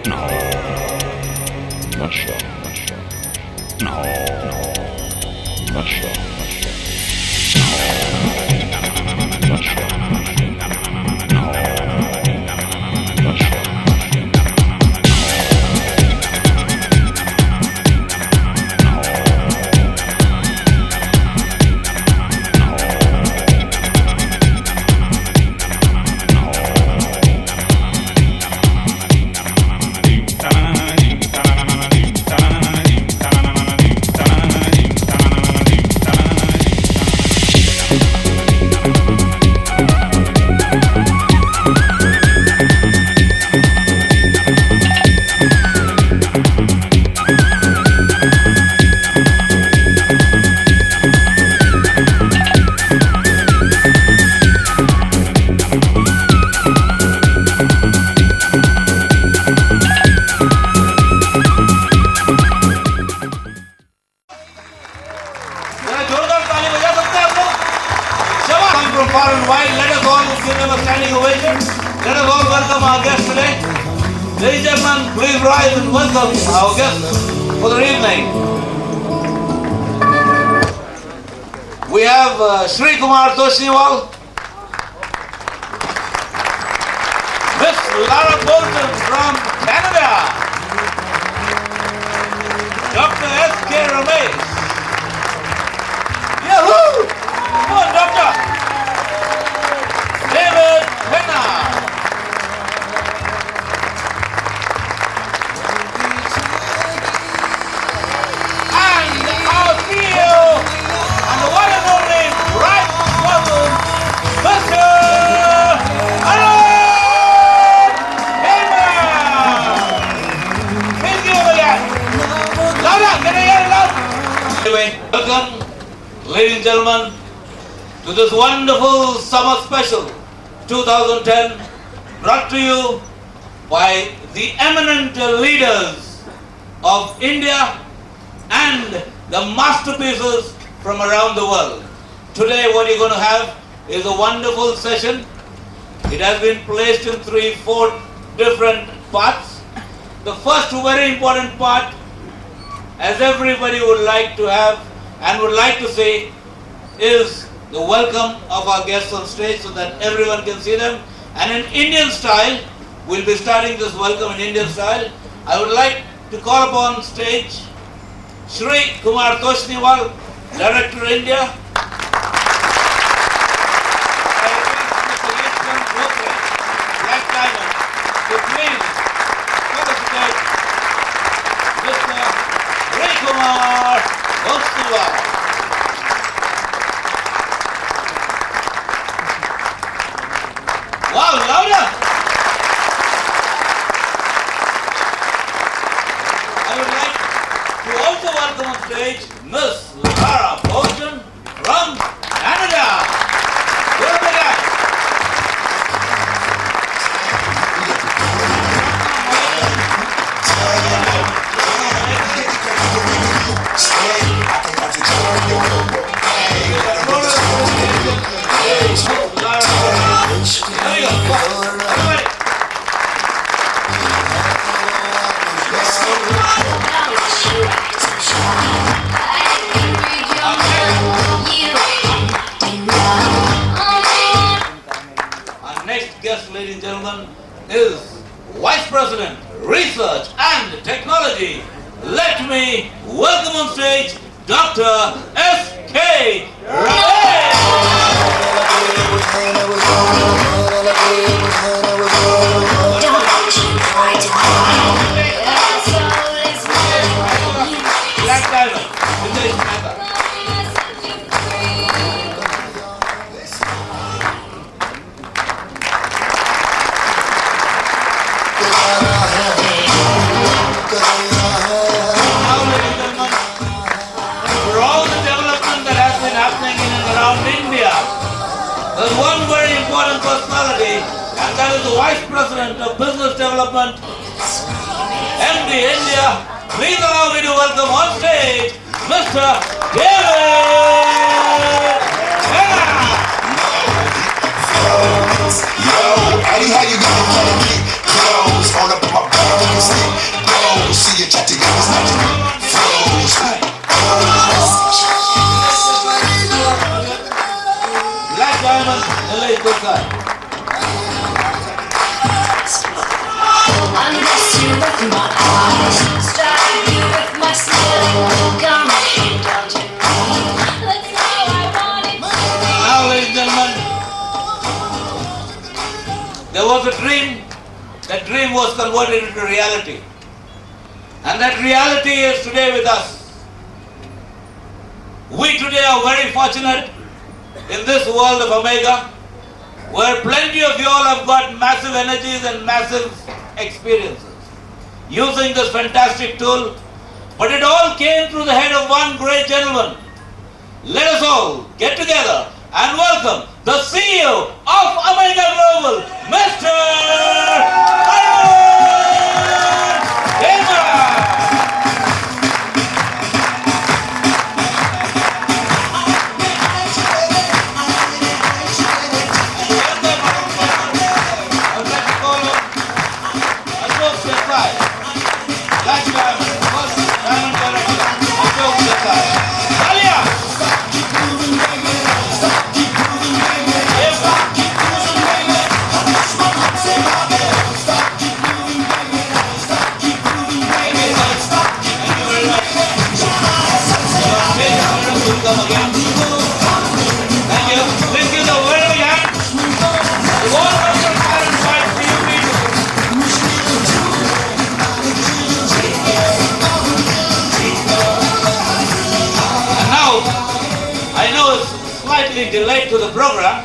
No. Not sure. No. Not sure. No. Not sure. Far and wide, let us all give them a standing ovation. Let us all welcome our guests today. Ladies and gentlemen, please rise and welcome our guests for the evening. We have Shri Kumar Toshniwal, Miss Lara Bolton from Canada, Dr. S.K. Ramesh. Yahoo! Come on, Doctor! David Penna. And our CEO and the one and only right person, Mr. Arun Heyman. Please give him again. Louder, can I hear it loud? Anyway, welcome, ladies and gentlemen, to this wonderful summer special 2010, brought to you by the eminent leaders of India and the masterpieces from around the world. Today what you're going to have is a wonderful session. It has been placed in 3-4 different parts. The first very important part, as everybody would like to have and would like to say, is the welcome of our guests on stage so that everyone can see them. And in Indian style, we'll be starting this welcome in Indian style. I would like to call upon stage Shri Kumar Toshniwal, Director India. Black Diamond. So please, for the stage, Mr. Shri Kumar Toshniwal. Wow, louder! I would like to also welcome on stage Miss Lara Bolton from Canada. Give it a hand. Our next guest, ladies and gentlemen, is Vice President, Research and Technology. Let me welcome on stage Dr. S.K. Ramesh. Black Diamond. There's one very important personality, and that is the Vice President of Business Development, MD India. Please allow me to welcome on stage Mr. David Penna. Yo, Eddie, how you gonna get clothes on up my back? Please go inside. Unless you look in my eyes, strike you with my steel gun. Don't you know? That's how I want it. Now, ladies and gentlemen, there was a dream. That dream was converted into reality. And that reality is today with us. We today are very fortunate in this world of AMRGA, where plenty of you all have got massive energies and massive experiences using this fantastic tool. But it all came through the head of one great gentleman. Let us all get together and welcome the CEO of AMRGA Global, Mr. Delayed to the program,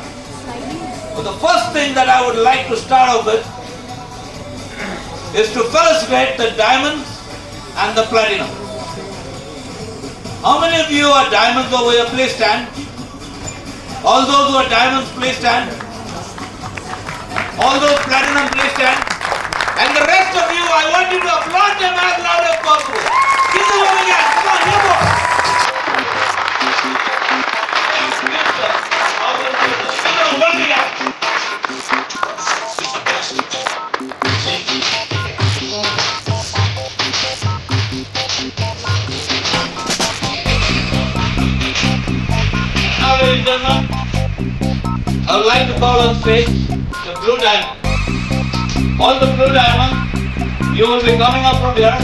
but the first thing that I would like to start off with is to felicitate the diamonds and the platinum. How many of you are diamonds over here? Please stand. All those who are diamonds, please stand. All those platinum, please stand. And the rest of you, I want you to applaud them as loud as possible. Give them over again. Come on, here more. Now, ladies and gentlemen, I would like to call on stage the blue diamond. All the blue diamonds, you will be coming up from here.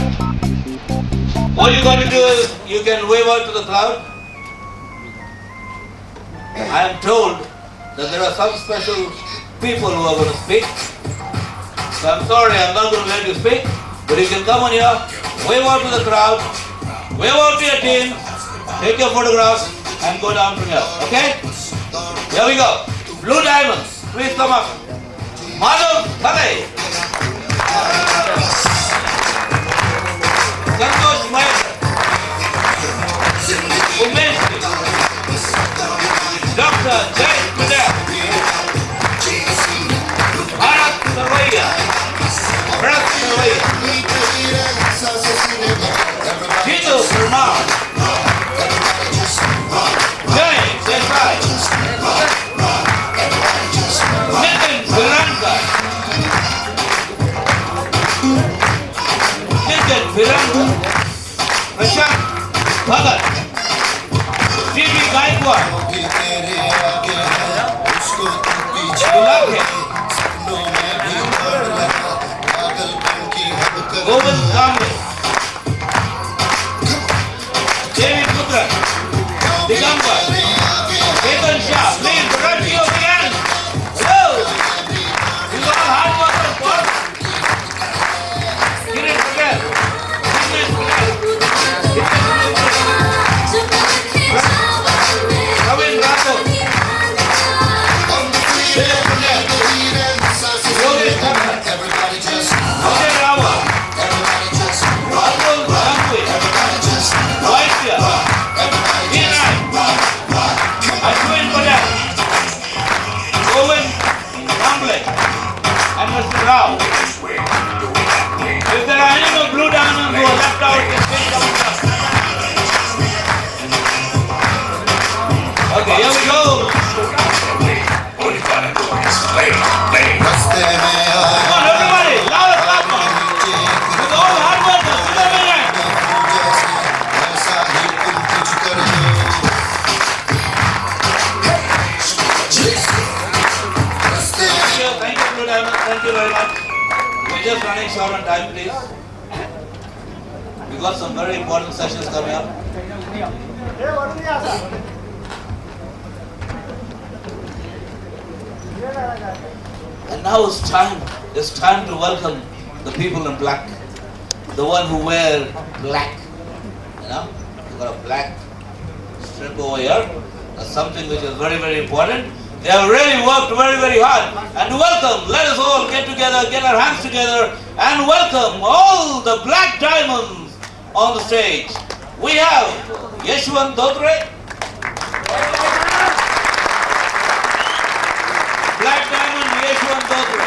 All you're going to do is you can wave out to the crowd. I am told that there are some special people who are going to speak. So I'm sorry, I'm not going to let you speak. But you can come on here, wave out to the crowd, wave out to your team, take your photograph, and go down from here. Okay? Here we go. Blue diamonds, please come up. Madhav Thale. Santosh Maheshwar. Umesh. Dr. Jay Patel. Bharat Sarvaiya. Bharat Sarvaiya. Jitu Parmar. Jay Desai. Nitin Viranga. Nitin Viranga. Prashant Bhagat. T.V. Gaikwad. Govind Kamble, David Putra, Digambar, Ketan Shah, please run to your hand. Hello. These are all hard workers, boss. Kiran Patel, Dinesh Patel, Ravin Rathod, Philip Patel, Yogesh Thakkar, Ajay Rawa, short on time, please. We got some very important sessions coming up. And now it's time to welcome the people in black, the one who wear black. You know, you got a black strip over here. That's something which is very, very important. They have really worked very, very hard. And welcome, let us all get together, get our hands together, and welcome all the black diamonds on the stage. We have Yeshwant Dotre, black diamond Yeshwant Dotre,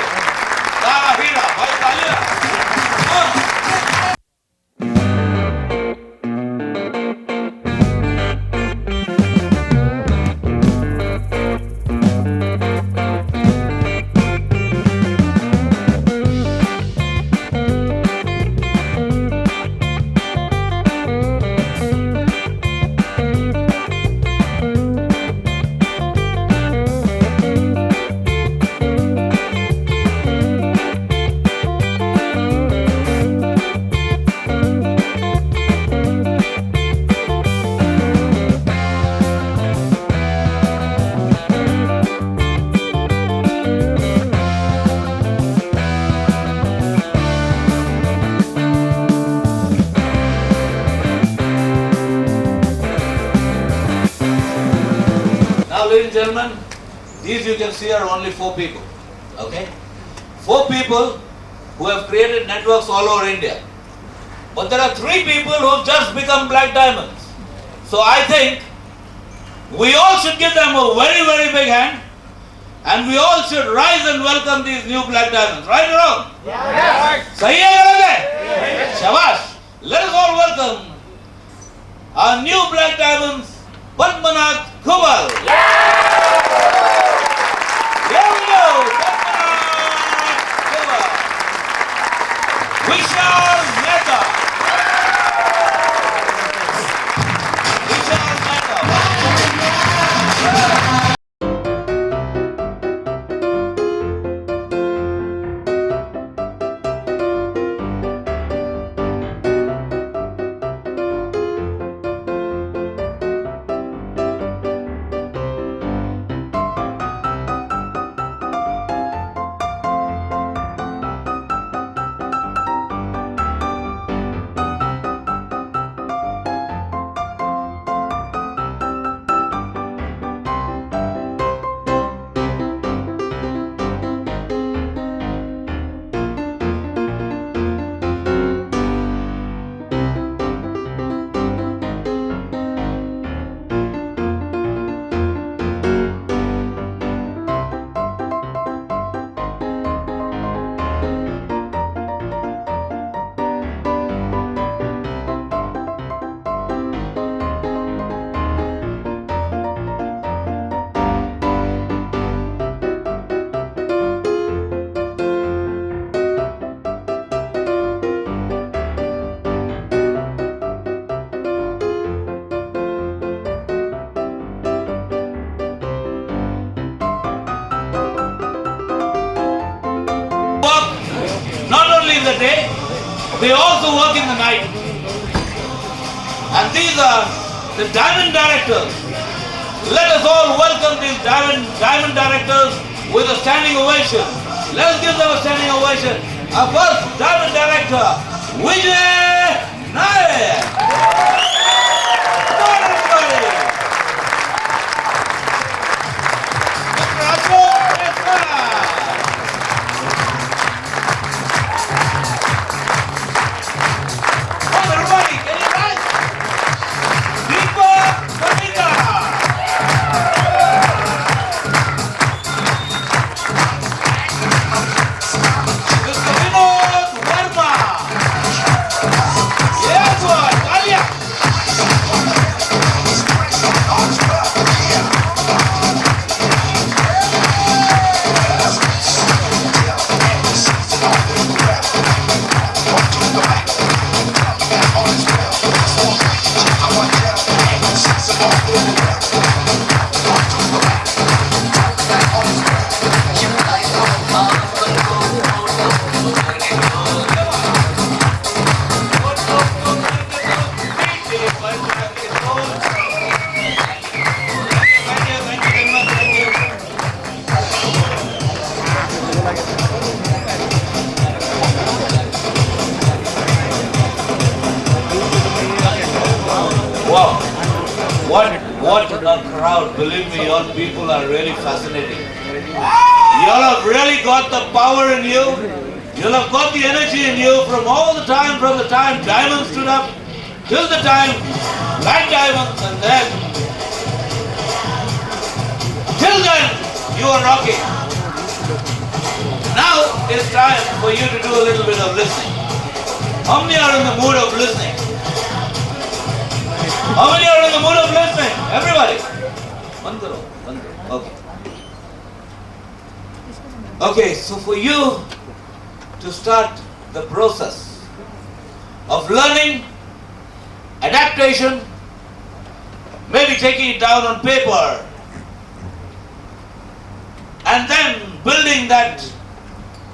Tara Hira, Bhai Kalira. Ladies and gentlemen, these you can see are only 4 people, okay? 4 people who have created networks all over India. But there are 3 people who have just become black diamonds. So I think we all should give them a very, very big hand, and we all should rise and welcome these new black diamonds. Right or wrong? Yes. Sahi hai galat hai? Shabash. Let us all welcome our new black diamonds, Padmanath Kubal. Here we go. Padmanath Kubal. Vishal Mehta. Vishal Mehta. In the day, they also work in the night. And these are the diamond directors. Let us all welcome these diamond directors with a standing ovation. Let us give them a standing ovation. Our first diamond director, Vijay Nayak. Come on, everybody. Mr. Ashok Mehta. What a crowd. Believe me, your people are really fascinating. You all have really got the power in you. You all have got the energy in you from the time Diamond stood up till the time Black Diamonds, and then till then you are rocking. Now it's time for you to do a little bit of listening. How many are in the mood of listening? How many are in the mood of listening? Everybody. One karo. Okay. Okay, so for you to start the process of learning, adaptation, maybe taking it down on paper, and then building that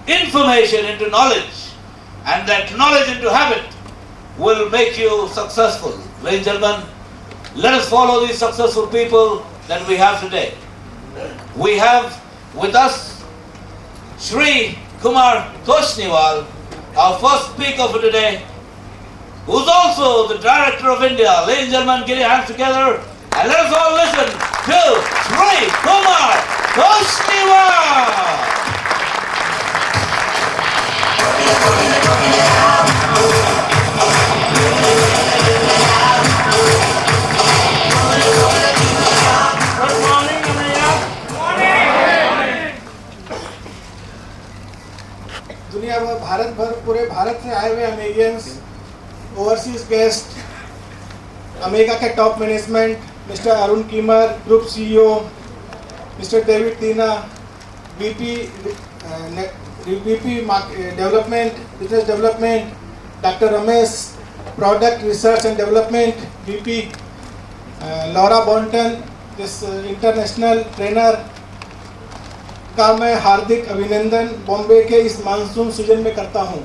information into knowledge, and that knowledge into habit will make you successful. Ladies and gentlemen, let us follow these successful people that we have today. We have with us Shri Kumar Toshniwal, our first speaker for today, who's also the Director of India. Ladies and gentlemen, get your hands together and let us all listen to Shri Kumar Toshniwal. दुनिया भर भारत भर पूरे भारत से आए हुए Americans, overseas guest, America के top management, mister Arun कीमर, group CEO, mister David Dina, VP development, business development, doctor Ramesh, product research and development, VP Laura Bonton, this international trainer का मैं हार्दिक अभिनंदन बॉम्बे के इस मानसून सीजन में करता हूं।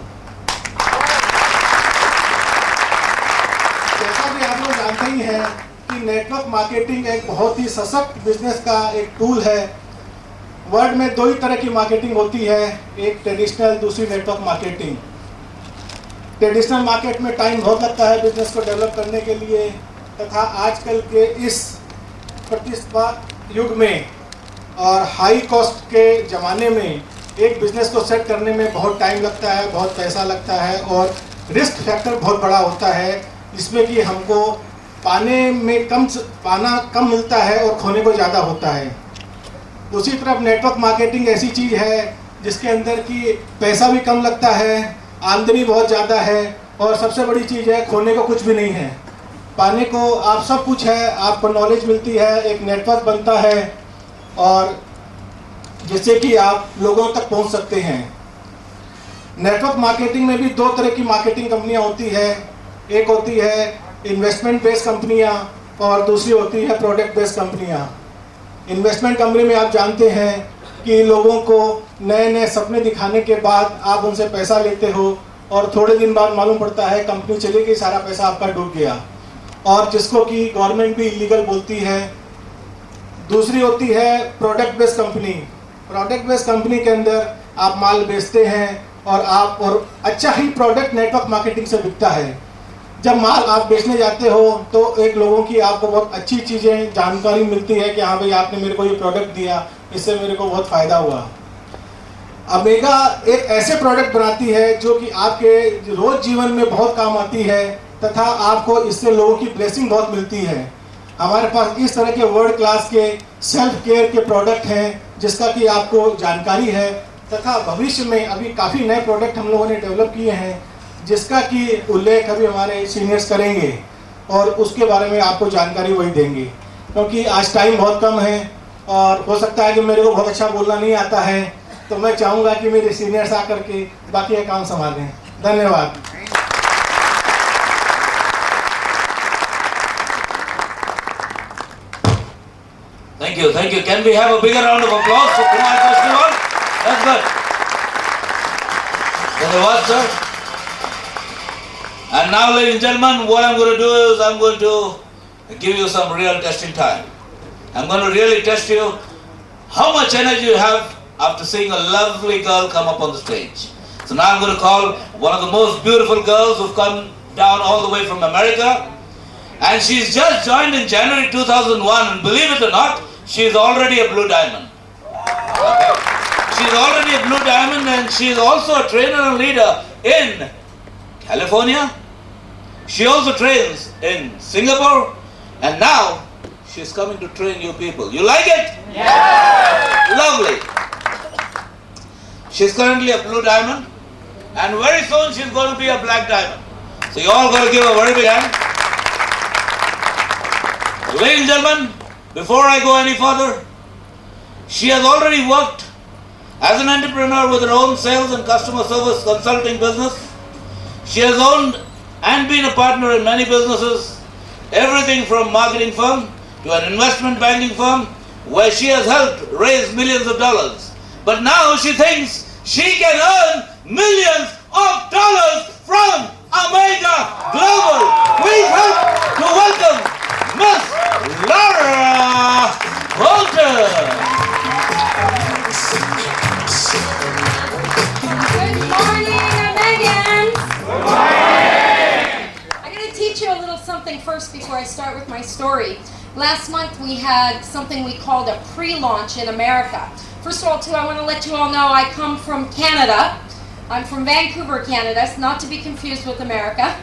जैसा कि आप लोग जानते ही हैं कि नेटवर्क मार्केटिंग एक बहुत ही सशक्त बिजनेस का एक टूल है। वर्ल्ड में दो ही तरह की मार्केटिंग होती है, एक ट्रेडिशनल, दूसरी नेटवर्क मार्केटिंग। ट्रेडिशनल मार्केट में टाइम बहुत लगता है बिजनेस को डेवलप करने के लिए, तथा आजकल के इस प्रतिस्पर्धा युग में और हाई कॉस्ट के ज़माने में एक बिज़नेस को सेट करने में बहुत टाइम लगता है, बहुत पैसा लगता है और रिस्क फैक्टर बहुत बड़ा होता है, जिसमें कि हमको पाना कम मिलता है और खोने को ज़्यादा होता है। दूसरी तरफ नेटवर्क मार्केटिंग ऐसी चीज़ है जिसके अंदर कि पैसा भी कम लगता है, आमदनी बहुत ज़्यादा है और सबसे बड़ी चीज़ है खोने को कुछ भी नहीं है। पाने को आप सब कुछ है, आपको नॉलेज मिलती है, एक नेटवर्क बनता है और जिससे कि आप लोगों तक पहुंच सकते हैं। नेटवर्क मार्केटिंग में भी दो तरह की मार्केटिंग कंपनियां होती है, एक होती है इन्वेस्टमेंट बेस्ड कंपनियां और दूसरी होती है प्रोडक्ट बेस्ड कंपनियां। इन्वेस्टमेंट कंपनी में आप जानते हैं कि लोगों को नए नए सपने दिखाने के बाद आप उनसे पैसा लेते हो और थोड़े दिन बाद मालूम पड़ता है कंपनी चली गई, सारा पैसा आपका डूब गया, और जिसको कि गवर्नमेंट भी इलीगल बोलती है। दूसरी होती है product based company. Product based company के अंदर आप माल बेचते हैं और अच्छा ही प्रोडक्ट नेटवर्क मार्केटिंग से बिकता है। जब माल आप बेचने जाते हो तो एक लोगों की आपको बहुत अच्छी चीज़ें जानकारी मिलती है कि हाँ भाई आपने मेरे को ये प्रोडक्ट दिया, इससे मेरे को बहुत फ़ायदा हुआ। अमेगा एक ऐसे प्रोडक्ट बनाती है जो कि आपके रोज़ जीवन में बहुत काम आती है तथा आपको इससे लोगों की ब्लेसिंग बहुत मिलती है। हमारे पास इस तरह के वर्ल्ड क्लास के सेल्फ केयर के प्रोडक्ट हैं जिसका कि आपको जानकारी है, तथा भविष्य में अभी काफ़ी नए प्रोडक्ट हम लोगों ने डेवलप किए हैं जिसका कि उल्लेख अभी हमारे सीनियर्स करेंगे और उसके बारे में आपको जानकारी वही देंगे, क्योंकि आज टाइम बहुत कम है और हो सकता है कि मेरे को बहुत अच्छा बोलना नहीं आता है, तो मैं चाहूँगा कि मेरे सीनियर्स आकर के बाकी काम संभालें। धन्यवाद। Thank you. Can we have a bigger round of applause for Kumar Toshniwal? That's good. Dhanyawad, sir. And now, ladies and gentlemen, what I'm going to do is I'm going to give you some real testing time. I'm going to really test you how much energy you have after seeing a lovely girl come up on the stage. So now I'm going to call one of the most beautiful girls who've come down all the way from America. And she's just joined in January 2001, and believe it or not, she's already a blue diamond. Okay. She's already a blue diamond, and she's also a trainer and leader in California. She also trains in Singapore, and now she's coming to train you people. You like it? Yeah! Lovely. She's currently a blue diamond, and very soon she's going to be a black diamond. So you all got to give her a very big hand. Ladies and gentlemen, before I go any further, she has already worked as an entrepreneur with her own sales and customer service consulting business. She has owned and been a partner in many businesses, everything from marketing firm to an investment banking firm, where she has helped raise millions of dollars. But now she thinks she can earn millions of dollars from AMRGA Global. Please help to welcome Miss Laura Holter. Good morning, Megan. Good morning. I'm going to teach you a little something first before I start with my story. Last month we had something we called a pre-launch in America. First of all, too, I want to let you all know I come from Canada. I'm from Vancouver, Canada, not to be confused with America.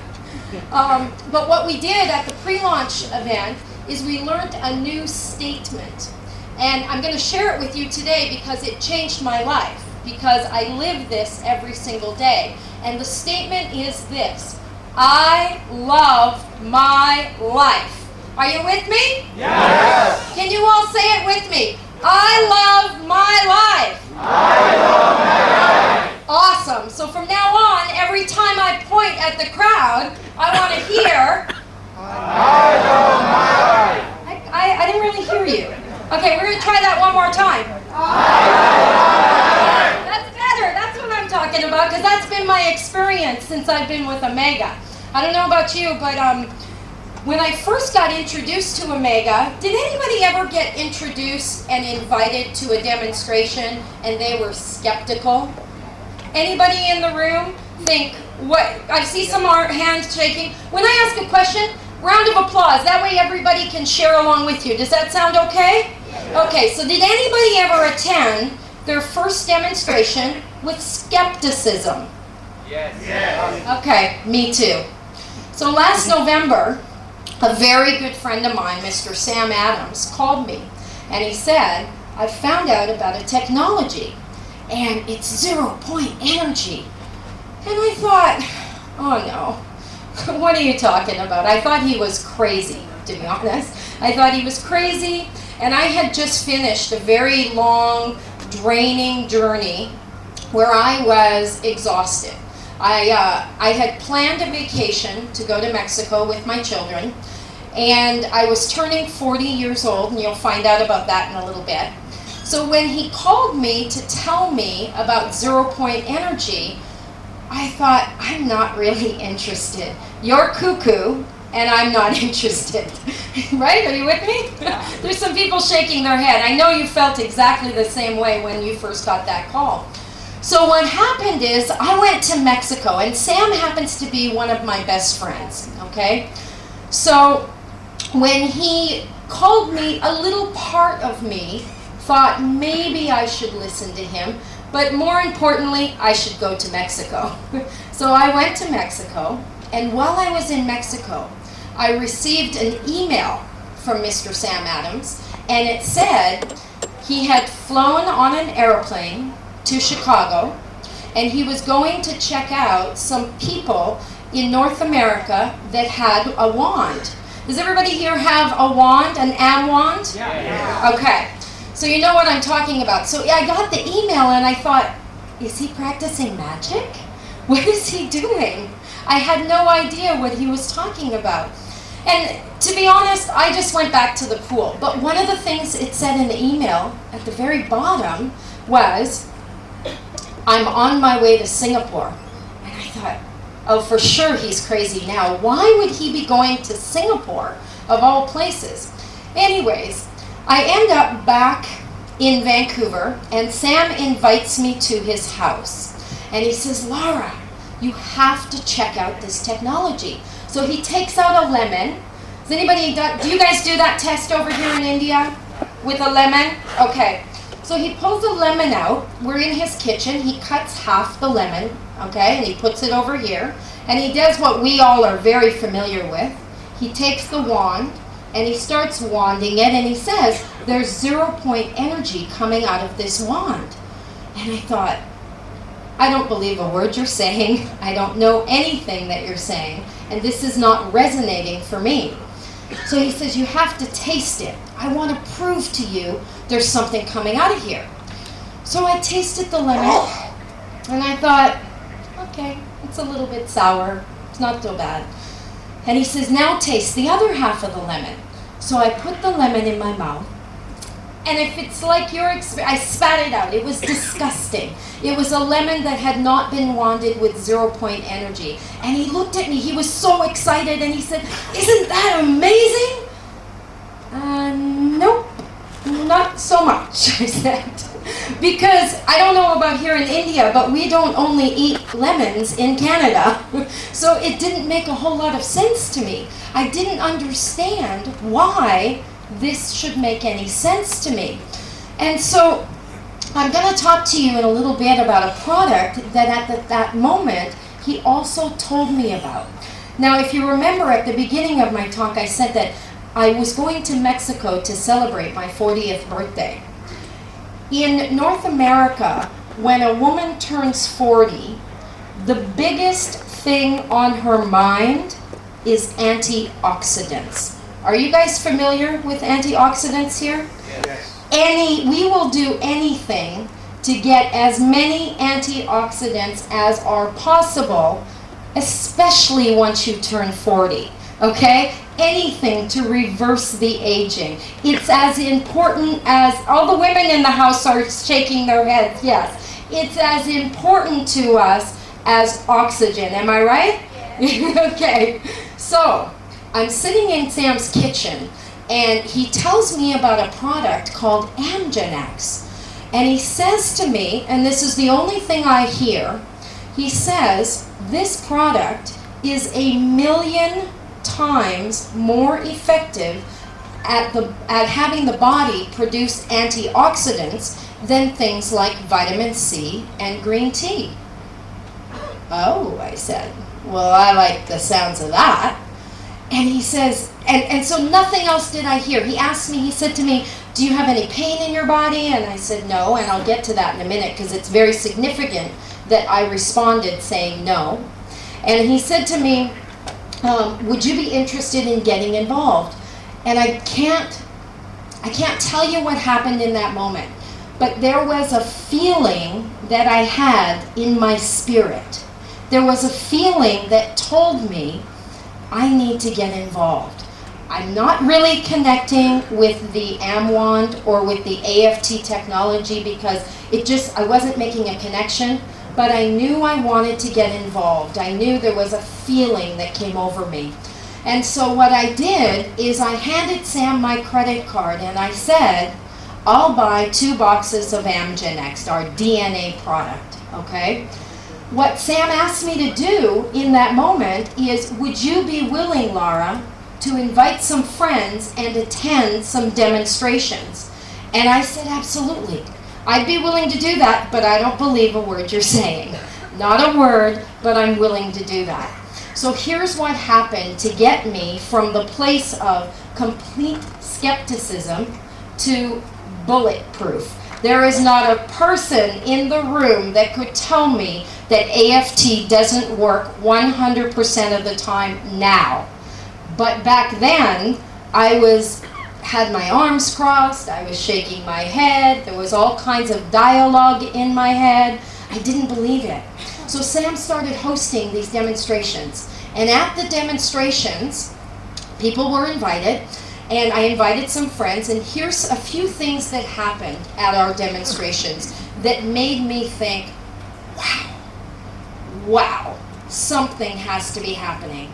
But what we did at the pre-launch event is we learned a new statement. And I'm going to share it with you today because it changed my life, because I live this every single day. And the statement is this: I love my life. Are you with me? Yes! Can you all say it with me? I love my life. I love my life. Awesome. So from now on, every time I point at the crowd, I want to hear, I love my life. I didn't really hear you. Okay, we're going to try that one more time. That's better. That's what I'm talking about, because that's been my experience since I've been with AMRGA. I don't know about you, but when I first got introduced to AMRGA, did anybody ever get introduced and invited to a demonstration and they were skeptical? Anybody in the room think, what? I see some hands shaking. When I ask a question, round of applause. That way everybody can share along with you. Does that sound okay? Okay, so did anybody ever attend their first demonstration with skepticism? Yes. Okay, me too. So last November, a very good friend of mine, Mr. Sam Adams, called me and he said, I found out about a technology and it's 0-point energy. And I thought, oh no, what are you talking about? I thought he was crazy, to be honest. I thought he was crazy, and I had just finished a very long, draining journey where I was exhausted. I had planned a vacation to go to Mexico with my children, and I was turning 40 years old, and you'll find out about that in a little bit. So when he called me to tell me about 0-point energy, I thought, I'm not really interested. You're cuckoo, and I'm not interested. Right? Are you with me? There's some people shaking their head. I know you felt exactly the same way when you first got that call. So what happened is, I went to Mexico, and Sam happens to be one of my best friends, okay? So when he called me, a little part of me thought maybe I should listen to him, but more importantly, I should go to Mexico. So I went to Mexico, and while I was in Mexico, I received an email from Mr. Sam Adams, and it said he had flown on an airplane to Chicago, and he was going to check out some people in North America that had a wand. Does everybody here have a wand, an AM wand? Yeah. Okay. So you know what I'm talking about. So I got the email and I thought, is he practicing magic? What is he doing? I had no idea what he was talking about. And to be honest, I just went back to the pool. But one of the things it said in the email at the very bottom was, I'm on my way to Singapore. And I thought, oh, for sure he's crazy now. Why would he be going to Singapore, of all places? Anyways, I end up back in Vancouver, and Sam invites me to his house. And he says, Laura, you have to check out this technology. So he takes out a lemon. Does anybody, do you guys do that test over here in India with a lemon? Okay. So he pulls a lemon out. We're in his kitchen. He cuts half the lemon, okay, and he puts it over here. And he does what we all are very familiar with. He takes the wand and he starts wanding it, and he says, there's 0-point energy coming out of this wand. And I thought, I don't believe a word you're saying. I don't know anything that you're saying. And this is not resonating for me. So he says, you have to taste it. I want to prove to you there's something coming out of here. So I tasted the lemon, and I thought, okay, it's a little bit sour. It's not so bad. And he says, now taste the other half of the lemon. So I put the lemon in my mouth. And if it's like your experience, I spat it out. It was disgusting. It was a lemon that had not been wanded with 0-point energy. And he looked at me. He was so excited, and he said, isn't that amazing? Nope, not so much, I said. Because I don't know about here in India, but we don't only eat lemons in Canada. So it didn't make a whole lot of sense to me. I didn't understand why this should make any sense to me. And so I'm going to talk to you in a little bit about a product that at that moment he also told me about. Now, if you remember at the beginning of my talk, I said that I was going to Mexico to celebrate my 40th birthday. In North America, when a woman turns 40, the biggest thing on her mind is antioxidants. Are you guys familiar with antioxidants here? Yes. We will do anything to get as many antioxidants as are possible, especially once you turn 40, okay? Anything to reverse the aging. It's as important as, all the women in the house are shaking their heads, yes. It's as important to us as oxygen, am I right? Yes. Okay, so I'm sitting in Sam's kitchen, and he tells me about a product called AMRGA. And he says to me, and this is the only thing I hear, he says, this product is 1,000,000 times more effective at having the body produce antioxidants than things like vitamin C and green tea. Oh, I said, well, I like the sounds of that. And he says, and so nothing else did I hear. He asked me, he said to me, do you have any pain in your body? And I said, no, and I'll get to that in a minute because it's very significant that I responded saying no. And he said to me, would you be interested in getting involved? And I can't tell you what happened in that moment, but there was a feeling that I had in my spirit. There was a feeling that told me, I need to get involved. I'm not really connecting with the AMWAND or with the AFT technology because I wasn't making a connection, but I knew I wanted to get involved. I knew there was a feeling that came over me. And so what I did is I handed Sam my credit card and I said, I'll buy 2 boxes of AMRGA, our DNA product, okay? What Sam asked me to do in that moment is, would you be willing, Laura, to invite some friends and attend some demonstrations? And I said, absolutely. I'd be willing to do that, but I don't believe a word you're saying. Not a word, but I'm willing to do that. So here's what happened to get me from the place of complete skepticism to bulletproof. There is not a person in the room that could tell me that AFT doesn't work 100% of the time now. But back then, I had my arms crossed, I was shaking my head, there was all kinds of dialogue in my head. I didn't believe it. So Sam started hosting these demonstrations. And at the demonstrations, people were invited, and I invited some friends, and here's a few things that happened at our demonstrations that made me think, wow, something has to be happening.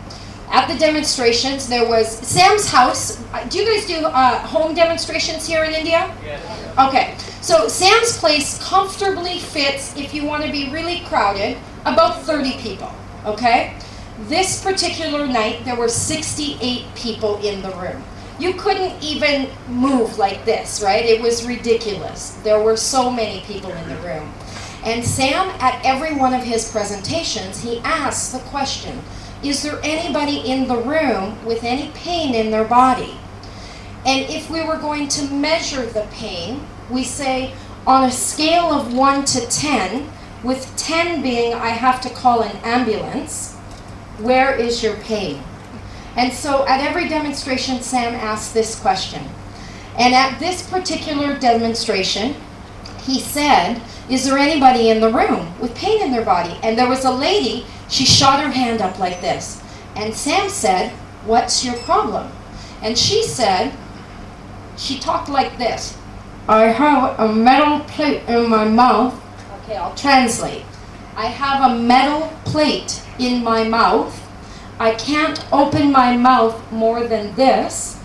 At the demonstrations, there was Sam's house. Do you guys do home demonstrations here in India? Yes. Okay, so Sam's place comfortably fits, if you want to be really crowded, about 30 people, okay? This particular night, there were 68 people in the room. You couldn't even move like this, right? It was ridiculous. There were so many people in the room. And Sam, at every one of his presentations, he asks the question, is there anybody in the room with any pain in their body? And if we were going to measure the pain, we say on a scale of 1 to 10, with 10 being I have to call an ambulance, where is your pain? And so at every demonstration, Sam asks this question. And at this particular demonstration, he said, is there anybody in the room with pain in their body? And there was a lady, she shot her hand up like this. And Sam said, what's your problem? And she said, she talked like this. I have a metal plate in my mouth. Okay, I'll translate. I have a metal plate in my mouth. I can't open my mouth more than this.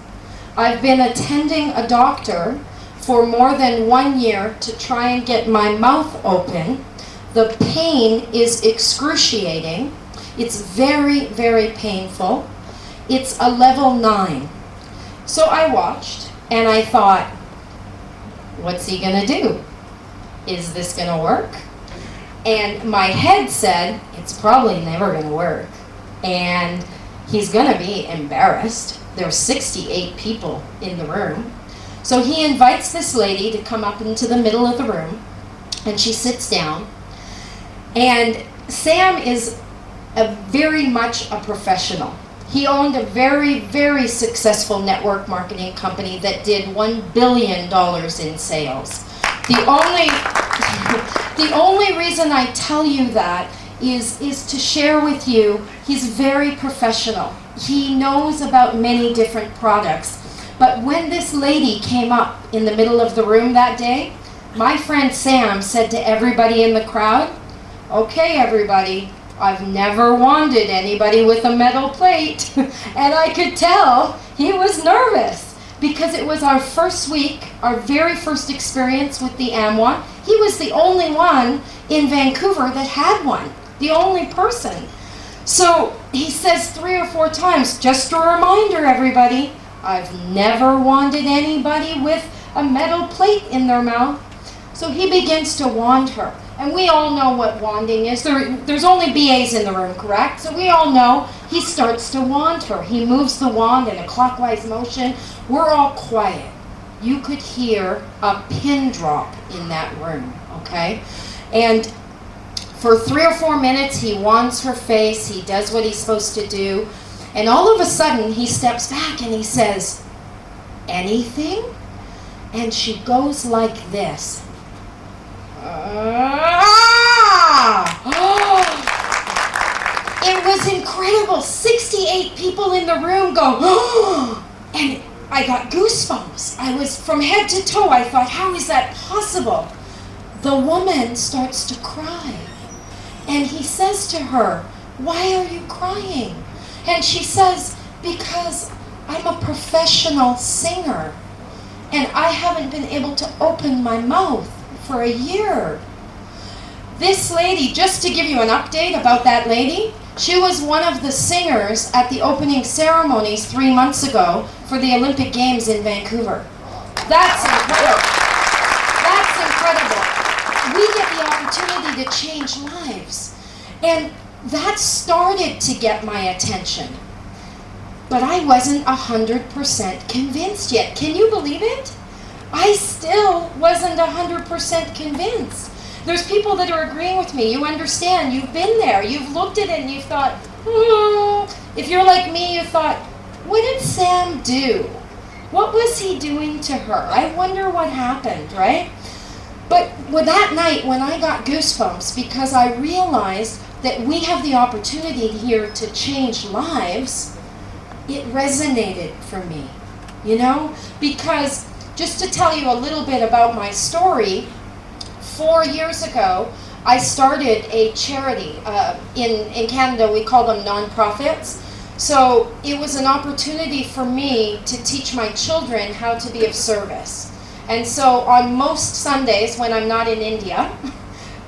I've been attending a doctor for more than 1 year to try and get my mouth open. The pain is excruciating. It's very, very painful. It's a level 9. So I watched and I thought, what's he gonna do? Is this gonna work? And my head said, it's probably never gonna work. And he's gonna be embarrassed. There were 68 people in the room. So he invites this lady to come up into the middle of the room, and she sits down. And Sam is very much a professional. He owned a very, very successful network marketing company that did $1 billion in sales. The only reason I tell you that is to share with you, he's very professional. He knows about many different products. But when this lady came up in the middle of the room that day, my friend Sam said to everybody in the crowd, okay, everybody, I've never wanted anybody with a metal plate. And I could tell he was nervous because it was our first week, our very first experience with the AMRGA. He was the only one in Vancouver that had one, the only person. So he says 3 or 4 times, just a reminder, everybody, I've never wanted anybody with a metal plate in their mouth. So he begins to wand her. And we all know what wanding is. There's only BAs in the room, correct? So we all know he starts to wand her. He moves the wand in a clockwise motion. We're all quiet. You could hear a pin drop in that room, okay? And for 3 or 4 minutes, he wands her face. He does what he's supposed to do. And all of a sudden, he steps back and he says, anything? And she goes like this. It was incredible. 68 people in the room go, and I got goosebumps. I was from head to toe. I thought, how is that possible? The woman starts to cry. And he says to her, why are you crying? And she says, because I'm a professional singer and I haven't been able to open my mouth for a year. This lady, just to give you an update about that lady, she was one of the singers at the opening ceremonies 3 months ago for the Olympic Games in Vancouver. That's incredible. That's incredible. We get the opportunity to change lives. And that started to get my attention. But I wasn't 100% convinced yet. Can you believe it? I still wasn't 100% convinced. There's people that are agreeing with me. You understand. You've been there. You've looked at it and you've thought, If you're like me, you thought, what did Sam do? What was he doing to her? I wonder what happened, right? But with that night, when I got goosebumps, because I realized that we have the opportunity here to change lives, it resonated for me, you know? Because just to tell you a little bit about my story, 4 years ago, I started a charity. In Canada, we call them nonprofits. So it was an opportunity for me to teach my children how to be of service. And so on most Sundays when I'm not in India,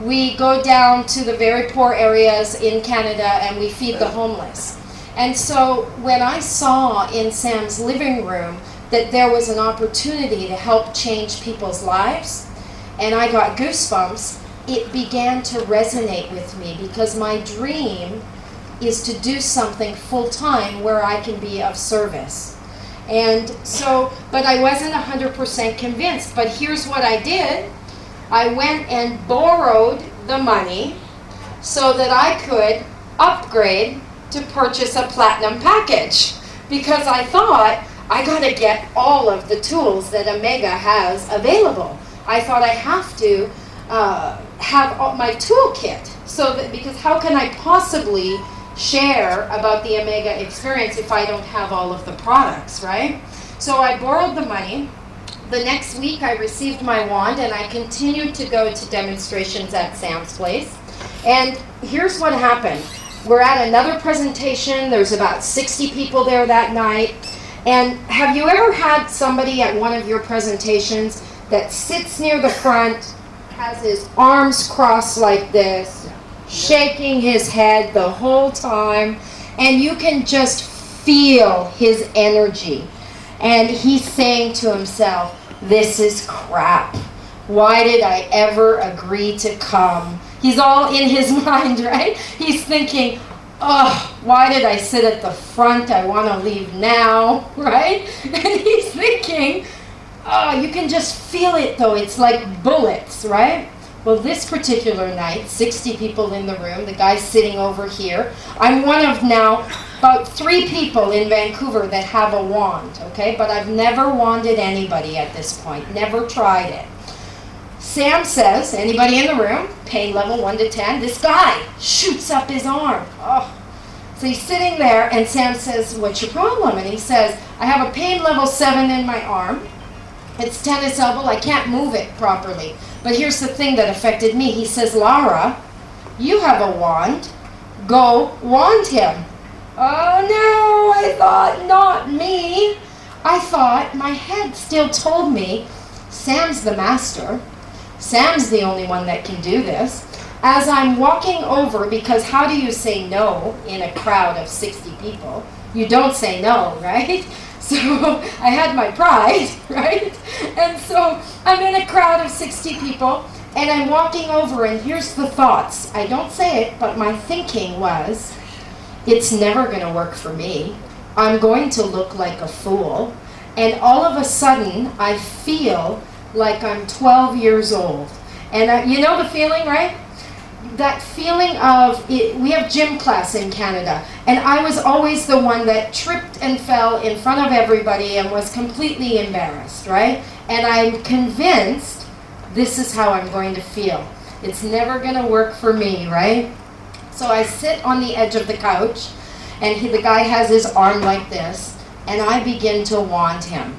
we go down to the very poor areas in Canada and we feed the homeless. And so when I saw in Sam's living room that there was an opportunity to help change people's lives, and I got goosebumps, it began to resonate with me, because my dream is to do something full-time where I can be of service. And so, but I wasn't 100% convinced. But here's what I did. I went and borrowed the money so that I could upgrade to purchase a platinum package, because I thought I gotta get all of the tools that AMRGA has available. I thought I have to have all my toolkit, so that, because how can I possibly share about the AMRGA experience if I don't have all of the products, right? So I borrowed the money. The next week I received my wand and I continued to go to demonstrations at Sam's place. And here's what happened. We're at another presentation. There's about 60 people there that night. And have you ever had somebody at one of your presentations that sits near the front, has his arms crossed like this, shaking his head the whole time, and you can just feel his energy? And he's saying to himself, this is crap. Why did I ever agree to come? He's all in his mind, right? He's thinking, oh, why did I sit at the front? I want to leave now, right? And he's thinking, oh, you can just feel it though. It's like bullets, right? Well, this particular night, 60 people in the room, the guy sitting over here. I'm one of now about 3 people in Vancouver that have a wand, okay? But I've never wanded anybody at this point, never tried it. Sam says, anybody in the room, pain level 1 to 10, this guy shoots up his arm. Oh. So he's sitting there and Sam says, what's your problem? And he says, I have a pain level 7 in my arm. It's tennis elbow, I can't move it properly. But here's the thing that affected me. He says, Laura, you have a wand. Go wand him. Oh no, I thought, not me. I thought, my head still told me, Sam's the master. Sam's the only one that can do this. As I'm walking over, because how do you say no in a crowd of 60 people? You don't say no, right? So I had my pride, right? And so I'm in a crowd of 60 people, and I'm walking over, and here's the thoughts. I don't say it, but my thinking was, it's never going to work for me. I'm going to look like a fool. And all of a sudden, I feel like I'm 12 years old. And you know the feeling, right? That feeling of, we have gym class in Canada, and I was always the one that tripped and fell in front of everybody and was completely embarrassed, right? And I'm convinced this is how I'm going to feel. It's never going to work for me, right? So I sit on the edge of the couch, and the guy has his arm like this, and I begin to wand him.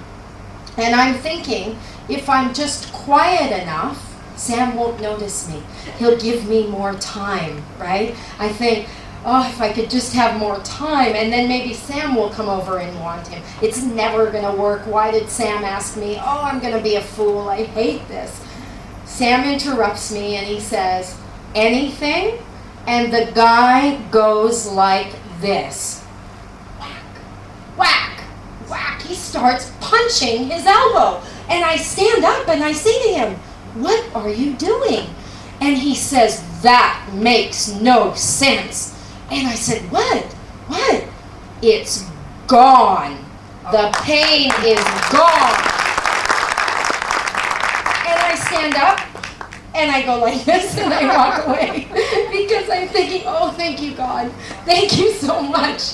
And I'm thinking, if I'm just quiet enough, Sam won't notice me. He'll give me more time, right? I think, oh, if I could just have more time, and then maybe Sam will come over and wand him. It's never going to work. Why did Sam ask me? Oh, I'm going to be a fool. I hate this. Sam interrupts me, and he says, anything? And the guy goes like this. Whack, whack, whack. He starts punching his elbow. And I stand up and I say to him, what are you doing? And he says, that makes no sense. And I said, what? What? It's gone. The pain is gone. And I stand up and I go like this and I walk away because I'm thinking, oh, thank you, God. Thank you so much.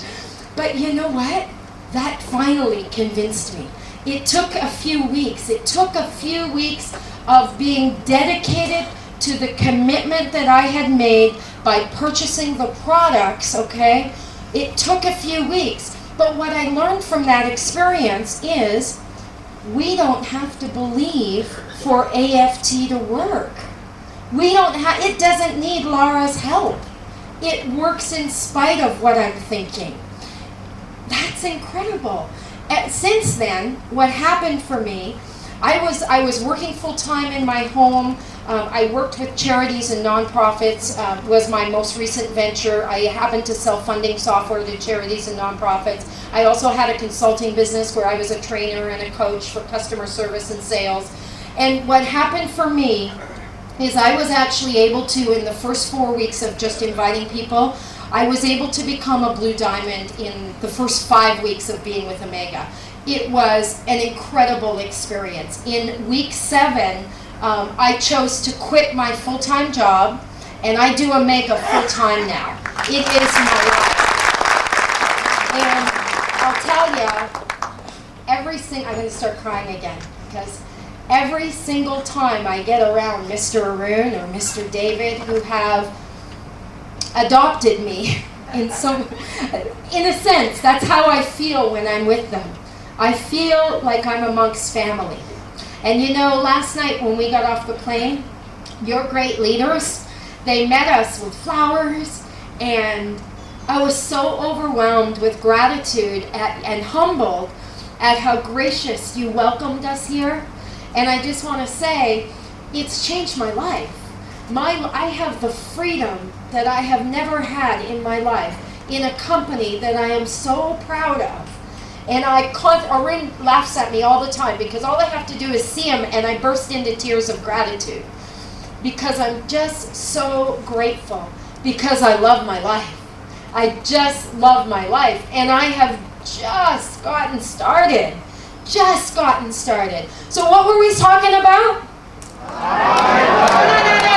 But you know what? That finally convinced me. It took a few weeks. It took a few weeks of being dedicated to the commitment that I had made by purchasing the products, okay? It took a few weeks. But what I learned from that experience is we don't have to believe for AFT to work. It doesn't need Laura's help. It works in spite of what I'm thinking. That's incredible. Since then, what happened for me, I was working full time in my home. I worked with charities and nonprofits, was my most recent venture. I happened to sell funding software to charities and nonprofits. I also had a consulting business where I was a trainer and a coach for customer service and sales. And what happened for me is I was actually able to, in the first 4 weeks of just inviting people, I was able to become a Blue Diamond in the first 5 weeks of being with AMRGA. It was an incredible experience. In week 7, I chose to quit my full-time job, and I do AMRGA full-time now. It is my life. And I'll tell you, I'm going to start crying again, because every single time I get around Mr. Arun or Mr. David, who have adopted me in a sense, that's how I feel when I'm with them. I feel like I'm amongst family. And you know, last night when we got off the plane, your great leaders, they met us with flowers, and I was so overwhelmed with gratitude and humbled at how gracious you welcomed us here. And I just want to say, it's changed my life. I have the freedom that I have never had in my life in a company that I am so proud of. And Arun laughs at me all the time because all I have to do is see him and I burst into tears of gratitude. Because I'm just so grateful, because I love my life. I just love my life. And I have just gotten started. Just gotten started. So what were we talking about?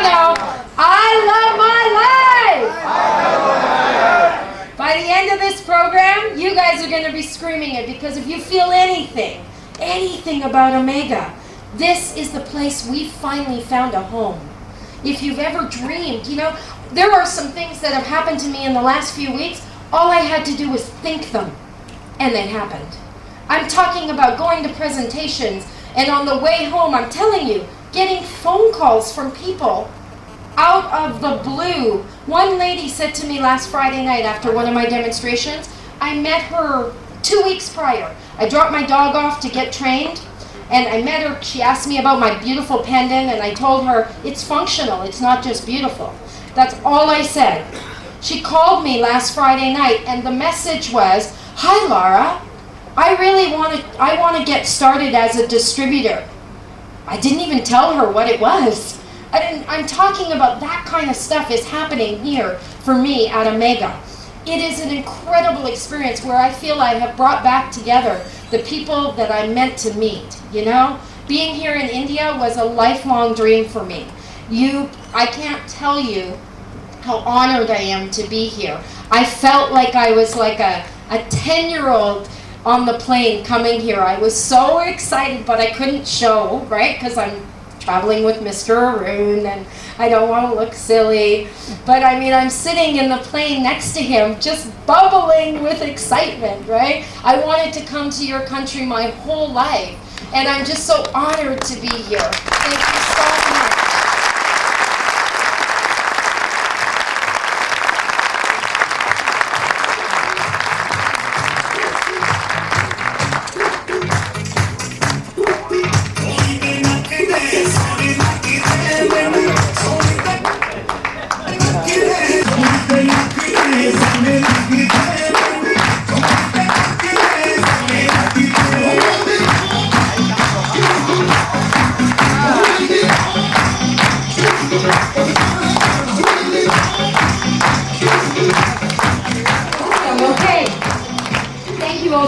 No. I love my life. By the end of this program, you guys are going to be screaming it, because if you feel anything about AMRGA, this is the place we finally found a home. If you've ever dreamed, you know, there are some things that have happened to me in the last few weeks. All I had to do was think them, and they happened. I'm talking about going to presentations, and on the way home, I'm telling you, getting phone calls from people out of the blue. One lady said to me last Friday night after one of my demonstrations, I met her 2 weeks prior. I dropped my dog off to get trained, and I met her. She asked me about my beautiful pendant, and I told her it's functional, it's not just beautiful. That's all I said. She called me last Friday night, and the message was, "Hi Laura, I want to get started as a distributor." I didn't even tell her what it was. I'm talking about that kind of stuff is happening here for me at AMRGA. It is an incredible experience where I feel I have brought back together the people that I meant to meet, you know? Being here in India was a lifelong dream for me. I can't tell you how honored I am to be here. I felt like I was like a 10-year-old on the plane coming here. I was so excited, but I couldn't show, right? Because I'm traveling with Mr. Arun, and I don't want to look silly. But I mean, I'm sitting in the plane next to him, just bubbling with excitement, right? I wanted to come to your country my whole life, and I'm just so honored to be here. Thank you so much.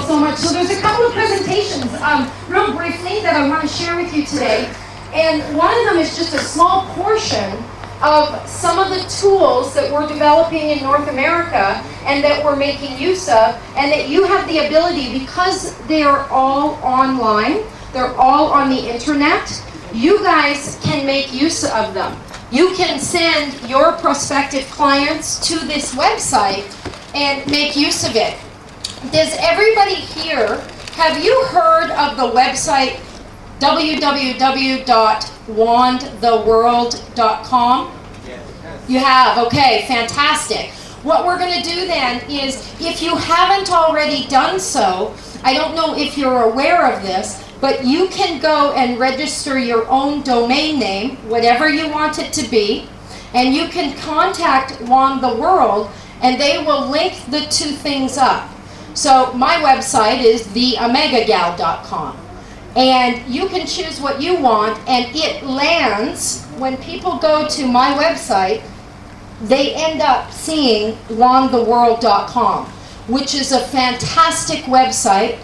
So much. So there's a couple of presentations, real briefly, that I want to share with you today. And one of them is just a small portion of some of the tools that we're developing in North America and that we're making use of, and that you have the ability, because they're all online, they're all on the internet, you guys can make use of them. You can send your prospective clients to this website and make use of it. Does everybody here, have you heard of the website www.wandtheworld.com? Yes. You have, okay, fantastic. What we're going to do then is, if you haven't already done so, I don't know if you're aware of this, but you can go and register your own domain name, whatever you want it to be, and you can contact Wand the World, and they will link the two things up. So my website is theomegagal.com, and you can choose what you want, and it lands, when people go to my website, they end up seeing wandtheworld.com, which is a fantastic website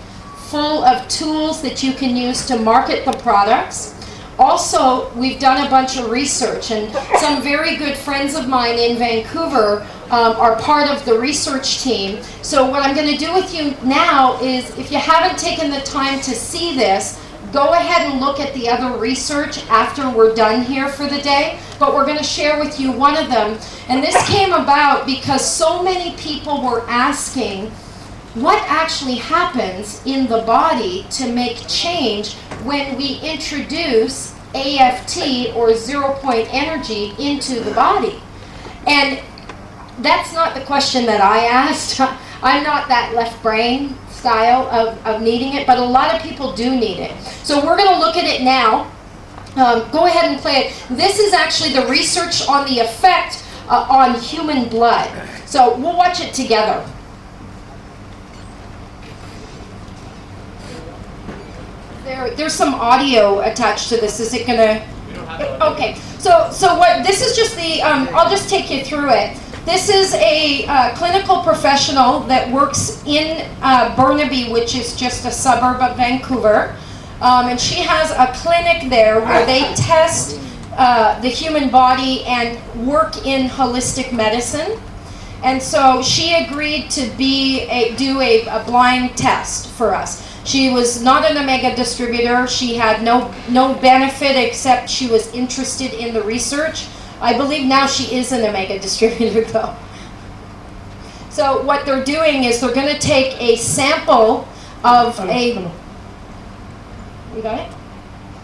full of tools that you can use to market the products. Also, we've done a bunch of research, and some very good friends of mine in Vancouver are part of the research team. So what I'm going to do with you now is, if you haven't taken the time to see this, go ahead and look at the other research after we're done here for the day. But we're going to share with you one of them. And this came about because so many people were asking what actually happens in the body to make change when we introduce AFT, or zero-point energy, into the body. And that's not the question that I asked. I'm not that left brain style of needing it, but a lot of people do need it. So we're going to look at it now. Go ahead and play it. This is actually the research on the effect on human blood. So we'll watch it together. There's some audio attached to this. Is it gonna? Okay. So what? This is just the. I'll just take you through it. This is a clinical professional that works in Burnaby, which is just a suburb of Vancouver, and she has a clinic there where they test the human body and work in holistic medicine. And so she agreed to do a blind test for us. She was not an Omega distributor. She had no benefit except she was interested in the research. I believe now she is an Omega distributor though. So what they're doing is they're going to take a sample of a... You got it?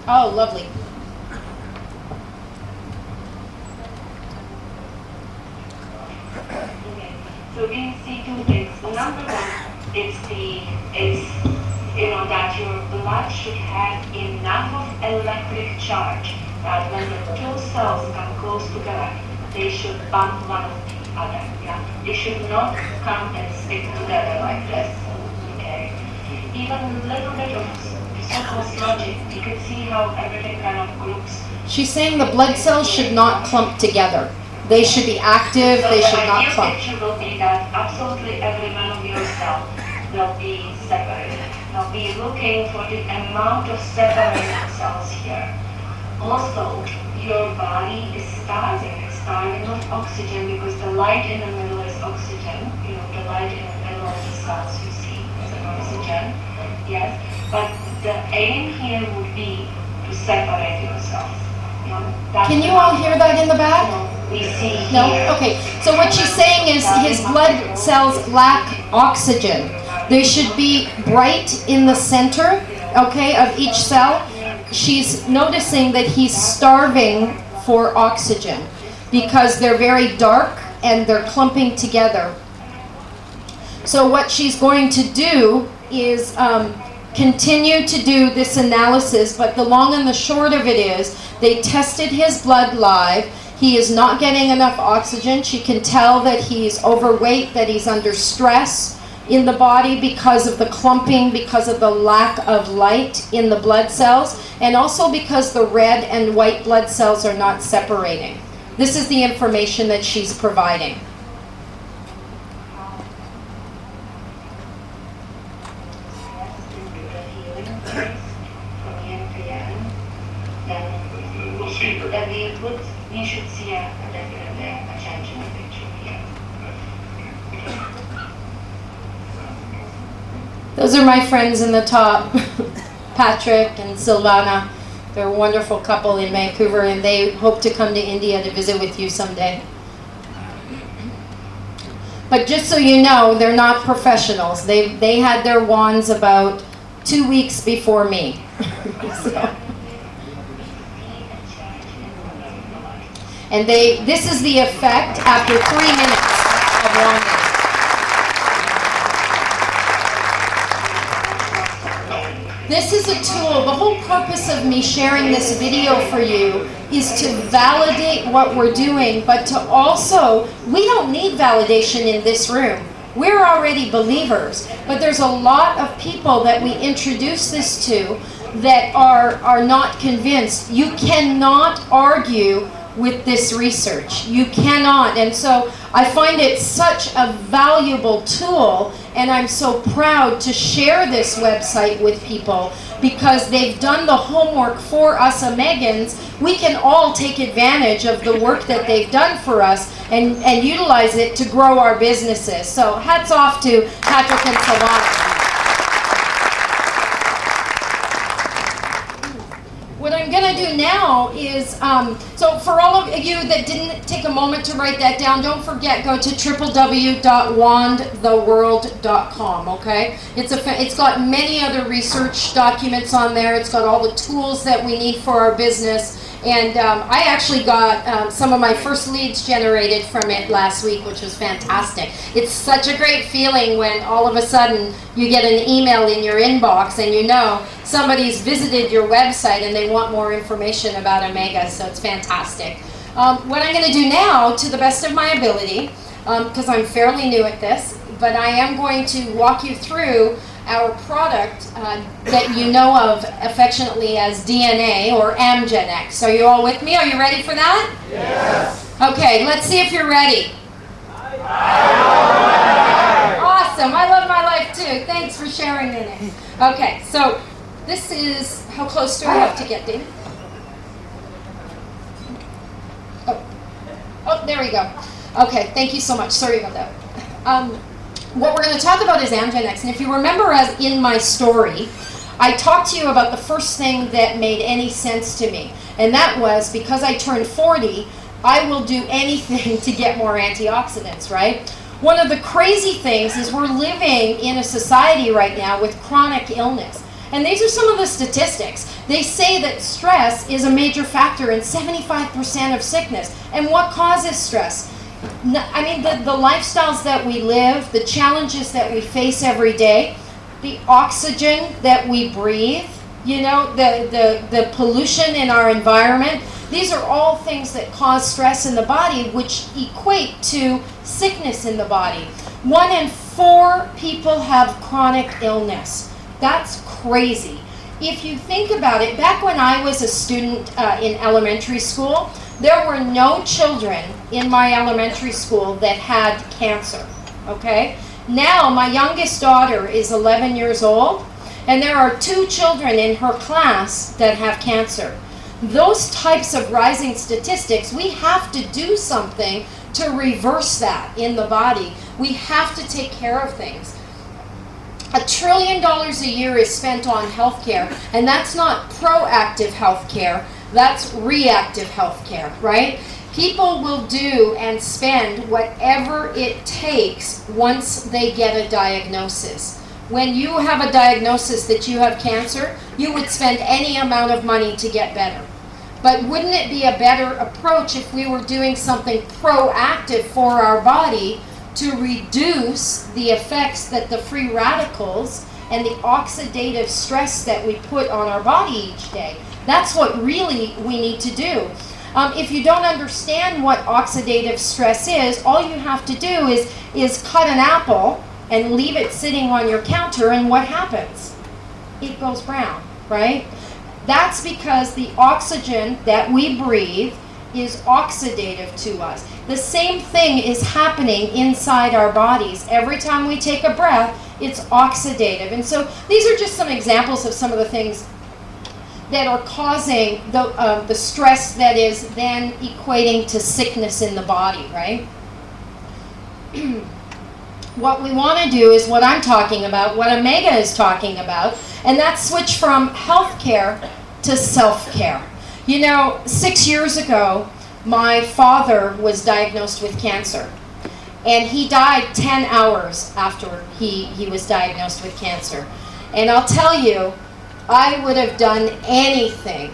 Oh, lovely. So we see two things. Number one, it's that your blood should have enough of electric charge that when the two cells come close together, they should bump one of the other. Yeah, they should not come and stick together like this. Okay. Even a little bit of so-called logic, you can see how everything kind of groups. She's saying the blood cells should not clump together. They should be active. So they should not the clump. picture will be that absolutely every one of your cells will be separated. Now be looking for the amount of separated cells here. Also, your body is starving. It's starving of oxygen because the light in the middle is oxygen. The light in the middle of the cells you see is an oxygen. Yes, but the aim here would be to separate yourself. Can you all hear that in the back? We see No? here. Okay. So what she's saying is his blood cells lack oxygen. They should be bright in the center, okay, of each cell. She's noticing that he's starving for oxygen because they're very dark and they're clumping together. So what she's going to do is continue to do this analysis, but the long and the short of it is they tested his blood live. He is not getting enough oxygen. She can tell that he's overweight, that he's under stress in the body because of the clumping, because of the lack of light in the blood cells, and also because the red and white blood cells are not separating. This is the information that she's providing. We'll see her. We should see a change in the picture here. Those are my friends in the top, Patrick and Silvana. They're a wonderful couple in Vancouver, and they hope to come to India to visit with you someday. But just so you know, they're not professionals. They had their wands about 2 weeks before me. So. And this is the effect after 3 minutes of wanding. This is a tool. The whole purpose of me sharing this video for you is to validate what we're doing, but to also, we don't need validation in this room. We're already believers, but there's a lot of people that we introduce this to that are not convinced. You cannot argue with this research. You cannot. And so I find it such a valuable tool, and I'm so proud to share this website with people because they've done the homework for us Omegans. We can all take advantage of the work that they've done for us and utilize it to grow our businesses. So hats off to Patrick and Savannah. What I'm going to do now is, so for all of you that didn't take a moment to write that down, don't forget, go to www.wandtheworld.com, okay? It's got many other research documents on there. It's got all the tools that we need for our business. And I actually got some of my first leads generated from it last week, which was fantastic. It's such a great feeling when all of a sudden you get an email in your inbox and you know somebody's visited your website and they want more information about AMRGA, so it's fantastic. What I'm going to do now, to the best of my ability, because I'm fairly new at this, but I am going to walk you through our product that you know of affectionately as DNA or AMRGA. Are you all with me? Are you ready for that? Yes. Okay, let's see if you're ready. Awesome. I love my life too. Thanks for sharing in it. Okay, so this is, how close do I have to get, David? Oh, there we go. Okay, thank you so much. Sorry about that. What we're going to talk about is AMRGA. And if you remember, as in my story, I talked to you about the first thing that made any sense to me. And that was, because I turned 40, I will do anything to get more antioxidants, right? One of the crazy things is we're living in a society right now with chronic illness. And these are some of the statistics. They say that stress is a major factor in 75% of sickness. And what causes stress? I mean, the lifestyles that we live, the challenges that we face every day, the oxygen that we breathe, you know, the pollution in our environment, these are all things that cause stress in the body, which equate to sickness in the body. 1 in 4 people have chronic illness. That's crazy. If you think about it, back when I was a student in elementary school, there were no children in my elementary school that had cancer, okay? Now, my youngest daughter is 11 years old, and there are 2 children in her class that have cancer. Those types of rising statistics, we have to do something to reverse that in the body. We have to take care of things. $1 trillion a year is spent on healthcare, and that's not proactive healthcare. That's reactive healthcare, right? People will do and spend whatever it takes once they get a diagnosis. When you have a diagnosis that you have cancer, you would spend any amount of money to get better. But wouldn't it be a better approach if we were doing something proactive for our body to reduce the effects that the free radicals and the oxidative stress that we put on our body each day? That's what really we need to do. If you don't understand what oxidative stress is, all you have to do is cut an apple and leave it sitting on your counter, and what happens? It goes brown, right? That's because the oxygen that we breathe is oxidative to us. The same thing is happening inside our bodies. Every time we take a breath, it's oxidative. And so these are just some examples of some of the things that are causing the stress that is then equating to sickness in the body, right? What we want to do is what I'm talking about, what AMRGA is talking about, and that's switch from healthcare to self-care. You know, 6 years ago, my father was diagnosed with cancer, and he died 10 hours after he was diagnosed with cancer. And I'll tell you, I would have done anything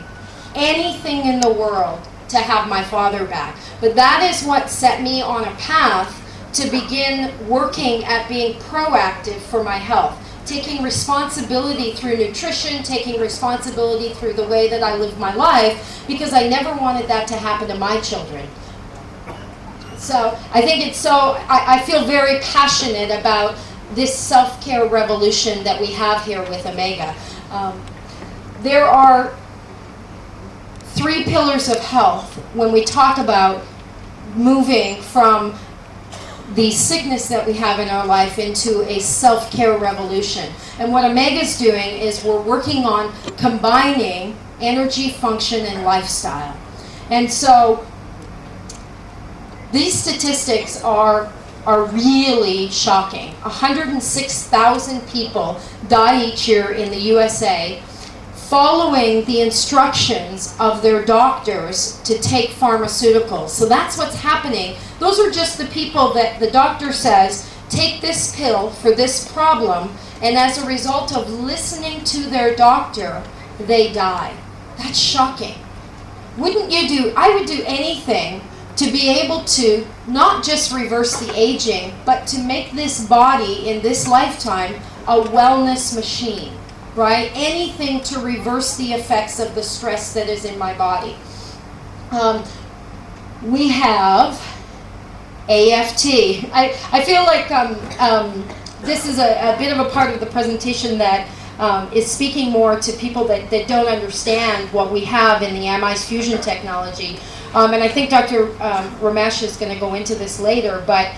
in the world to have my father back. But that is what set me on a path to begin working at being proactive for my health. taking responsibility through nutrition, taking responsibility through the way that I live my life, because I never wanted that to happen to my children. So I think it's so, I feel very passionate about this self-care revolution that we have here with AMRGA. There are 3 pillars of health when we talk about moving from the sickness that we have in our life into a self-care revolution. And what AMRGA is doing is we're working on combining energy, function, and lifestyle. And so these statistics are really shocking. 106,000 people die each year in the USA following the instructions of their doctors to take pharmaceuticals. So that's what's happening. Those are just the people that the doctor says, take this pill for this problem, and as a result of listening to their doctor, they die. That's shocking. Wouldn't you do, I would do anything to be able to not just reverse the aging, but to make this body in this lifetime a wellness machine, right? Anything to reverse the effects of the stress that is in my body. We have AFT. I feel like this is a bit of a part of the presentation that is speaking more to people that don't understand what we have in the AMI's fusion technology. And I think Dr. Ramesh is going to go into this later, but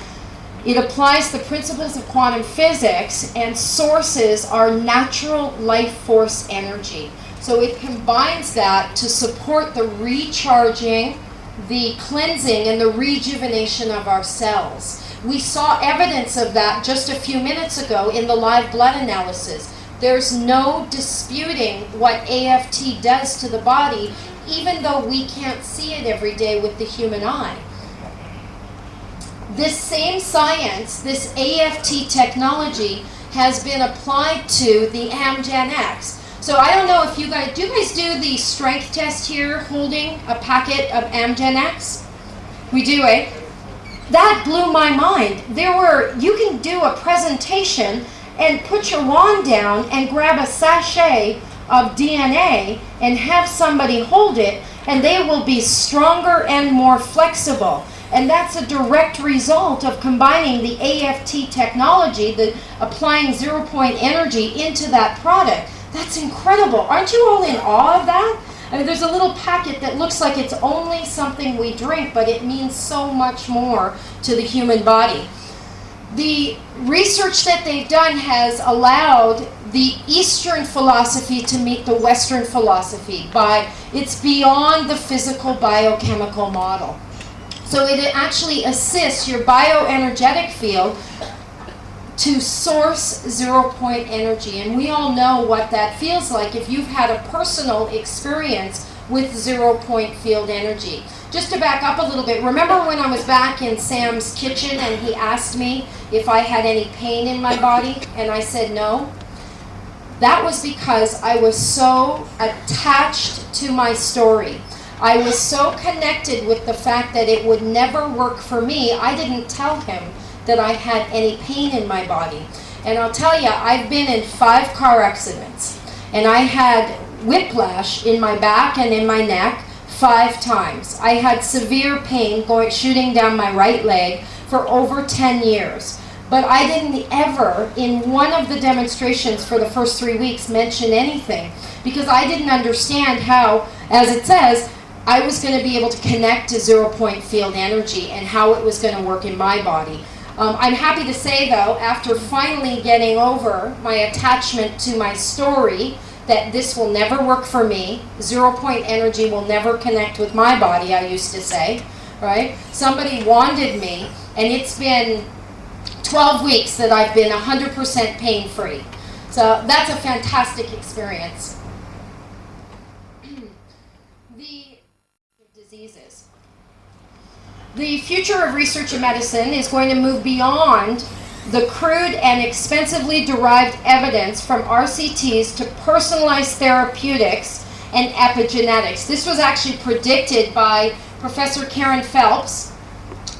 it applies the principles of quantum physics and sources our natural life force energy. So it combines that to support the recharging, the cleansing, and the rejuvenation of our cells. We saw evidence of that just a few minutes ago in the live blood analysis. There's no disputing what AFT does to the body, even though we can't see it every day with the human eye. This same science, this AFT technology, has been applied to the AmGen-X. So I don't know if you guys do the strength test here holding a packet of AmGen-X? We do, eh? That blew my mind. You can do a presentation and put your wand down and grab a sachet of DNA and have somebody hold it, and they will be stronger and more flexible. And that's a direct result of combining the AFT technology, applying zero-point energy into that product. That's incredible. Aren't you all in awe of that? I mean, there's a little packet that looks like it's only something we drink, but it means so much more to the human body. The research that they've done has allowed the Eastern philosophy to meet the Western philosophy. It's beyond the physical biochemical model. So it actually assists your bioenergetic field to source zero-point energy. And we all know what that feels like if you've had a personal experience with zero-point field energy. Just to back up a little bit, remember when I was back in Sam's kitchen and he asked me if I had any pain in my body, and I said no? That was because I was so attached to my story. I was so connected with the fact that it would never work for me, I didn't tell him that I had any pain in my body. And I'll tell you, I've been in 5 car accidents, and I had whiplash in my back and in my neck 5 times. I had severe pain shooting down my right leg for over 10 years. But I didn't ever, in one of the demonstrations for the first 3 weeks, mention anything, because I didn't understand how, as it says, I was going to be able to connect to zero-point field energy and how it was going to work in my body. I'm happy to say, though, after finally getting over my attachment to my story, that this will never work for me, zero-point energy will never connect with my body, I used to say, right? Somebody wanded me, and it's been 12 weeks that I've been 100% pain-free. So that's a fantastic experience. The future of research in medicine is going to move beyond the crude and expensively derived evidence from RCTs to personalized therapeutics and epigenetics. This was actually predicted by Professor Karen Phelps,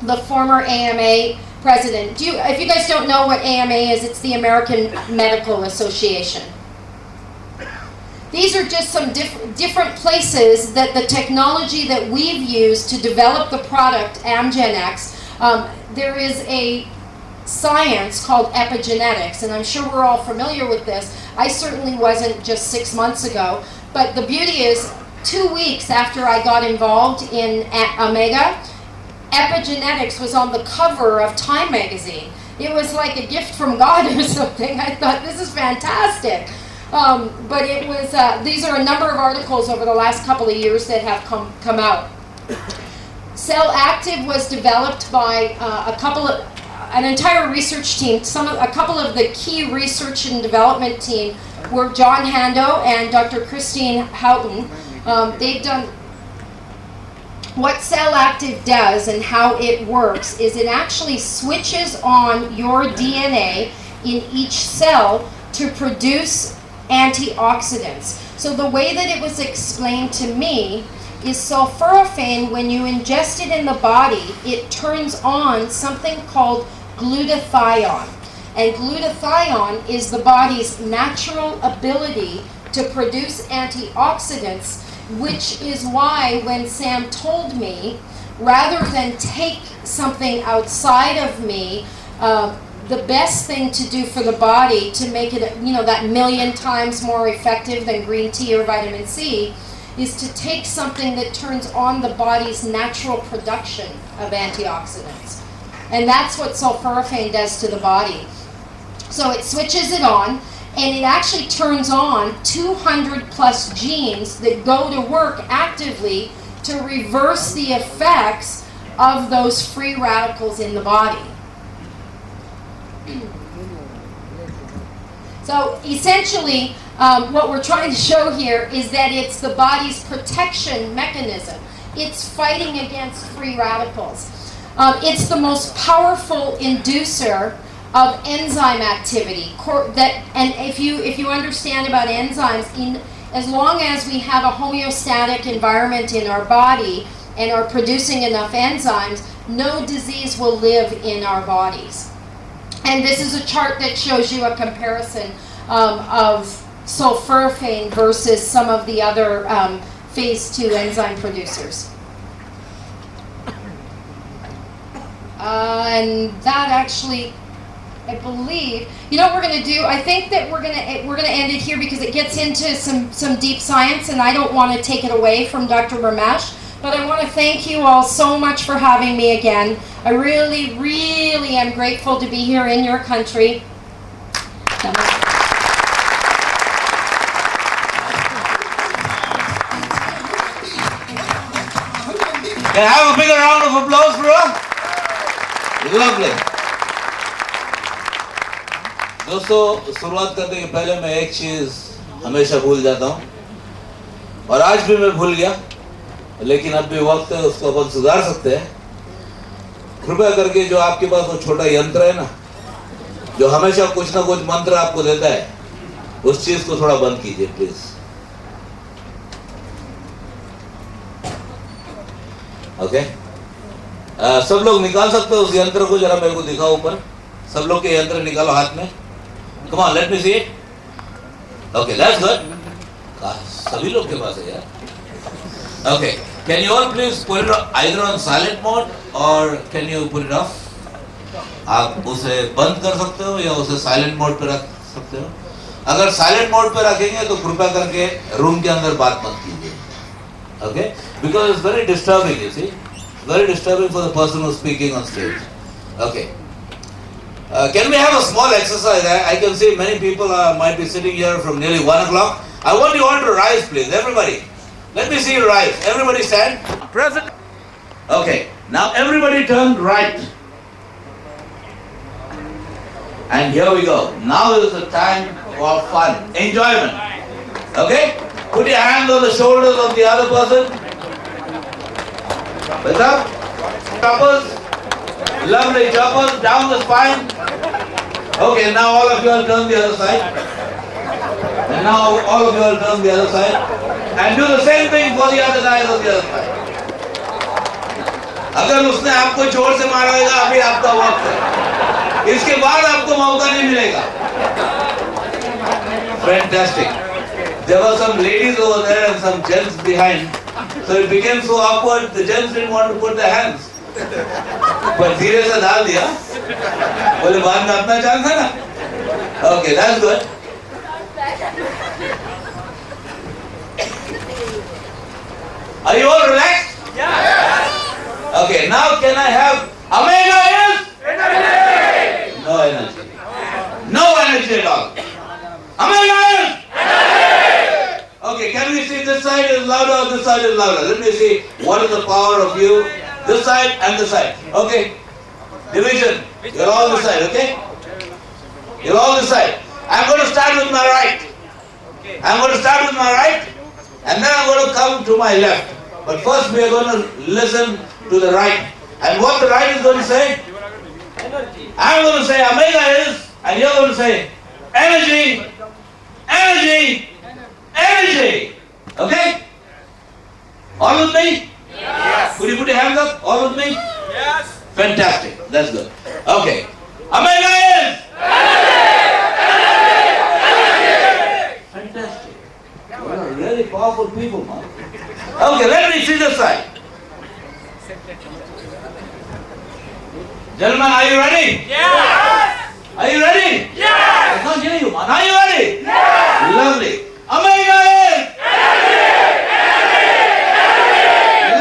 the former AMA president. If you guys don't know what AMA is, it's the American Medical Association. These are just some different places that the technology that we've used to develop the product AmGenX. There is a science called epigenetics, and I'm sure we're all familiar with this. I certainly wasn't just 6 months ago, but the beauty is 2 weeks after I got involved in AMRGA, epigenetics was on the cover of Time magazine. It was like a gift from God or something. I thought, this is fantastic. But it was, these are a number of articles over the last couple of years that have come out. Cell Active was developed by an entire research team. A couple of the key research and development team were John Hando and Dr. Christine Houghton. They've done what Cell Active does and how it works is it actually switches on your DNA in each cell to produce antioxidants. So the way that it was explained to me is sulforaphane, when you ingest it in the body, it turns on something called glutathione. And glutathione is the body's natural ability to produce antioxidants, which is why when Sam told me, rather than take something outside of me, the best thing to do for the body to make it, that 1,000,000 times more effective than green tea or vitamin C, is to take something that turns on the body's natural production of antioxidants. And that's what sulforaphane does to the body. So it switches it on, and it actually turns on 200 plus genes that go to work actively to reverse the effects of those free radicals in the body. So essentially, what we're trying to show here is that it's the body's protection mechanism. It's fighting against free radicals. It's the most powerful inducer of enzyme activity. And if you understand about enzymes, as long as we have a homeostatic environment in our body and are producing enough enzymes, no disease will live in our bodies. And this is a chart that shows you a comparison of sulforaphane versus some of the other phase 2 enzyme producers. And that actually, I believe, what we're going to do, I think that we're going to end it here because it gets into some deep science, and I don't want to take it away from Dr. Ramesh. But I want to thank you all so much for having me again. I really, really am grateful to be here in your country. Can I have a bigger round of applause for her? Lovely. दोस्तों, शुरुआत करने के पहले मैं एक चीज हमेशा भूल जाता हूँ, और आज भी मैं भूल गया, लेकिन अब भी वक्त है, उसको अपन सुधार सकते हैं। कृपया करके जो आपके पास वो छोटा यंत्र है ना, जो हमेशा कुछ ना कुछ मंत्र आपको देता है, उस चीज को थोड़ा बंद कीजिए प्लीज। ओके, सब लोग निकाल सकते हो उस यंत्र को? जरा मेरे को दिखाओ ऊपर। सब लोग के यंत्र निकालो हाथ में। Come on, let me see it. Okay, that's good. सभी लोग के पास है यार। Okay, can you all please put it either on silent mode or can you put it off? आप उसे बंद कर सकते हो या उसे साइलेंट मोड पे रख सकते हो। अगर साइलेंट मोड पे रखेंगे तो कृपया करके रूम के अंदर बात मत कीजिए। Okay, because it's very disturbing, you see, very disturbing for the person who's speaking on stage. Okay, can we have a small exercise? I can see many people might be sitting here from nearly 1 o'clock. I want you all to rise, please, everybody. Let me see you rise. Everybody stand. Present. Okay. Now everybody turn right. And here we go. Now is the time for fun, enjoyment. Okay? Put your hands on the shoulders of the other person. What's up? Choppers. Lovely choppers. Down the spine. Okay, now all of you all turn the other side. And now all of you all turn the other side. And do the same thing for the other guys on the other side. अगर उसने आपको जोर से मारा होगा अभी आपका वक्त है, इसके बाद आपको मौका नहीं मिलेगा। Fantastic. There were some ladies over there and some gents behind, so it became so awkward. The gents didn't want to put their hands, but धीरे से डाल दिया, बोले बाद में अपना चांस है ना। Okay, that's good. Are you all relaxed? Yes. Okay, now can I have AMRGA is? Energy. No energy. No energy at all. AMRGA is? Energy. Okay, can we see this side is louder or this side is louder? Let me see what is the power of you. This side and this side. Okay. Division. You're all this side, okay? You're all this side. I'm going to start with my right. I'm going to start with my right and then I'm going to come to my left. But first we are going to listen to the right. And what the right is going to say? Energy. I'm going to say AMRGA is, and you're going to say energy, energy, energy. Okay? All with me? Yes. Could you put your hands up? All with me? Yes. Fantastic. That's good. Okay. AMRGA is? Fantastic. You are really powerful people, man. Okay, let me see this side. Gentlemen, are you ready? Yes! Are you ready? Yes! I can't hear you, man. Are you ready? Yes! Lovely. AMRGA is?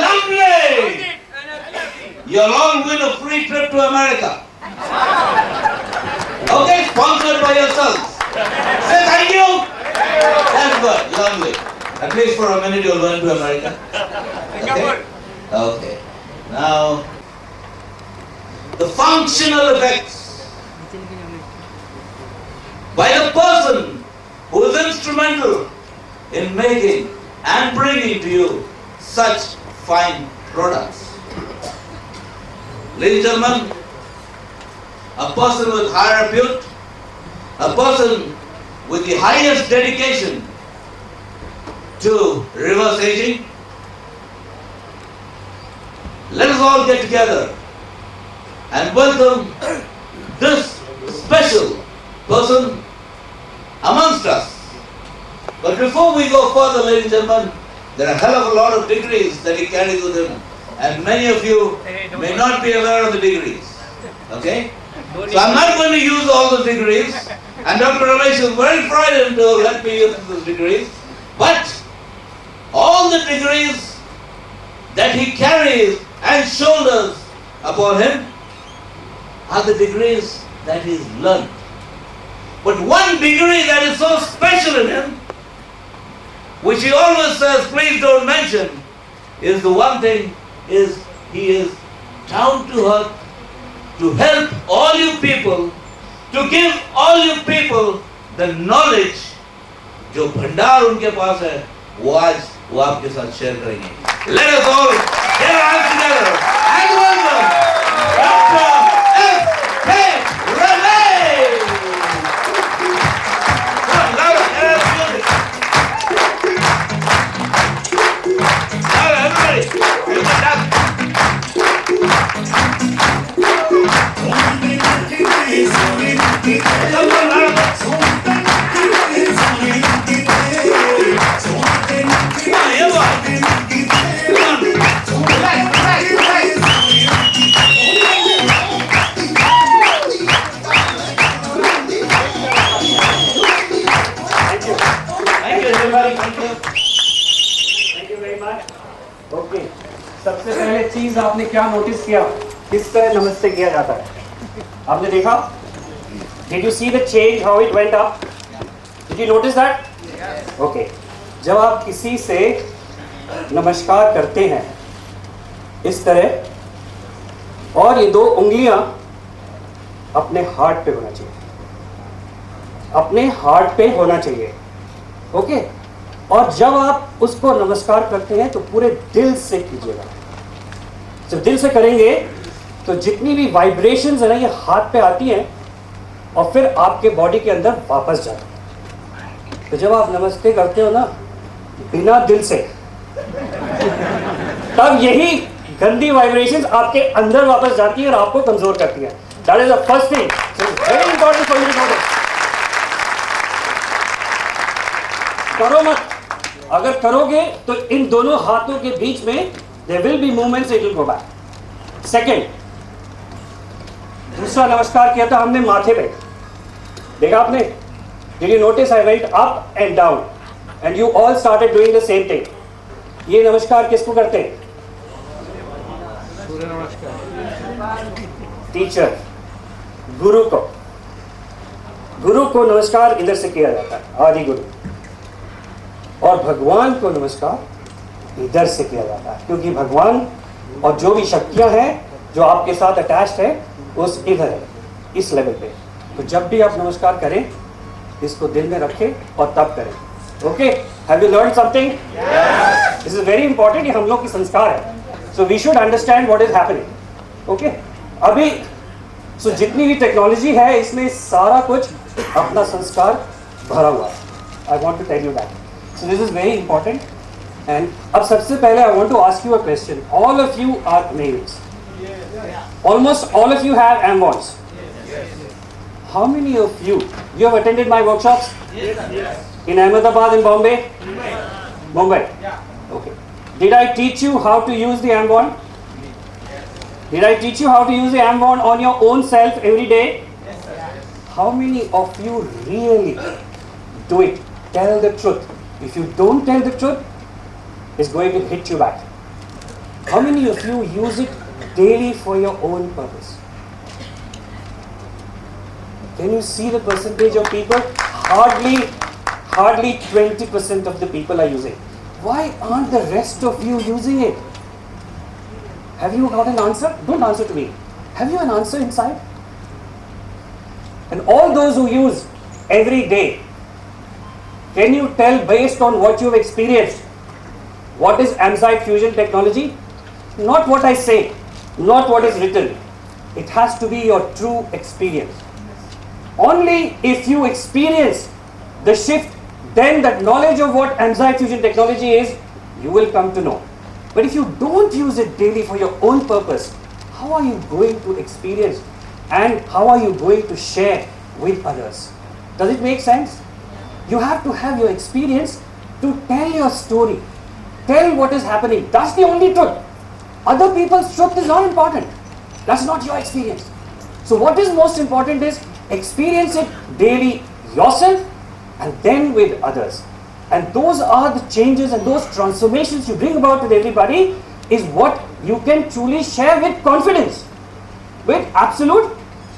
Lovely! You'll all win a free trip to America. Okay, sponsored by yourselves. Say thank you. That's good. Lovely. At least for a minute you'll run to America. Okay? Okay. Now, the functional effects by the person who is instrumental in making and bringing to you such fine products. Ladies and gentlemen, a person with high repute, a person with the highest dedication to reverse aging. Let us all get together and welcome this special person amongst us. But before we go further, ladies and gentlemen, there are a hell of a lot of degrees that he carries with him, and many of you may not be aware of the degrees. Okay? So I'm not going to use all the degrees, and Dr. Ramesh is very frightened to let me use those degrees, but all the degrees that he carries and shoulders upon him are the degrees that he's learned. But one degree that is so special in him, which he always says, please don't mention, is the one thing is he is down to earth to help all you people, to give all you people the knowledge जो भंडार उनके पास है वो आज वो आपके साथ share करेंगे. Let us all get our hands together and welcome Dr. S.K. Ramesh. Come on, louder, get out of music. Louder, everybody. Music, dance. Come on, louder. Okay, सबसे पहले चीज आपने क्या नोटिस किया, किस तरह नमस्ते किया जाता है, आपने देखा? Did you see the change how it went up? Did you notice that? Okay, जब आप किसी से नमस्कार करते हैं इस तरह और ये दो उंगलियां अपने हार्ट पे होना चाहिए, अपने हार्ट पे होना चाहिए. ओके, और जब आप उसको नमस्कार करते हैं तो पूरे दिल से कीजिएगा. जब दिल से करेंगे तो जितनी भी वाइब्रेशंस है ना ये हाथ पे आती हैं और फिर आपके बॉडी के अंदर वापस जाती है. तो जब आप नमस्ते करते हो ना बिना दिल से, तब यही गंदी वाइब्रेशंस आपके अंदर वापस जाती है और आपको कमजोर करती है. That is the first thing. So very important for you to know this. करो मत. अगर करोगे तो इन दोनों हाथों के बीच में there will be movements, it will go back. Second, दूसरा नमस्कार किया था हमने माथे पे. देखा आपने? Did you notice I went up and down and you all started doing the same thing. ये नमस्कार किसको करते हैं? टीचर, गुरु को. गुरु को नमस्कार इधर से किया जाता है, आदि गुरु. और भगवान को नमस्कार इधर से किया जाता है, क्योंकि भगवान और जो भी शक्तियां हैं जो आपके साथ अटैच्ड है उस इधर है, इस लेवल पे. तो जब भी आप नमस्कार करें इसको दिल में रखें और तब करें. Okay, have you learn something? This is very important. ये हम लोग की संस्कार है. So we should understand what is happening. Okay, अभी सो जितनी भी टेक्नोलॉजी है इसमें सारा कुछ अपना संस्कार भरा हुआ है. I want to tell you that. So this is very important. And अब सबसे पहले I want to ask you a question. All of you are males. Almost all of you have AMRGAs. How many of you have attended my workshops? Yes. In Ahmedabad and Bombay? Mumbai? Okay. Did I teach you how to use the AMRGA? Did I teach you how to use the AMRGA on your own self every day? How many of you really do it? Tell the truth. If you don't tell the truth, it's going to hit you back. How many of you use it daily for your own purpose? Can you see the percentage of people? Hardly 20% of the people are using. Why aren't the rest of you using it? Have you got an answer? Don't answer to me. Have you an answer inside? And all those who use every day, can you tell based on what you have experienced, what is AMRGA fusion technology? Not what I say, not what is written. It has to be your true experience. Only if you experience the shift, then that knowledge of what AMRGA fusion technology is, you will come to know. But if you don't use it daily for your own purpose, how are you going to experience and how are you going to share with others? Does it make sense? You have to have your experience to tell your story. Tell what is happening. That's the only truth. Other people's truth is not important. That's not your experience. So what is most important is experience it daily yourself and then with others. And those are the changes and those transformations you bring about with everybody is what you can truly share with confidence. With absolute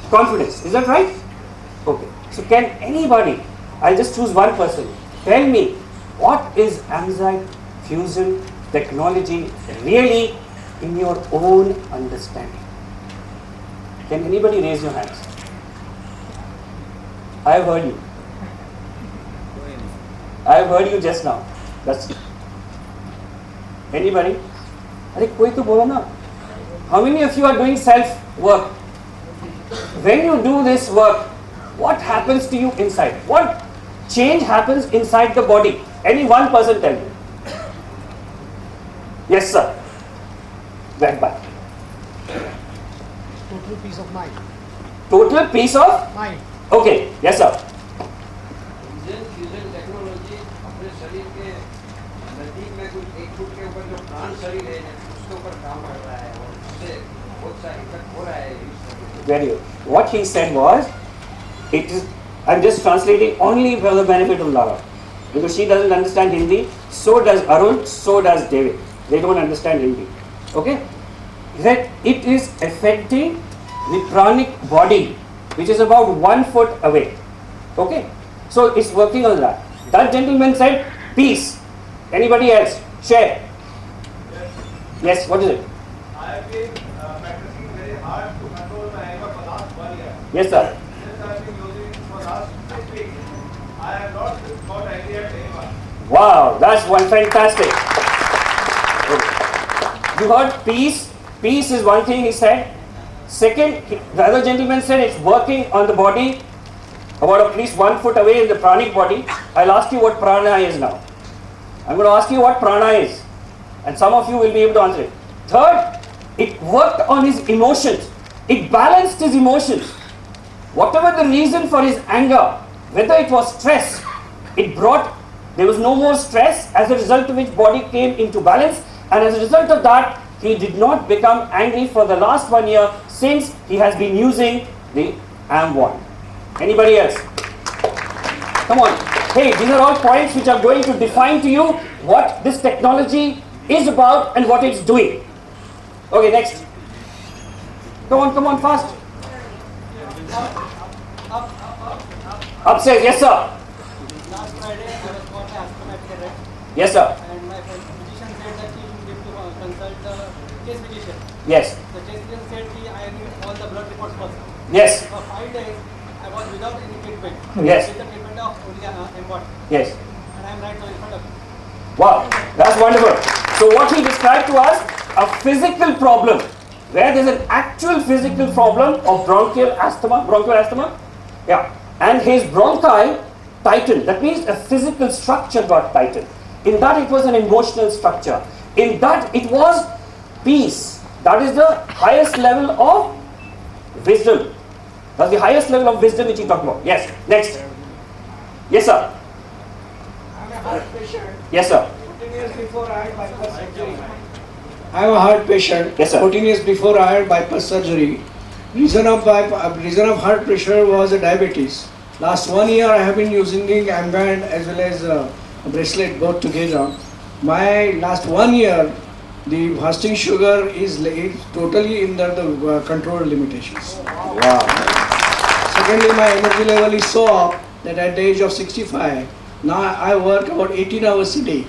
confidence. Is that right? Okay. So can anybody, I'll just choose one person, tell me what is AMRGA fusion technology really in your own understanding? Can anybody raise your hands? I have heard you. I have heard you just now. That's it. Anybody? अरे कोई तो बोलो ना. How many of you are doing self work? When you do this work, what happens to you inside? What change happens inside the body? Any one person tell me. Yes, sir. Back. Total peace of mind. Total peace of Mind. Okay. Yes, sir. Fusion technology अपने शरीर के नजदीक में कुछ 1 foot के ऊपर जो प्राण शरीर है उसके ऊपर काम कर रहा है और उससे बहुत सारा इफेक्ट हो रहा है. Very good. What he said was, it is. I'm just translating only for the benefit of Lara, because she doesn't understand Hindi. So does Arun. So does David. They don't understand Hindi. Okay. That it is affecting the pranic body, which is about 1 foot away. Okay. So it's working on that. That gentleman said peace. Anybody else? Share. Yes. What is it? I have been practicing very hard to control my anger for last 1 year. Yes, sir. Since I have been using it for last 6 weeks, I have not got angry at anyone. Wow, that's one fantastic. You heard peace. Peace is one thing he said. Second, the other gentleman said it's working on the body about at least 1 foot away in the pranic body. I'll ask you what prana is now. I'm going to ask you what prana is. And some of you will be able to answer it. Third, it worked on his emotions. It balanced his emotions. Whatever the reason for his anger, whether it was stress, there was no more stress, as a result of which body came into balance, and as a result of that, he did not become angry for the last 1 year since he has been using the AMRGA. Anybody else? Come on. Hey, these are all points which are going to define to you what this technology is about and what it's doing. Okay, next. Come on, fast. Upstairs, yes sir. Last Friday, I was got an asthmatic attack, Yes sir. and my physician said that he will give to consult the chest physician. Yes. The chest physician said I need all the blood reports first. Yes. For 5 days, I was without any treatment. Yes. With the treatment of only MWAT. Yes. And I am right now in front of you. Wow, that's wonderful. So what he described to us, a physical problem, where there's an actual physical problem of bronchial asthma, yeah, and his bronchi tightened. That means a physical structure got tightened. In that it was an emotional structure. In that it was peace. That is the highest level of wisdom. That's the highest level of wisdom which he talked about. Yes, next. Yes sir. I'm a heart patient. Yes sir. 14 years before I had bypass surgery. I am a heart patient. Yes, sir. 14 years before I had bypass surgery. Reason of heart pressure was diabetes. Last 1 year I have been using the AMRGA as well as a bracelet both together. My last 1 year, the fasting sugar is totally in the control limitations. Wow. Secondly, my energy level is so up that at the age of 65, now I work about 18 hours a day.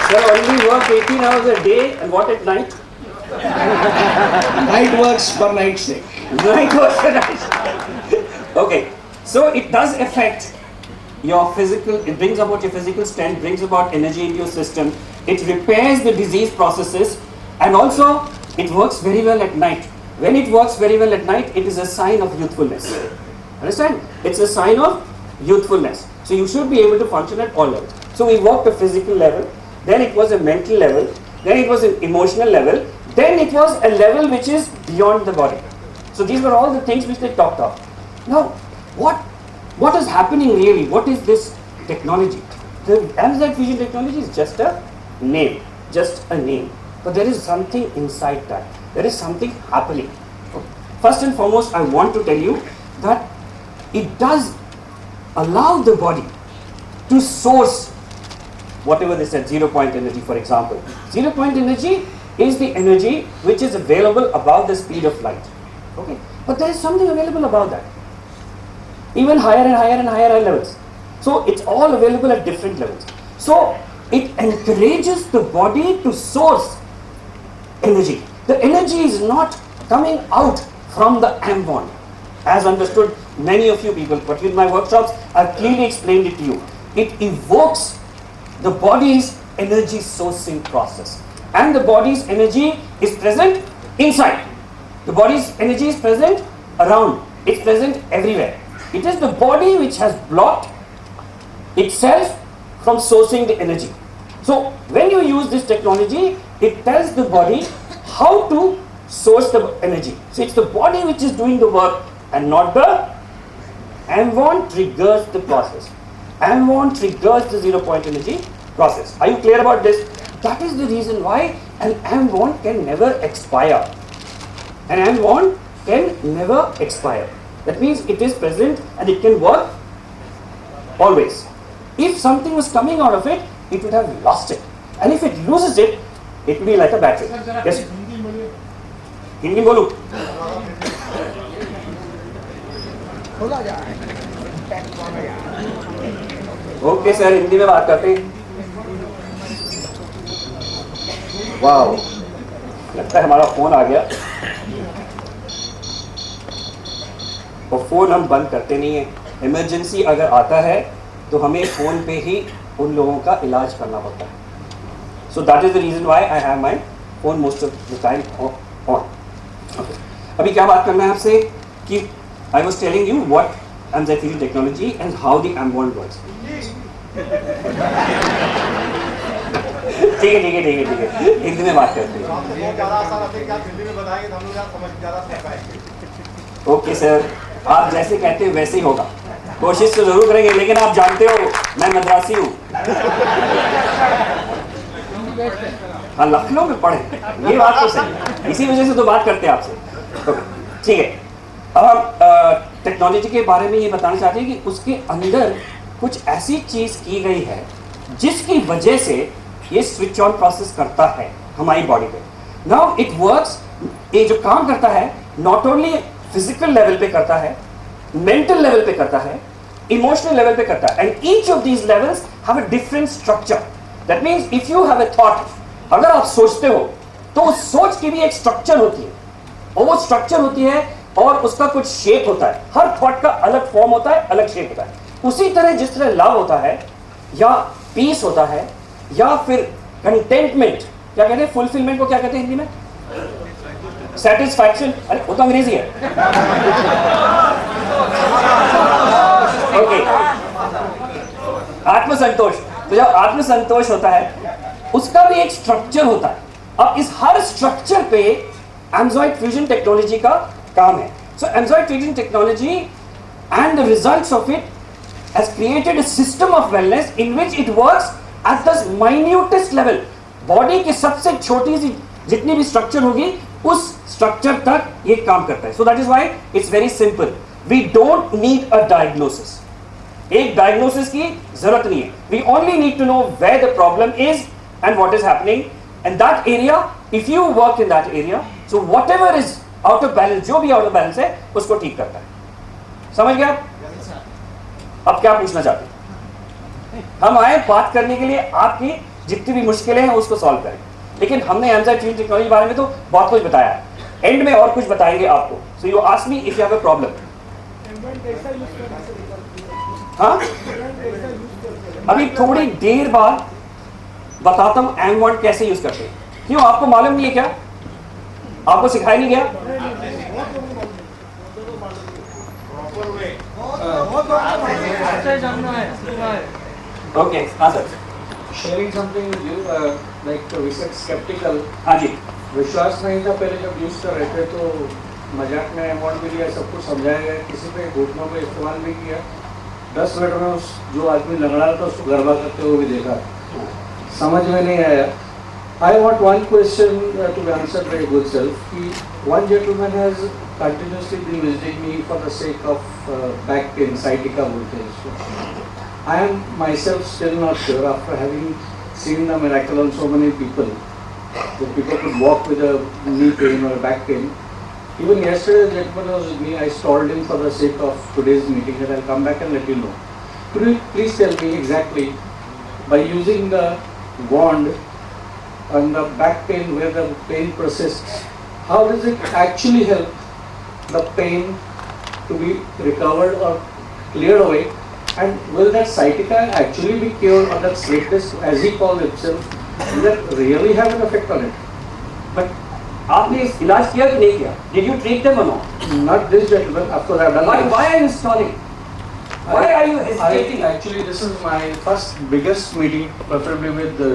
Sir, only work 18 hours a day, and what at night? Night works for night's sake. Night works for night. Okay, so it does affect your physical, it brings about your physical strength, brings about energy into your system, it repairs the disease processes, and also it works very well at night. When it works very well at night, it is a sign of youthfulness. Understand? It's a sign of youthfulness. So you should be able to function at all levels. So we worked a physical level, then it was a mental level, then it was an emotional level, then it was a level which is beyond the body. So these were all the things which they talked of. Now, what is happening really? What is this technology? The AMRGA fusion technology is just a name, but there is something inside that. There is something happening. First and foremost, I want to tell you that it does allow the body to source whatever they said, 0 point energy, for example. 0 point energy is the energy which is available above the speed of light. Okay, but there is something available above that. Even higher and higher and higher levels. So it's all available at different levels. So it encourages the body to source energy. The energy is not coming out from the AMRGA, as understood many of you people, but in my workshops I've clearly explained it to you. It evokes the body's energy sourcing process, and the body's energy is present inside. The body's energy is present around, it's present everywhere. It is the body which has blocked itself from sourcing the energy. So when you use this technology, it tells the body how to source the energy. So it's the body which is doing the work and not the AMRGA triggers the process. AMRGA triggers the 0 point energy process. Are you clear about this? That is the reason why an AMRGA can never expire. An AMRGA can never expire. That means it is present and it can work always. If something was coming out of it, it would have lost it. And if it loses it, it will be like a battery. Yes? Hindi bolu. Okay sir, Hindi में बात करते हैं. Wow, लगता है हमारा phone आ गया. और phone हम बंद करते नहीं है. इमरजेंसी अगर आता है तो हमें फोन पे ही उन लोगों का इलाज करना पड़ता है. So that is the reason why I have my phone most of the time on. Okay. अभी क्या बात करना है आपसे कि I was telling you what AMRGA fusion technology and how the AMRGA works. ठीक है ठीक है ठीक है ठीक है, एक दिन में बात करते हैं। ओके सर, आप जैसे कहते हो वैसे ही होगा, कोशिश तो जरूर करेंगे, लेकिन आप जानते हो मैं मद्रासी हूँ। हाँ, लखनऊ में पढ़े, ये बात तो सही, इसी वजह से तो बात करते हैं आपसे। ठीक है, अब हम टेक्नोलॉजी के बारे में ये बताना चाहते हैं कि उसके अंदर कुछ ऐसी चीज की गई है जिसकी वजह से ये स्विच ऑन प्रोसेस करता है हमारी बॉडी पे। नाउ इट वर्क्स, ये जो काम करता है नॉट ओनली फिजिकल लेवल पे करता है, मेंटल लेवल पे करता है, इमोशनल लेवल पे करता है, and each of these levels have a different structure. That means if you have a thought, अगर आप सोचते हो तो उस सोच की भी एक स्ट्रक्चर होती है, और वो स्ट्रक्चर होती है और उसका कुछ शेप होता है, हर थॉट का अलग फॉर्म होता है, अलग शेप होता है। उसी तरह जिस तरह लव होता है या पीस होता है या फिर कंटेंटमेंट, क्या कहते हैं, फुलफिलमेंट को क्या कहते हैं हिंदी में, सेटिस्फैक्शन, अरे वो तो अंग्रेजी है। ओके, आत्मसंतोष, तो जब आत्मसंतोष होता है उसका भी एक स्ट्रक्चर होता है। अब इस हर स्ट्रक्चर पे एम्जॉइड फ्यूजन टेक्नोलॉजी का काम है। सो एम्जॉइड fusion technology and the results of it has created a system of wellness in which it works at the minutest level. Body की सबसे छोटी सी जितनी भी स्ट्रक्चर होगी उस स्ट्रक्चर तक ये काम करता है। So that is why it's very simple, we don't need a diagnosis, एक डायग्नोसिस की जरूरत नहीं है, we only need to know where the problem is and what is happening in that area. If you work in that area, so whatever is out of balance, जो भी out of balance है उसको ठीक करता है। समझ गया? अब क्या पूछना चाहते हैं? हम आए बात करने के लिए, आपकी जितनी भी मुश्किलें हैं उसको सॉल्व करें, लेकिन हमने एम्जॉइड फ्यूजन टेक्नोलॉजी के बारे में तो बहुत कुछ बताया है, एंड में और कुछ बताएंगे आपको। So you ask me if you have a problem. हाँ, अभी थोड़ी देर बाद बताता हूं M1 कैसे यूज करते हैं। क्यों, आपको मालूम नहीं है क्या? आपको सिखाया नहीं गया? ओके, हाँ sir. Sharing something with you, like we said skeptical. हाँ जी, विश्वास नहीं था पहले जब यूज कर रहे थे, तो मजाक में अमाउंट भी लिया, सब कुछ समझाया गया, किसी पे घुटनों पे इस्तेमाल भी किया। 10 मिनट में उस जो आदमी लंगड़ा था उसको गरबा करते हुए भी देखा, समझ में नहीं आया। I want one question to be answered by good self. One gentleman has continuously been visiting me for the sake of back pain, sciatica बोलते हैं इसको। I am myself still not sure after having seen the miracle on so many people, that people could walk with a knee pain or a back pain. Even yesterday, the gentleman was with me. I stalled him for the sake of today's meeting, that I'll come back and let you know. Could you please tell me exactly, by using the wand on the back pain where the pain persists, how does it actually help the pain to be recovered or cleared away? And will that sciatica actually be cured, or that slippedness, as he called himself, will that really have an effect on it? But आपने इलाज किया कि नहीं किया? Did you treat them or not? Not this gentleman, of course I have done this. Why are you stalling? Why are you hesitating? Actually, this is my first biggest meeting, preferably with the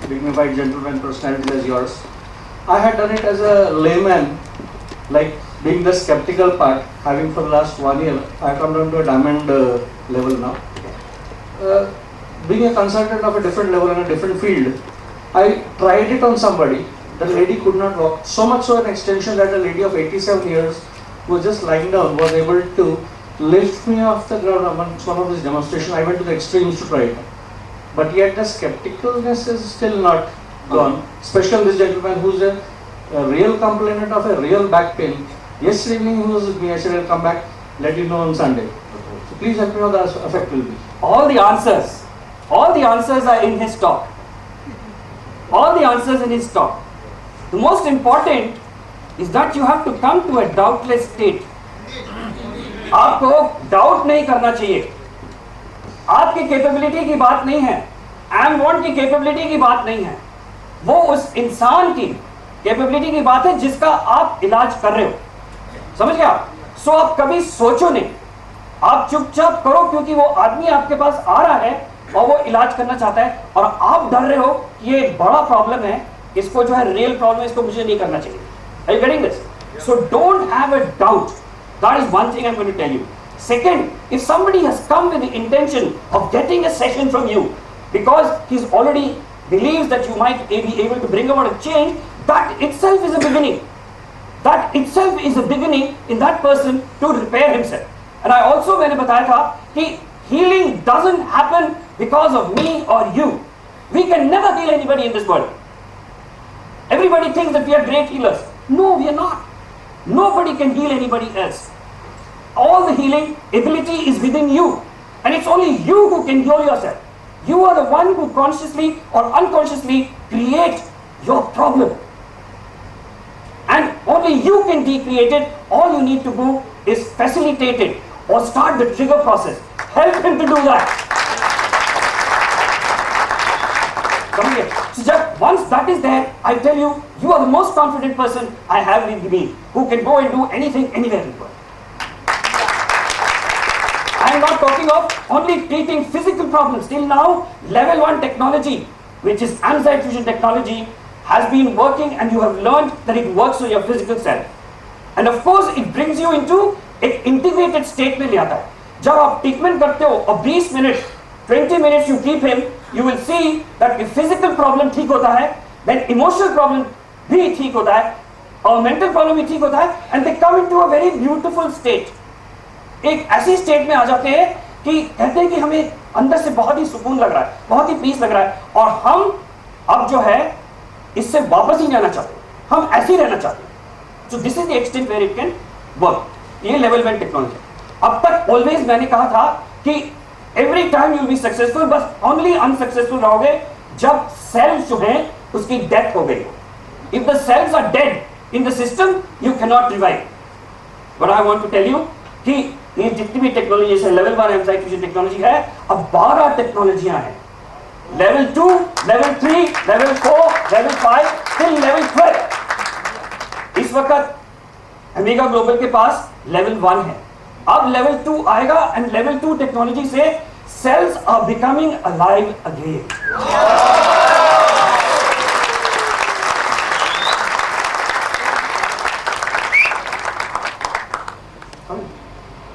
dignified gentleman personality as yours. I had done it as a layman, like being the skeptical part, having for the last 1 year. I come down to a diamond level now. Being a consultant of a different level in a different field, I tried it on somebody. The lady could not walk. So much so an extension that a lady of 87 years who was just lying down was able to lift me off the ground amongst one of these demonstrations. I went to the extremes to try it. But yet the skepticalness is still not gone. Especially this gentleman who's a real complainant of a real back pain. Yesterday evening he was with me. I said I'll come back, let you know on Sunday. So please let me know the effect will be. All the answers are in his talk. All the answers in his talk. The most important is that you have to come to a doubtless state. आपको doubt नहीं करना चाहिए। आपकी capability की बात नहीं है, M1 की कैपेबिलिटी की बात नहीं है, वो उस इंसान की कैपेबिलिटी की बात है जिसका आप इलाज कर रहे हो। समझ गया? सो आप कभी सोचो नहीं, आप चुपचाप करो, क्योंकि वो आदमी आपके पास आ रहा है और वो इलाज करना चाहता है, और आप डर रहे हो कि ये बड़ा प्रॉब्लम है, इसको जो है रियल प्रॉब्लम है, इसको मुझे नहीं करना चाहिए. Are you getting this? So don't have a doubt. That is one thing I'm going to tell you. Second, if somebody has come with the intention of getting a session from you because he's already believes that you might be able to bring about a change, that itself is a beginning. That itself is a beginning in that person to repair himself. And I also मैंने बताया था कि healing doesn't happen because of me or you. We can never heal anybody in this world. Everybody thinks that we are great healers. No, we are not. Nobody can heal anybody else. All the healing ability is within you, and it's only you who can heal yourself. You are the one who consciously or unconsciously create your problem, and only you can decreate it. All you need to do is facilitate it or start the trigger process. Help him to do that. Come here. So just once that is there, I tell you, you are the most confident person I have with me, who can go and do anything anywhere in the world. I am not talking of only treating physical problems. Till now, level 1 technology, which is AMRGA fusion technology, has been working, and you have learned that it works on your physical self. And of course, it brings you into एक integrated state में ले आता है. जब आप treatment करते हो और 20 minute 20 minutes you keep him, you will see that if physical problem ठीक होता है, then emotional problem भी ठीक होता है, और mental problem भी ठीक होता है, and they come into a very beautiful state. एक ऐसी स्टेट में आ जाते हैं कि कहते हैं कि हमें अंदर से बहुत ही सुकून लग रहा है, बहुत ही पीस लग रहा है, और हम अब जो है इससे वापस ही नहीं आना चाहते, हम ऐसे ही रहना चाहते हैं. So this is the extent where it can work. ये लेवल 1 टेक्नोलॉजी. अब तक ऑलवेज मैंने कहा था कि every time you will be successful, बस ओनली अनसक्सेसफुल रहोगे जब सेल्स जो हैं उसकी डेथ हो गई. If the cells are dead in the system, you can not revive. But I want to tell you कि ये जितनी भी टेक्नोलॉजी है, लेवल 1 एमसाइट फ्यूजन टेक्नोलॉजी है, अब 12 टेक्नोलॉजियां हैं. Level 2, level 3, level 4, level 5 till level 12. इस वक्त AMRGA ग्लोबल के पास लेवल 1 है. अब लेवल 2 आएगा, एंड लेवल 2 टेक्नोलॉजी से cells are becoming alive again.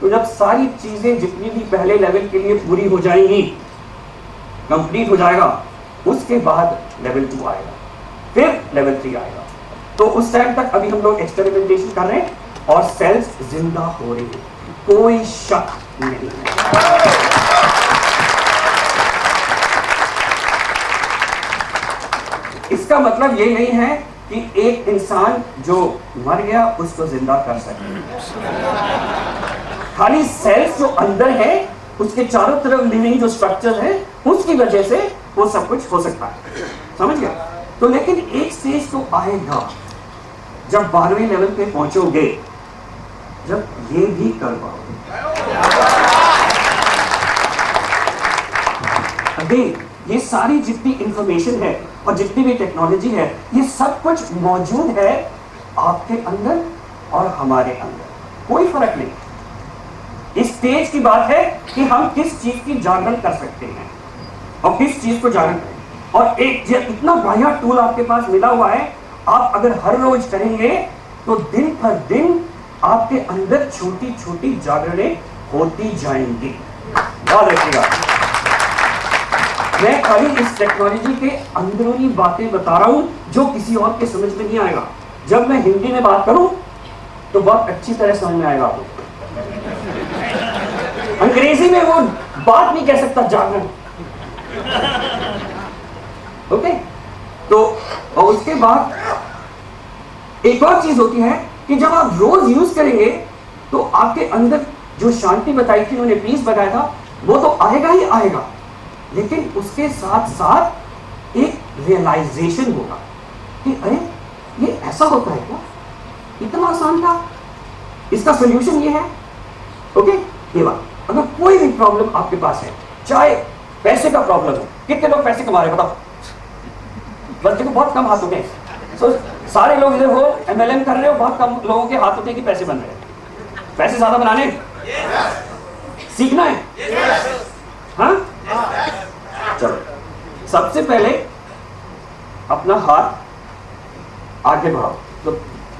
तो जब सारी चीजें जितनी भी पहले लेवल के लिए पूरी हो जाएंगी, कंप्लीट हो जाएगा, उसके बाद लेवल 2 आएगा, फिर लेवल 3 आएगा. तो उस टाइम तक अभी हम लोग एक्सपेरिमेंटेशन कर रहे हैं और सेल्स जिंदा हो रही है, कोई शक नहीं है. इसका मतलब ये नहीं है कि एक इंसान जो मर गया उसको जिंदा कर सके. खाली सेल्स जो अंदर है, उसके चारों तरफ लिविंग जो स्ट्रक्चर है, उसकी वजह से वो सब कुछ हो सकता है. समझ गया? तो लेकिन एक स्टेज तो आएगा जब 12वें लेवल पे पहुंचोगे, जब ये भी कर पाओगे. अगेन, ये सारी जितनी इंफॉर्मेशन है और जितनी भी टेक्नोलॉजी है, ये सब कुछ मौजूद है आपके अंदर और हमारे अंदर. कोई फर्क नहीं. इस स्टेज की बात है कि हम किस चीज की जागरण कर सकते हैं और किस चीज को जागरण करें. और एक इतना बढ़िया टूल आपके पास मिला हुआ है, आप अगर हर रोज करेंगे तो दिन पर दिन आपके अंदर छोटी छोटी जागरणें होती जाएंगी. याद रखिएगा, मैं खाली इस टेक्नोलॉजी के अंदरूनी बातें बता रहा हूं जो किसी और के समझ में नहीं आएगा. जब मैं हिंदी में बात करूं तो बहुत अच्छी तरह समझ में आएगा आपको. अंग्रेजी में वो बात नहीं कह सकता जागरण. ओके? तो और उसके बाद एक और चीज होती है कि जब आप रोज यूज करेंगे तो आपके अंदर जो शांति बताई थी उन्होंने, पीस बताया था, वो तो आएगा ही आएगा, लेकिन उसके साथ साथ एक रियलाइजेशन होगा कि अरे ये ऐसा होता है क्या, इतना आसान था, इसका सोल्यूशन ये है. ओके? ये बात. अगर कोई भी प्रॉब्लम आपके पास है, चाहे पैसे का प्रॉब्लम है, कितने लोग पैसे कमा रहे हैं बताओ? बस देखो, बहुत कम हाथ होते हैं. सारे लोग इधर हो MLM कर रहे हो, बहुत कम लोगों के हाथ होते हैं कि पैसे बन रहे हैं. पैसे ज्यादा बनाने सीखना है. हाँ, सबसे पहले अपना हाथ आगे बढ़ाओ, तो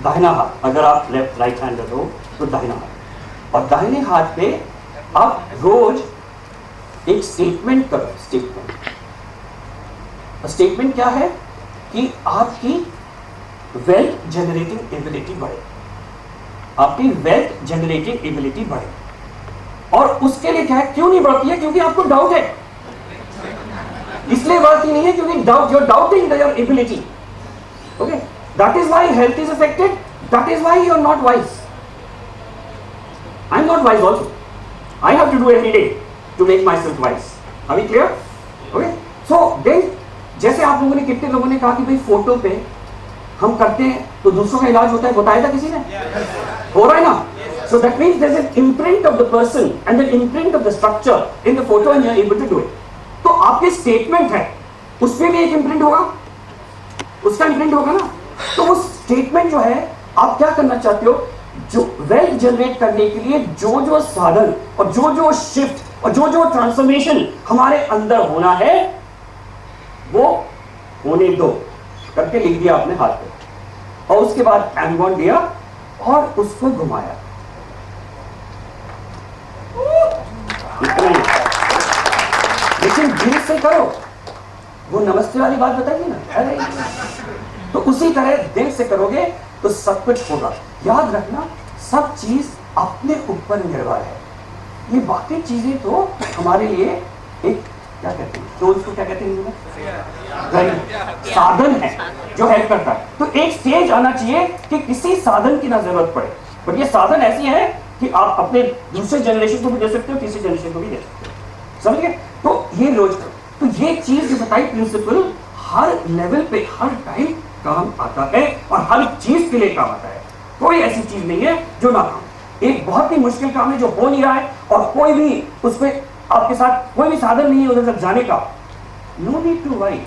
दाहिना हाथ, अगर आप लेफ्ट राइट हैंडर हो तो दाहिना हाथ, और दाहिने हाथ पे आप रोज एक स्टेटमेंट करो। स्टेटमेंट क्या है कि आपकी वेल्थ जनरेटिंग एबिलिटी बढ़े, आपकी वेल्थ जनरेटिंग एबिलिटी बढ़े। और उसके लिए क्या है, क्यों नहीं बढ़ती है? क्योंकि आपको डाउट है, इसलिए बढ़ती नहीं है क्योंकि doubt, you're doubting your ability. Okay, that is why health is affected, that is why you're not wise. I'm not wise also, I have to do every day to make myself wise. Are we clear? Okay, so then जैसे आप लोगों ने, कितने लोगों ने कहा कि भाई फोटो पे हम करते हैं तो दूसरों का इलाज होता है, बताया था किसी ने? हो रहा है ना? So that means there's an imprint of the person and an imprint of the structure in the photo and you're able to do it. तो आपके स्टेटमेंट है, उसमें भी एक इम्प्रिंट होगा, उसका इम्प्रिंट होगा ना। तो वो स्टेटमेंट जो है, आप क्या करना चाहते हो, जो वेल्थ जनरेट करने के लिए जो जो साधन और जो जो शिफ्ट और जो जो ट्रांसफॉर्मेशन हमारे अंदर होना है वो होने दो करके लिख दिया आपने हाथ पे, और उसके बाद एमगॉन दिया और उसको घुमाया। इतना ही, लेकिन दिल से करो। वो नमस्ते वाली बात बताइए ना, अरे तो उसी तरह दिल से करोगे तो सब कुछ होगा। याद रखना, सब चीज अपने ऊपर निर्भर है। ये बाकी चीजें तो हमारे लिए एक, क्या कहते हैं तो उसको, क्या कहते हैं, साधन है जो हेल्प करता है। तो एक स्टेज आना चाहिए कि किसी साधन की ना जरूरत पड़े, पर ये साधन ऐसी है कि आप अपने दूसरे जनरेशन को भी दे सकते हो, तीसरे जनरेशन को भी दे सकते हो। समझ गए? तो ये रोज करो। तो ये चीज जो बताई प्रिंसिपल, हर लेवल पे हर टाइम काम आता है और हर चीज के लिए काम आता है। कोई ऐसी चीज नहीं है जो ना काम। एक बहुत ही मुश्किल काम है जो हो नहीं रहा है और कोई भी उस पर आपके साथ कोई भी साधन नहीं है उधर तक जाने का, नो नीड टू वरी।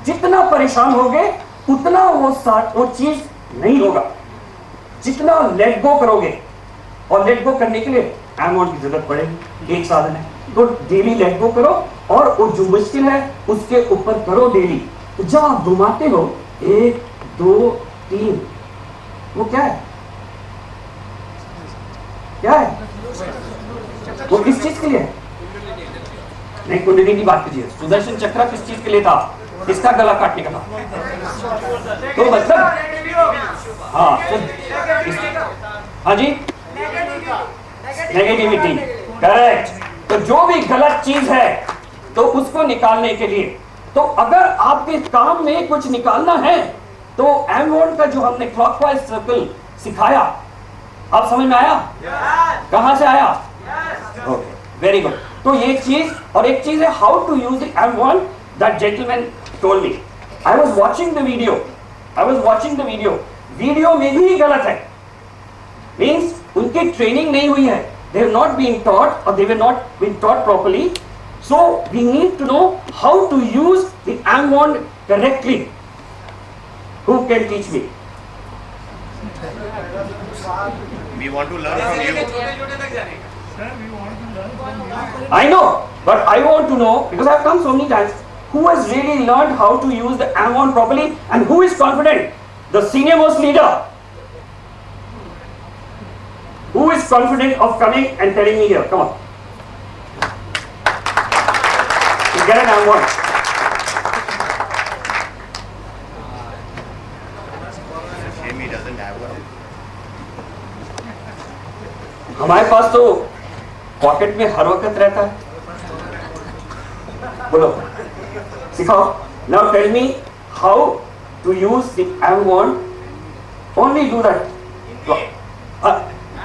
जितना परेशान होगे उतना वो चीज नहीं होगा। जितना लेट गो करोगे, और लेट गो करने के लिए एमगॉन की जरूरत पड़ेगी, एक साधन है। तो डेली लेट गो करो और वो जो मुश्किल है उसके ऊपर करो डेली। तो जब आप घुमाते हो 1 2 3, वो क्या है, क्या है वो, किस चीज के लिए? नहीं, कुंडली की बात कीजिए। सुदर्शन चक्र किस चीज के लिए था? किसका गला काटने का था? तो मतलब हाँ, हाँ जी, नेगेटिविटी, करेक्ट। तो जो भी गलत चीज है तो उसको निकालने के लिए, तो अगर आपके काम में कुछ निकालना है तो एमगॉन का जो हमने क्लॉकवाइज सर्कल सिखाया, आप समझ में आया? कहां से आया? Okay, very good. तो ये चीज, और एक चीज है हाउ टू यूज द एमगॉन। That gentleman told me, I was watching the video, video में भी गलत है, मींस उनकी ट्रेनिंग नहीं हुई है, they have not been taught or they were not been taught properly. So we need to know how to use the AMRGA correctly. Who can teach me? We want to learn from you. I know, but I want to know, because I have come so many times, who has really learned how to use the AMRGA properly and who is confident? The senior most leader. Who is confident of coming and telling me here? Come on. You get an AMRGA. Shame he doesn't have one. हमारे पास तो pocket में हर वक्त रहता है। बोलो, सिखाओ। Now tell me how to use the AMRGA. Only do that.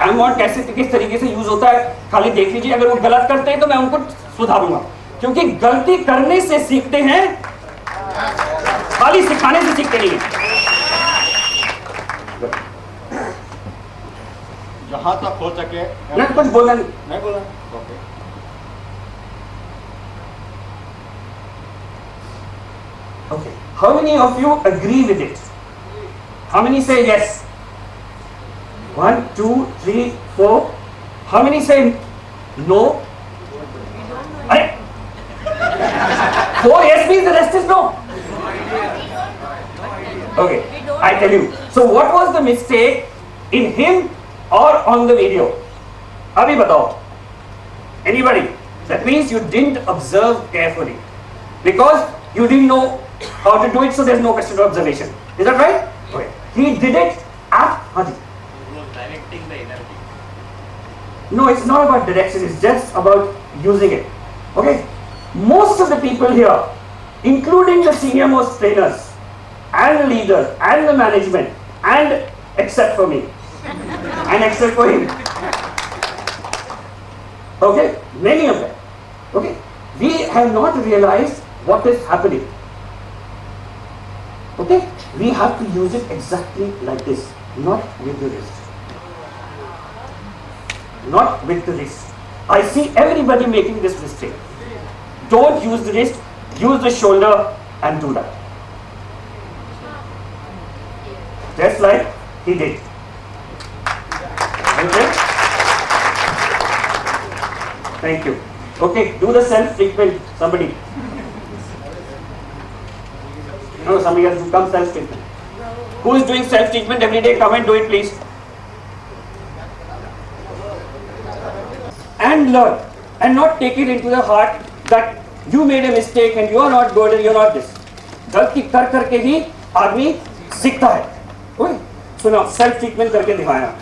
एमगॉन कैसे, किस तरीके से यूज होता है खाली देख लीजिए। अगर वो गलत करते हैं तो मैं उनको सुधारूंगा, क्योंकि गलती करने से सीखते हैं, खाली सिखाने से सीखते नहीं हैं। जहां तक हो सके मैं कुछ बोला नहीं, मैं बोला okay. Okay. How many of you agree with it? How many say yes? 1 2 3 4. How many say no? अरे 4 yes means the rest is no. Okay, I tell you. So what was the mistake in him or on the video? Abhi batao. Anybody? That means you didn't observe carefully. Because you didn't know how to do it, so there's no question of observation. Is that right? Okay. He did it at Haji. He was directing the energy. No, it's not about direction, it's just about using it. Okay? Most of the people here, including the senior most trainers, and the leaders, and the management, and except for me, and except for him. Okay? Many of them. Okay? We have not realized what is happening. Okay? We have to use it exactly like this, not with the wrist. Not with the wrist. I see everybody making this mistake. Don't use the wrist, use the shoulder and do that. Just like he did. Okay? Thank you. Okay, do the self-treatment, somebody. No, somebody else, come self-treatment. Who is doing self-treatment every day? Come and do it, please. And learn. And not take it into the heart that you made a mistake and you are not good and you are not this. गलती कर करके ही आदमी सीखता है. Okay? So now self-treatment करके दिखाया.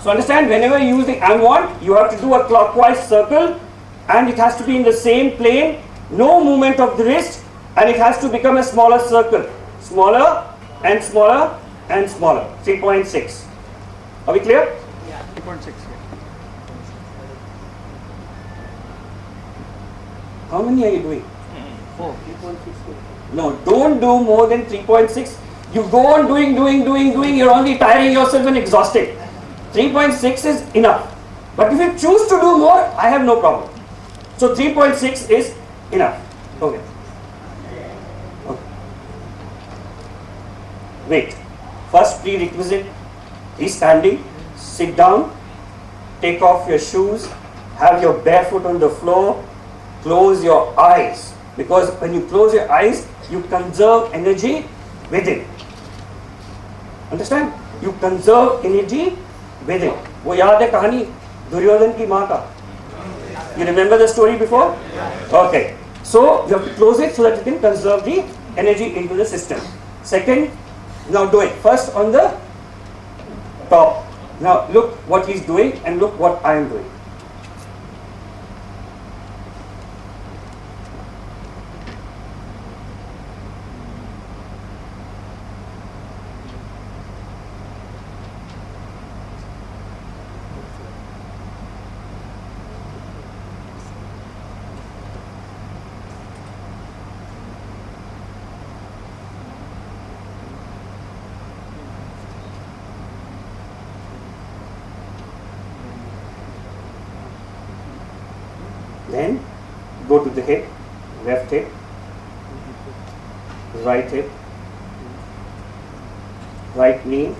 So understand, whenever you use the M1, you have to do a clockwise circle and it has to be in the same plane, no movement of the wrist, and it has to become a smaller circle. Smaller and smaller and smaller. 3.6. Are we clear? Yeah. 3.6. How many are you doing? 4. 3.6. No, don't do more than 3.6. You go on doing, you're only tiring yourself and exhausted. 3.6 is enough. But if you choose to do more, I have no problem. So 3.6 is enough. Okay. Wait. First prerequisite is standing. Sit down. Take off your shoes. Have your bare foot on the floor. Close your eyes. Because when you close your eyes, you conserve energy within. Understand? You conserve energy within. वो याद है कहानी दुर्योधन की माँ का? You remember the story before? Okay. So you have to close it so that you can conserve the energy into the system. Second, now do it. First on the top. Now look what he's doing and look what I am doing. Then go to the hip, left hip, right hip, right knee,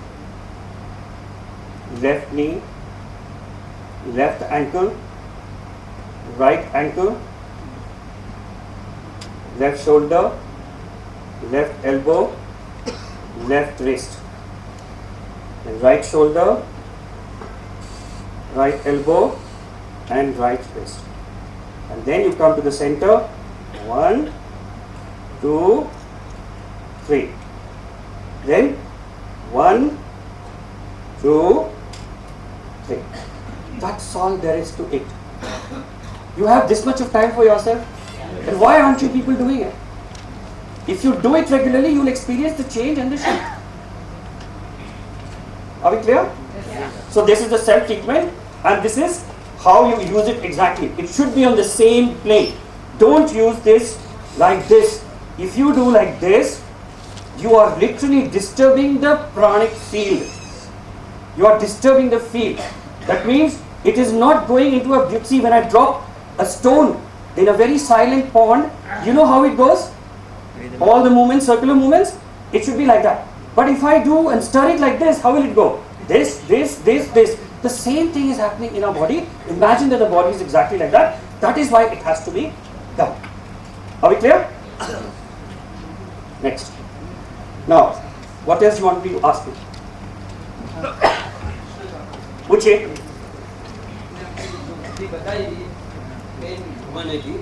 left knee, left ankle, right ankle, left shoulder, left elbow, left wrist, and right shoulder, right elbow, and right wrist. And then you come to the center. 1, 2, 3. Then 1, 2, 3. That's all there is to it. You have this much of time for yourself. And why aren't you people doing it? If you do it regularly, you will experience the change and the shift. Are we clear? Yes. So this is the self-treatment and this is how you use it exactly. It should be on the same plane. Don't use this like this. If you do like this, you are literally disturbing the pranic field. You are disturbing the field. That means it is not going into a beauty. See, when I drop a stone in a very silent pond, you know how it goes? All the movements, circular movements, it should be like that. But if I do and stir it like this, how will it go? This. The same thing is happening in our body. Imagine that the body is exactly like that. That is why it has to be done. Are we clear? Next. Now, what else you want me to ask you? पूछिए. बताई pen घुमाने की,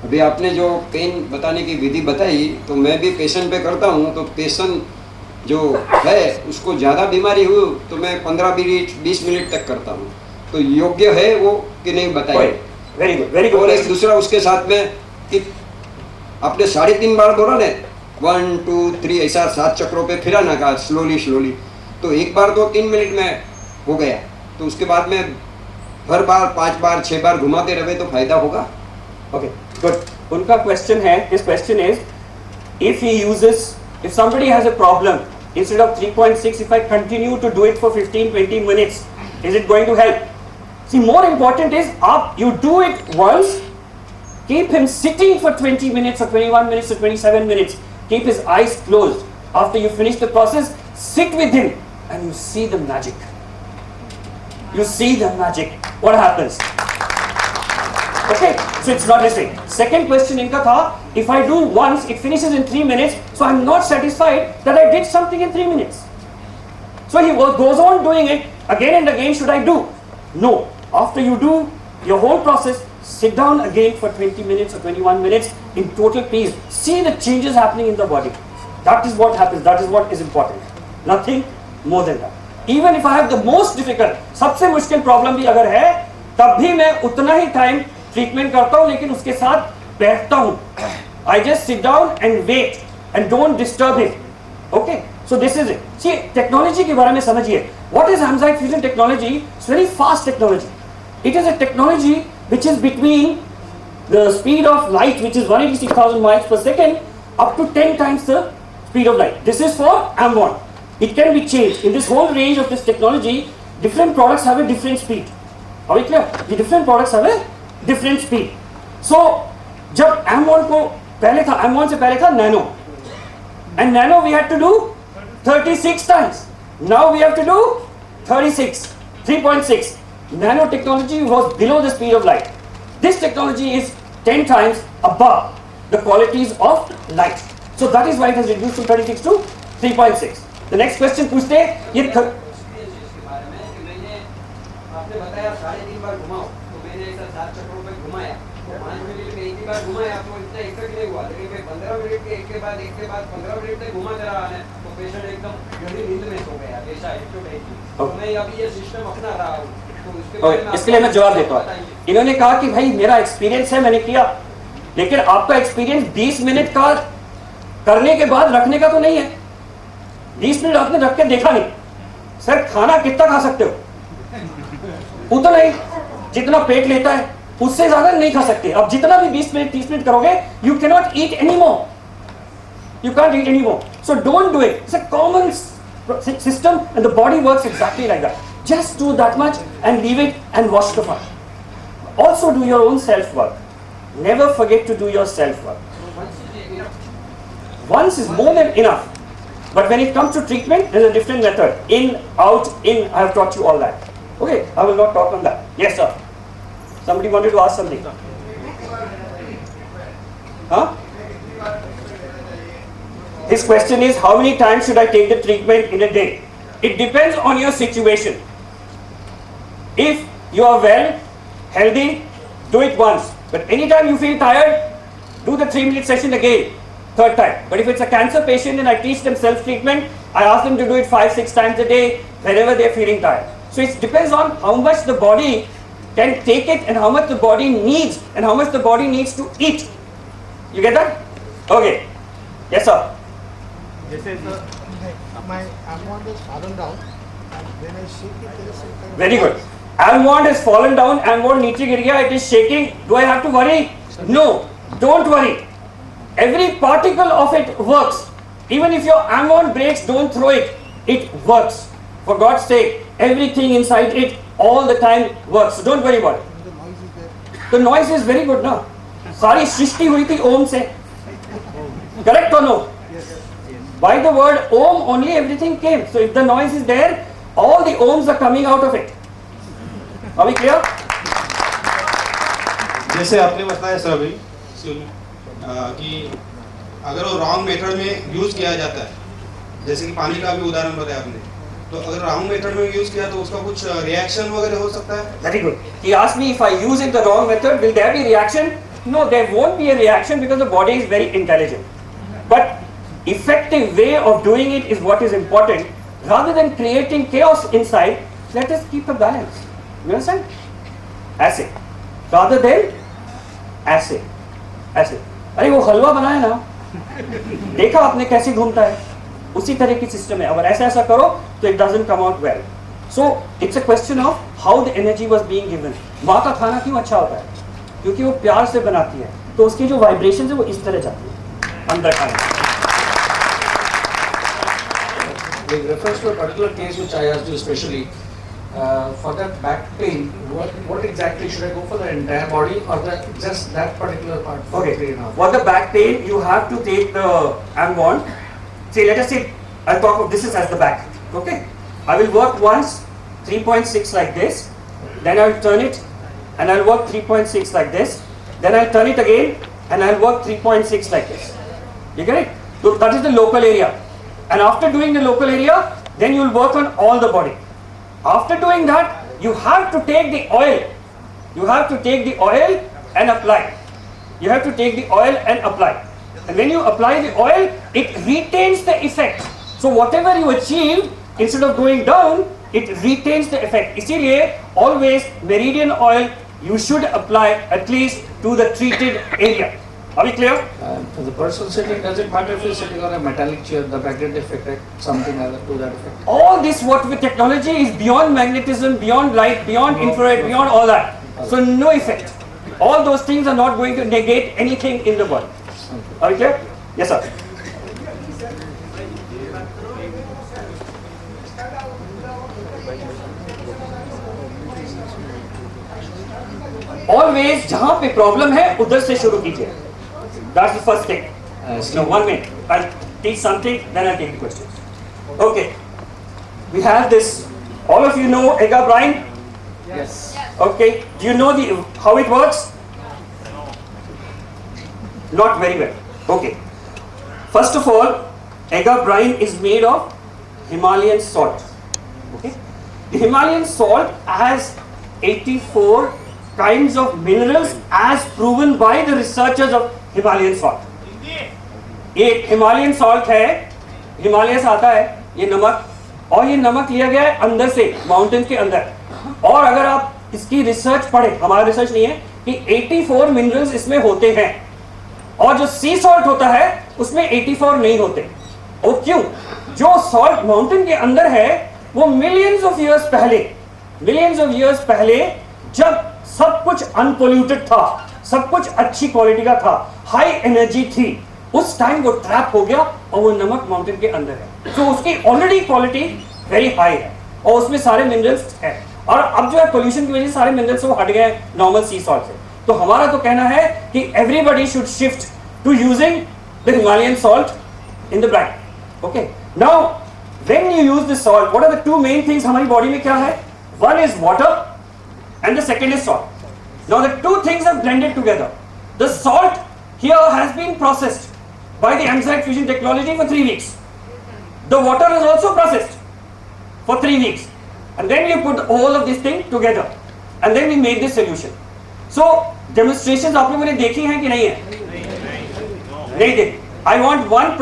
अभी आपने जो pen बताने की विधि बताई तो मैं भी पेशेंट पे करता हूँ. तो पेशेंट जो है उसको ज़्यादा बीमारी हो तो मैं 15 मिनट 20 मिनट तक करता हूँ. तो योग्य है वो कि नहीं बताइए. Very good, very good. और एक दूसरा उसके साथ में कि आपने 3.5 बार बोला ने 1 2 3 ऐसा 7 चक्रों पे फिरा ना का स्लोली. तो एक बार तो 3 मिनट में हो गया. तो उसके बाद में हर बार 5 बार 6 बार घुमाते रहे तो फायदा होगा. Okay, good. उनका question है, his question is, if somebody has a problem, instead of 3.6, if I continue to do it for 15-20 minutes, is it going to help? See, more important is, you do it once, keep him sitting for 20 minutes or 21 minutes or 27 minutes, keep his eyes closed. After you finish the process, sit with him and you see the magic. You see the magic. What happens? Okay, so it's not listening. Second question inka tha, if I do once, it finishes in 3 minutes, so I'm not satisfied that I did something in 3 minutes. So he goes on doing it again and again. Should I do? No. After you do your whole process, sit down again for 20 minutes or 21 minutes in total peace. See the changes happening in the body. That is what happens. That is what is important. Nothing more than that. Even if I have the most difficult, सबसे मुश्किल problem भी अगर है, तब भी मैं उतना ही time treatment करता हूँ, लेकिन उसके साथ बैठता हूँ. I just sit down and wait and don't disturb him. Okay, so this is it. See, technology के बारे में समझिए. What is AMRGA fusion technology? It's very fast technology. It is a technology which is between the speed of light, which is 186,000 miles per second, up to 10 times the speed of light. This is for AMRGA. It can be changed. In this whole range of this technology, different products have a different speed. Are we clear? The different products have a different speed. So, जब M1 को पहले था, M1 से पहले था Nano, and Nano we had to do 36 times. Now we have to do 3.6. Nano technology was below the speed of light. This technology is 10 times above the qualities of light. So that is why it has reduced from 36 to 3.6. The next question पूछते हैं ये आपने बताया 3.5 बार घुमाओ, तो मैंने ऐसा 7 चक्रों पे घुमाया, तो 5 मिनट में एक ही बार घुमाया तो इतना इफेक्ट नहीं हुआ. लेकिन मैं 15 मिनट के एक के बाद 15 मिनट तक घुमाते रहा है तो पेशेंट एकदम गहरी नींद में सो गया. ऐसा तो मैं अभी ये सिस्टम अपना रहा हूँ. तो इसके लिए मैं जवाब देता हूँ. इन्होंने कहा कि भाई मेरा एक्सपीरियंस है, मैंने किया, लेकिन आपका एक्सपीरियंस 20 मिनट का करने के बाद रखने का तो नहीं है. 20 मिनट आपने रख के देखा नहीं. सर खाना कितना खा सकते हो? उतना ही जितना पेट लेता है, उससे ज्यादा नहीं खा सकते. अब जितना भी 20 मिनट 30 मिनट करोगे, you cannot eat anymore. You can't eat anymore. So don't do it. It's a common system and the body works exactly like that. Just do that much and leave it and wash the fun. Also do your own self work. Never forget to do your self work. Once is more than enough. But when it comes to treatment, there is a different method. In, out, in. I have taught you all that. Okay, I will not talk on that. Yes, sir. Somebody wanted to ask something. Huh? His question is, how many times should I take the treatment in a day? It depends on your situation. If you are well, healthy, do it once. But anytime you feel tired, do the 3-minute session again, third time. But if it's a cancer patient and I teach them self-treatment, I ask them to do it 5-6 times a day whenever they're feeling tired. So it depends on how much the body can take it and how much the body needs and how much the body needs to eat. You get that? Okay. Yes, sir. This is my amount has fallen down and when I shake it there is some kind of... Very good. Almond has fallen down, almond नीचे गिर गया, it is shaking. Do I have to worry? No, don't worry. Every particle of it works. Even if your almond breaks, don't throw it. It works. For God's sake, everything inside it all the time works. So don't worry about it. The noise is there. The noise is very good now. सारी सृष्टि हुई थी ओम से. Correct or no? Yes. By the word Om only everything came. So if the noise is there, all the Oms are coming out of it. Are we clear? जैसे आपने बताया sir अभी कि अगर वो रॉन्ग मेथड में use किया जाता है, जैसे कि पानी का भी उदाहरण बताया आपने, तो अगर रॉन्ग मेथड में यूज़ किया तो उसका कुछ रिएक्शन वगैरह हो सकता है? Very good. He asked me if I use it the wrong method, will there be reaction? No, there won't be a reaction because the body is very intelligent. But effective way of doing it is what is important. Rather than creating chaos inside, let us keep a balance. You understand? ऐसे rather than ऐसे ऐसे। अरे वो हलवा बनाया ना, देखा आपने कैसे घूमता है, उसी तरह की सिस्टम है। अगर ऐसा ऐसा करो तो it doesn't come out well. So it's a question of how the energy was being given. माँ का खाना क्यों अच्छा होता है? क्योंकि वो प्यार से बनाती है, तो उसकी जो वाइब्रेशन है वो इस तरह जाती है अंदर खाने। With reference to a particular case which I asked you especially, for that back pain, what exactly should I go for, the entire body or just that particular part? Okay. For the back pain, you have to take the AMRGA. See, let us say, I'll talk of this is as the back. Okay. I will work once 3.6 like this, then I'll turn it, and I'll work 3.6 like this, then I'll turn it again, and I'll work 3.6 like this. You get it? So that is the local area. And after doing the local area, then you will work on all the body. After doing that, you have to take the oil. You have to take the oil and apply. You have to take the oil and apply. And when you apply the oil, it retains the effect. So whatever you achieve, instead of going down, it retains the effect. इसीलिए always meridian oil you should apply at least to the treated area. Are we clear? For the person sitting, does it matter if he's sitting on a metallic chair, the magnetic effect, something other to that effect? All this what with technology is beyond magnetism, beyond light, beyond infrared, beyond all that. So no effect. All those things are not going to negate anything in the body. Are we clear? Yes, sir. Always जहाँ पे problem है उधर से शुरू कीजिए. That's the first thing. No, 1 minute. I'll teach something, then I'll take the questions. Okay. We have this. All of you know AMRGA Brian? Yes. Okay. Do you know how it works? Not very well. Okay. First of all, AMRGA brine is made of Himalayan salt. Okay. The Himalayan salt has 84 kinds of minerals as proven by the researchers of Himalayan salt. ये Himalayan salt है, हिमालय से आता है ये नमक, और ये नमक लिया गया है अंदर से, माउंटेन के अंदर। और अगर आप इसकी रिसर्च पढ़े, हमारा रिसर्च नहीं है, कि 84 मिनरल्स इसमें होते हैं, और जो सी सॉल्ट होता है उसमें 84 नहीं होते। और क्यों? जो सॉल्ट माउंटेन के अंदर है वो मिलियंस ऑफ इयर्स पहले जब सब कुछ अनपोल्यूटेड था, सब कुछ अच्छी क्वालिटी का था, हाई एनर्जी थी, उस टाइम वो ट्रैप हो गया और वो नमक माउंटेन के अंदर है। तो उसकी ऑलरेडी क्वालिटी वेरी हाई है और उसमें सारे मिनरल्स हैं। और अब जो है पोल्यूशन की वजह से सारे मिनरल्स वो हट गए नॉर्मल सी सॉल्ट से। तो हमारा तो कहना है कि everybody should shift to using the Himalayan salt in the brine. Okay, now when you use this salt, what are the two main things हमारी बॉडी में क्या है? One is water and the second is salt. Now the two things are blended together. The salt here has been processed by the AMRGA fusion technology for 3 weeks. The water is also processed for 3 weeks. And then you put all of this thing together. And then we made this solution. So demonstrations आप लोगों ने देखी हैं कि नहीं है? नहीं देखी. I want one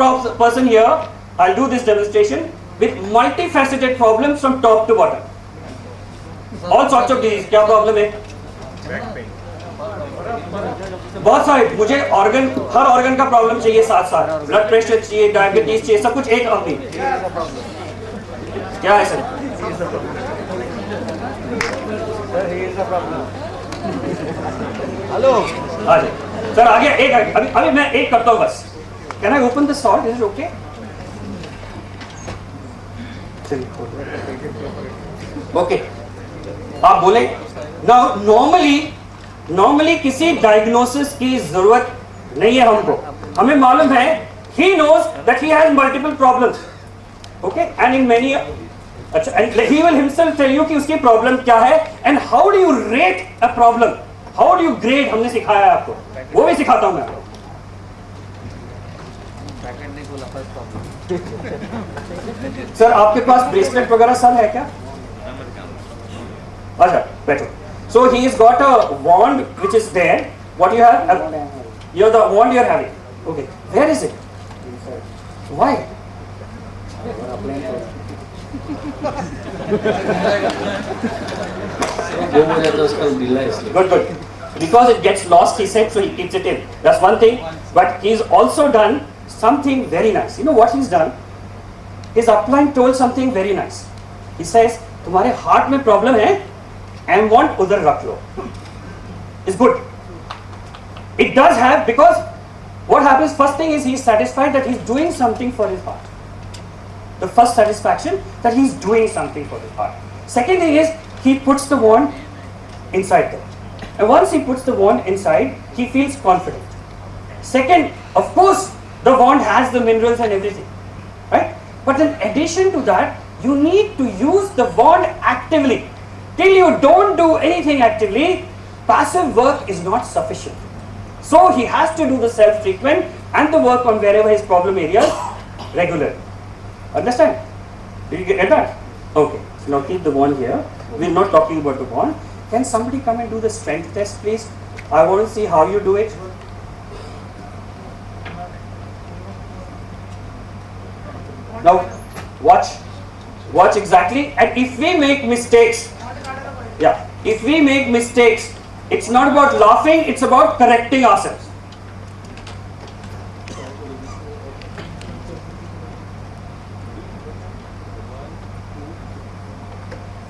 person here. I'll do this demonstration with multifaceted problems from top to bottom. All sorts of disease. क्या प्रॉब्लम है? बहुत सारे, मुझे ऑर्गन, हर ऑर्गन का प्रॉब्लम चाहिए साथ साथ, ब्लड प्रेशर चाहिए, डायबिटीज चाहिए, सब कुछ एक आदमी। क्या है सर? हेलो सर आगे एक, अभी मैं एक करता हूँ बस। Can I open the salt? Is it okay? Okay, आप बोले ना। नॉर्मली किसी डायग्नोसिस की जरूरत नहीं है हमको, हमें मालूम है he knows that he has multiple problems, okay, and in many, अच्छा, and he will himself tell you कि उसकी प्रॉब्लम क्या है and how do you rate a problem, how do you grade, हमने सिखाया है आपको, वो भी सिखाता हूँ मैं आपको। सर आपके पास ब्रेसलेट वगैरह सब है क्या? अच्छा, better. So he has got a wand which is there. What you have? You're the wand you're having. Okay. Where is it? Why? Good. Because it gets lost, he said, so he keeps it in. That's one thing. But he's also done something very nice. You know what he's done? His upline told something very nice. He says, तुम्हारे heart में problem है, M1 उधर रख लो. It's good. It does have, because what happens, first thing is he's satisfied that he's doing something for his heart. The first satisfaction that he's doing something for his heart. Second thing is he puts the wand inside there. And once he puts the wand inside, he feels confident. Second, of course, the wand has the minerals and everything, right? But in addition to that, you need to use the wand actively. Till you don't do anything actively, passive work is not sufficient. So he has to do the self-treatment and the work on wherever his problem areas regularly. Understand? Did you get that? Okay. So now keep the wand here. We're not talking about the wand. Can somebody come and do the strength test, please? I want to see how you do it. Now, watch exactly. And if we make mistakes, if we make mistakes, it's not about laughing, it's about correcting ourselves.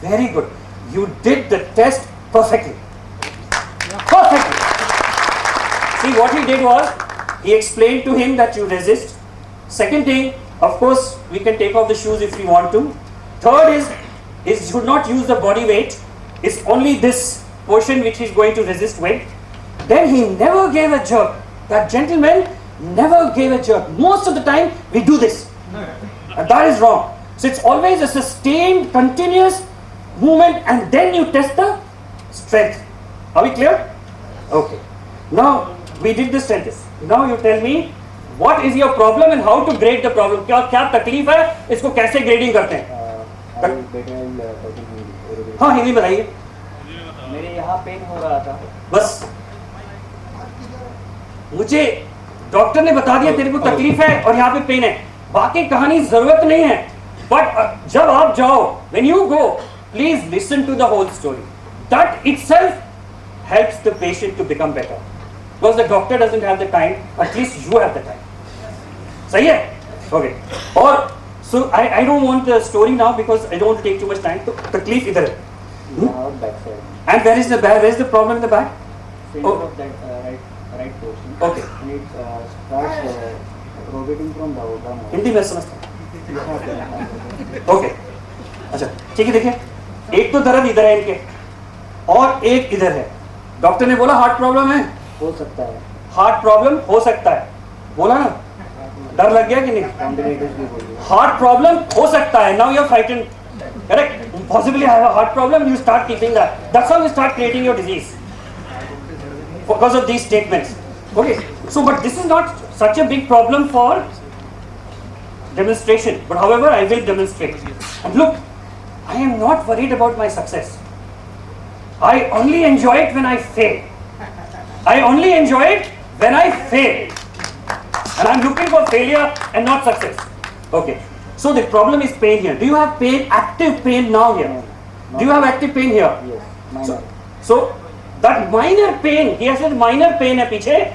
Very good. You did the test perfectly. Perfectly. See, what he did was, he explained to him that you resist. Second thing, of course, we can take off the shoes if we want to. Third is you should not use the body weight. It's only this portion which he's going to resist with. Then he never gave a jerk. That gentleman never gave a jerk. Most of the time, we do this. And that is wrong. So it's always a sustained, continuous movement, and then you test the strength. Are we clear? Okay. Now, we did the strength test. Now you tell me, what is your problem and how to grade the problem? क्या तकलीफ है, इसको कैसे grading करते हैं? हाँ, हिंदी बताइए. मेरे यहाँ पेन हो रहा था. बस मुझे डॉक्टर ने बता दिया तेरे को तकलीफ है और यहाँ पे पेन है. बाकी कहानी जरूरत नहीं है. बट जब आप जाओ, when you go, please listen to the whole story. That itself helps the patient to become better. Because the doctor doesn't have the time, at least you have the time. सही है? Okay. और so I don't want the story now because I don't want to take too much time. तो तकलीफ इधर है. And where is the problem in the back? Center of that right portion. Okay. And it starts propagating from the bottom. Hindi में समझता हूँ. Okay. अच्छा ठीक है, देखिए एक तो दर्द इधर है इनके और एक इधर है. डॉक्टर ने बोला हार्ट प्रॉब्लम है. हो सकता है. हार्ट प्रॉब्लम हो सकता है, बोला ना. डर लग गया कि नहीं? हार्ट प्रॉब्लम हो सकता है. Now you are frightened. Correct? Possibly I have a heart problem, you start keeping that. That's how you start creating your disease. Because of these statements. Okay. So, but this is not such a big problem for demonstration. But however, I will demonstrate. And look, I am not worried about my success. I only enjoy it when I fail. I only enjoy it when I fail. And I am looking for failure and not success. Okay. So the problem is pain here. Do you have pain, active pain now here? No. Do you have active pain here? Yes. Minor. So that minor pain, he has said minor pain hai piche.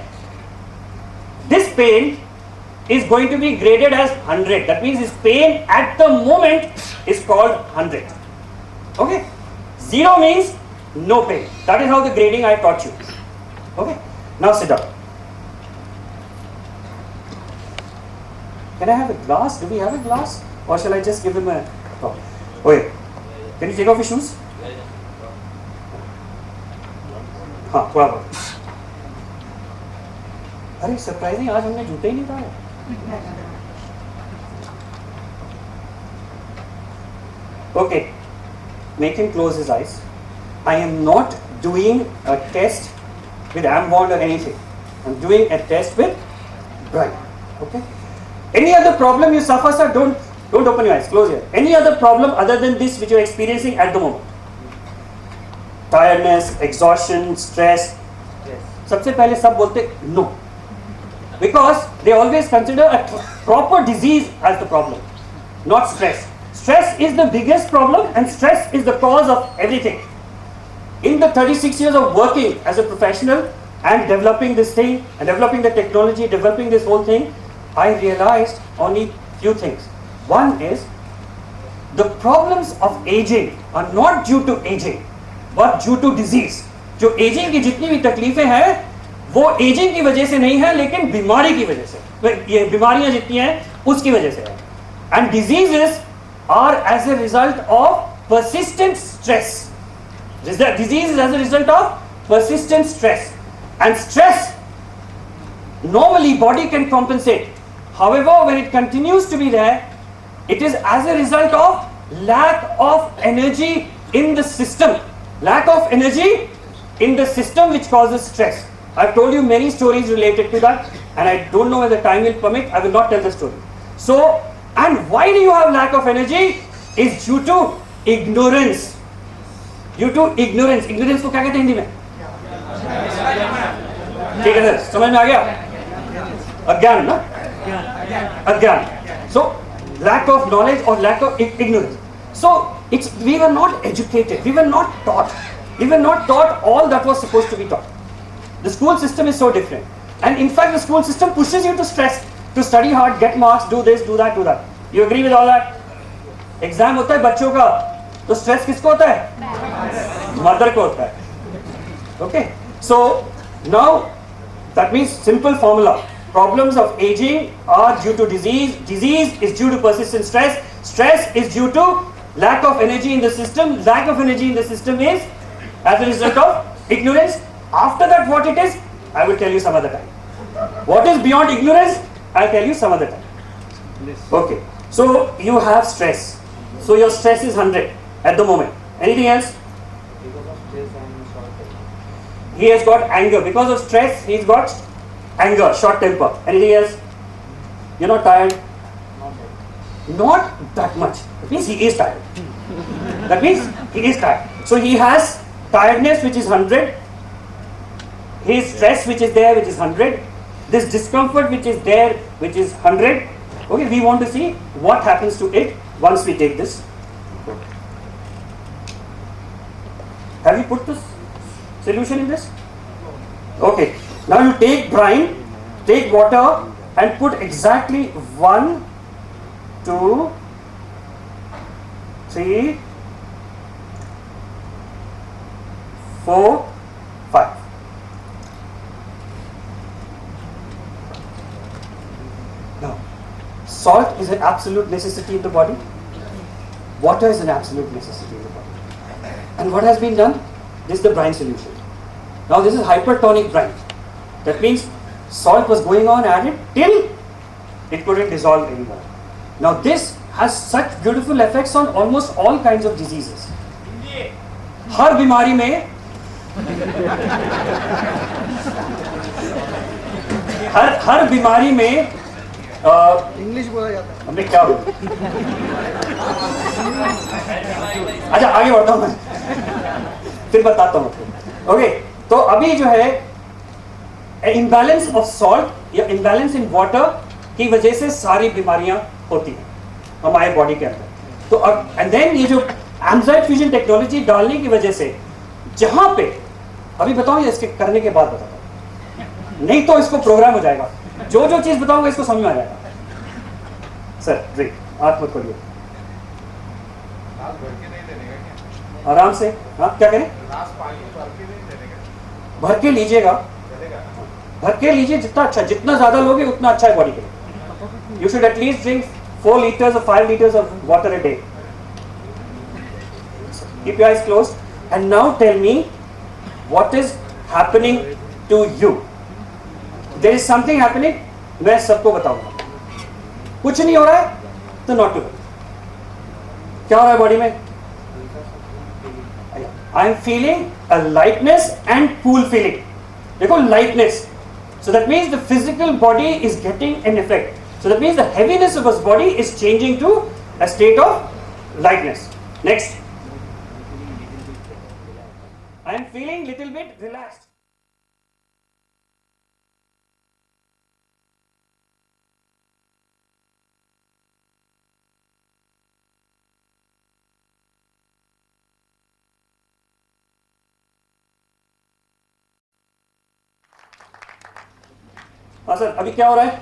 This pain is going to be graded as 100. That means his pain at the moment is called 100. Okay? 0 means no pain. That is how the grading I taught you. Okay? Now sit down. Can I have a glass? Do we have a glass? Or shall I just give him a... Oh, wait. Can you take off your shoes? हाँ, थोड़ा बहुत. अरे surprising, आज हमने जूते ही नहीं डाले. Okay, make him close his eyes. I am not doing a test with AMRGA or anything. I'm doing a test with Brian. Okay. Any other problem you suffer, sir? Don't open your eyes. Close here. Any other problem other than this which you are experiencing at the moment? Tiredness, exhaustion, stress. सबसे पहले सब बोलते no, because they always consider a proper disease as the problem, not stress. Stress is the biggest problem, and stress is the cause of everything. In the 36 years of working as a professional and developing this thing and developing the technology, developing this whole thing, I realized only few things. One is the problems of aging are not due to aging, but due to disease. जो aging की जितनी भी तकलीफें हैं वो aging की वजह से नहीं है, लेकिन बीमारी की वजह से, ये बीमारियां जितनी हैं उसकी वजह से है. And diseases are as a result of persistent stress. Disease is as a result of persistent stress, and stress normally body can compensate. However, when it continues to be there, it is as a result of lack of energy in the system. Lack of energy in the system which causes stress. I've told you many stories related to that, and I don't know whether time will permit, I will not tell the story. So, and why do you have lack of energy? Is due to ignorance. Due to ignorance. Ignorance को क्या कहते हैं हिंदी में? ठीक है sir, समझ में आ गया? अज्ञान ना? अज्ञान. So, lack of knowledge or lack of ignorance. So, we were not educated, we were not taught. We were not taught all that was supposed to be taught. The school system is so different. And in fact, the school system pushes you to stress, to study hard, get marks, do this, do that, do that. You agree with all that? Exam होता है बच्चों का, तो stress किसको होता है? Mother को होता है. Okay? So, now, that means simple formula. Problems of aging are due to disease. Disease is due to persistent stress. Stress is due to lack of energy in the system. Lack of energy in the system is as a result of ignorance. After that, what it is, I will tell you some other time. What is beyond ignorance, I'll tell you some other time. Okay. So, you have stress. So, your stress is 100 at the moment. Anything else? He has got anger. Because of stress, he's got anger, short temper. Anything else? You're not tired? Not that much. That means he is tired. That means he is tired. So he has tiredness which is 100. His stress which is there which is 100. This discomfort which is there which is 100. Okay, we want to see what happens to it once we take this. Have you put this solution in this? Okay. Now you take brine, take water and put exactly 1, 2, 3, 4, 5. Now, salt is an absolute necessity in the body. Water is an absolute necessity in the body. And what has been done? This is the brine solution. Now this is hypertonic brine. That means salt was going on added till it couldn't dissolve anymore. Now this has such beautiful effects on almost all kinds of diseases. हर बीमारी में हर बीमारी में English बोला जाता है. हमने क्या बोला? अच्छा आगे बढ़ता हूँ मैं, फिर बताता हूँ आपको. ओके, तो अभी जो है इम्बैलेंस ऑफ सॉल्ट या इम्बैलेंस इन वाटर की वजह से सारी बीमारियां होती हैं हमारे बॉडी के अंदर. तो अब एंड देन ये जो एम्जाइट फ्यूजन टेक्नोलॉजी डालने की वजह से जहां पे अभी बताऊं इसके करने के बाद बताता हूं, नहीं तो इसको प्रोग्राम हो जाएगा. जो जो चीज बताऊंगा इसको समझ में आ जाएगा. सर जी आंख मत खोलिए, आराम से. हाँ क्या करें? भर के लीजिएगा, भर के लीजिए जितना अच्छा, जितना ज्यादा लोगे उतना अच्छा है बॉडी के लिए. You should at least drink 4 liters or 5 liters of water a day. Keep your eyes closed and now tell me what is happening to you. There is something happening. मैं सबको बताऊंगा. कुछ नहीं हो रहा है तो नॉट टू वरी. क्या हो रहा है बॉडी में? I am feeling a lightness and cool feeling. देखो lightness. So that means the physical body is getting an effect. So that means the heaviness of his body is changing to a state of lightness. Next. I am feeling little bit relaxed. हाँ sir, अभी क्या हो रहा है?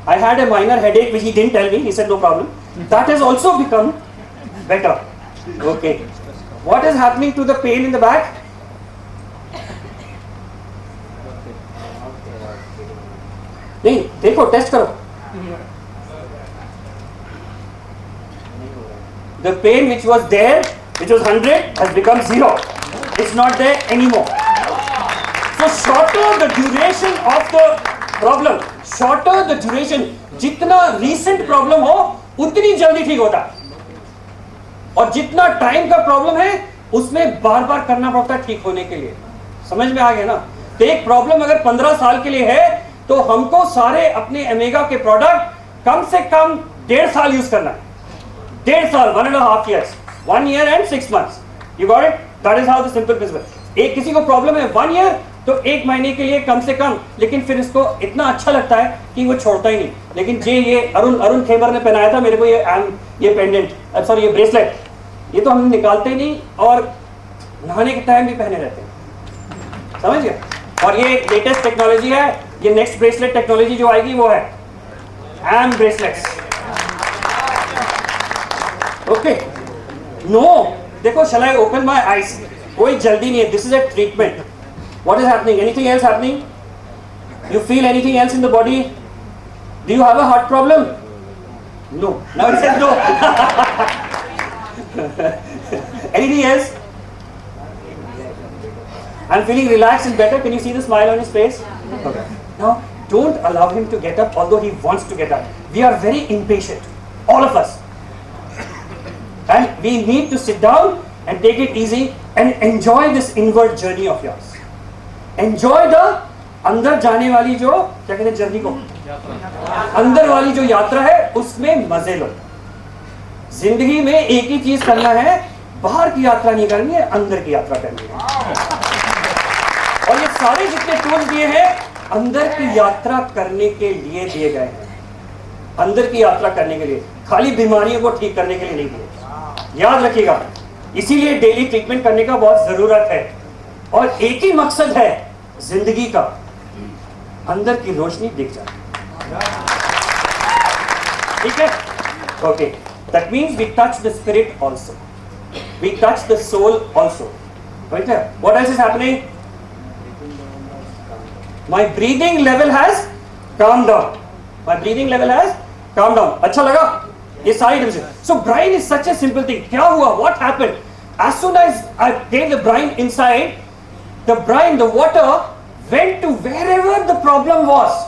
I had a minor headache which he didn't tell me. He said no problem. That has also become better. Okay. What is happening to the pain in the back? नहीं, देखो, test करो. The pain which was there, which was 100, has become 0. It's not there anymore. So shorter the duration of the problem, shorter the duration, जितना recent problem हो, उतनी जल्दी ठीक होता है. और जितना टाइम का प्रॉब्लम है, उसमें बार बार करना पड़ता है ठीक होने के लिए. समझ में आ गया ना? तो एक प्रॉब्लम अगर 15 साल के लिए है, तो हमको सारे अपने एमेगा के प्रोडक्ट कम से कम 1.5 साल यूज करना है. 1.5 साल, 1.5 years, 1 year and 6 months. You got it? That is how the simple principle. एक किसी को प्रॉब्लम है 1 year, तो 1 महीने के लिए कम से कम, लेकिन फिर इसको इतना अच्छा लगता है कि वो छोड़ता ही नहीं. लेकिन ये अरुण खेबर ने पहनाया था मेरे को ये पेंडेंट, सॉरी ये ब्रेसलेट, ये तो हम निकालते ही नहीं और नहाने के टाइम भी पहने रहते हैं. समझ गए? और ये लेटेस्ट टेक्नोलॉजी है. ये नेक्स्ट ब्रेसलेट टेक्नोलॉजी जो आएगी वो है एम ब्रेसलेट्स. ओके, नो, देखो, शैल आई ओपन माई आईज? कोई जल्दी नहीं है. This is a treatment. What is happening? Anything else happening? You feel anything else in the body? Do you have a heart problem? No. Now it says no. Anything else? I'm feeling relaxed and better. Can you see the smile on his face? Okay. Now, don't allow him to get up, although he wants to get up. We are very impatient, all of us. And we need to sit down and take it easy and enjoy this inward journey of yours. Enjoy the अंदर जाने वाली जो क्या कहते हैं journey को, अंदर वाली जो यात्रा है उसमें मजे लो. जिंदगी में एक ही चीज करना है, बाहर की यात्रा नहीं करनी है, अंदर की यात्रा करनी है. और ये सारे जितने टूल्स दिए हैं अंदर की यात्रा करने के लिए दिए गए हैं. अंदर की यात्रा करने के लिए, खाली बीमारियों को ठीक करने के लिए नहीं दिए. याद रखिएगा. इसीलिए डेली ट्रीटमेंट करने का बहुत जरूरत है. और एक ही मकसद है जिंदगी का, अंदर की रोशनी दिख जाए. ठीक है? Okay, that means we touch the spirit also, we touch the soul also. Right है? What else is happening? My breathing level has come down. My breathing level has come down. अच्छा लगा? ये सारी division. So brine is such a simple thing. क्या हुआ? What happened? As soon as I gave the brine inside, the brine, the water went to wherever the problem was.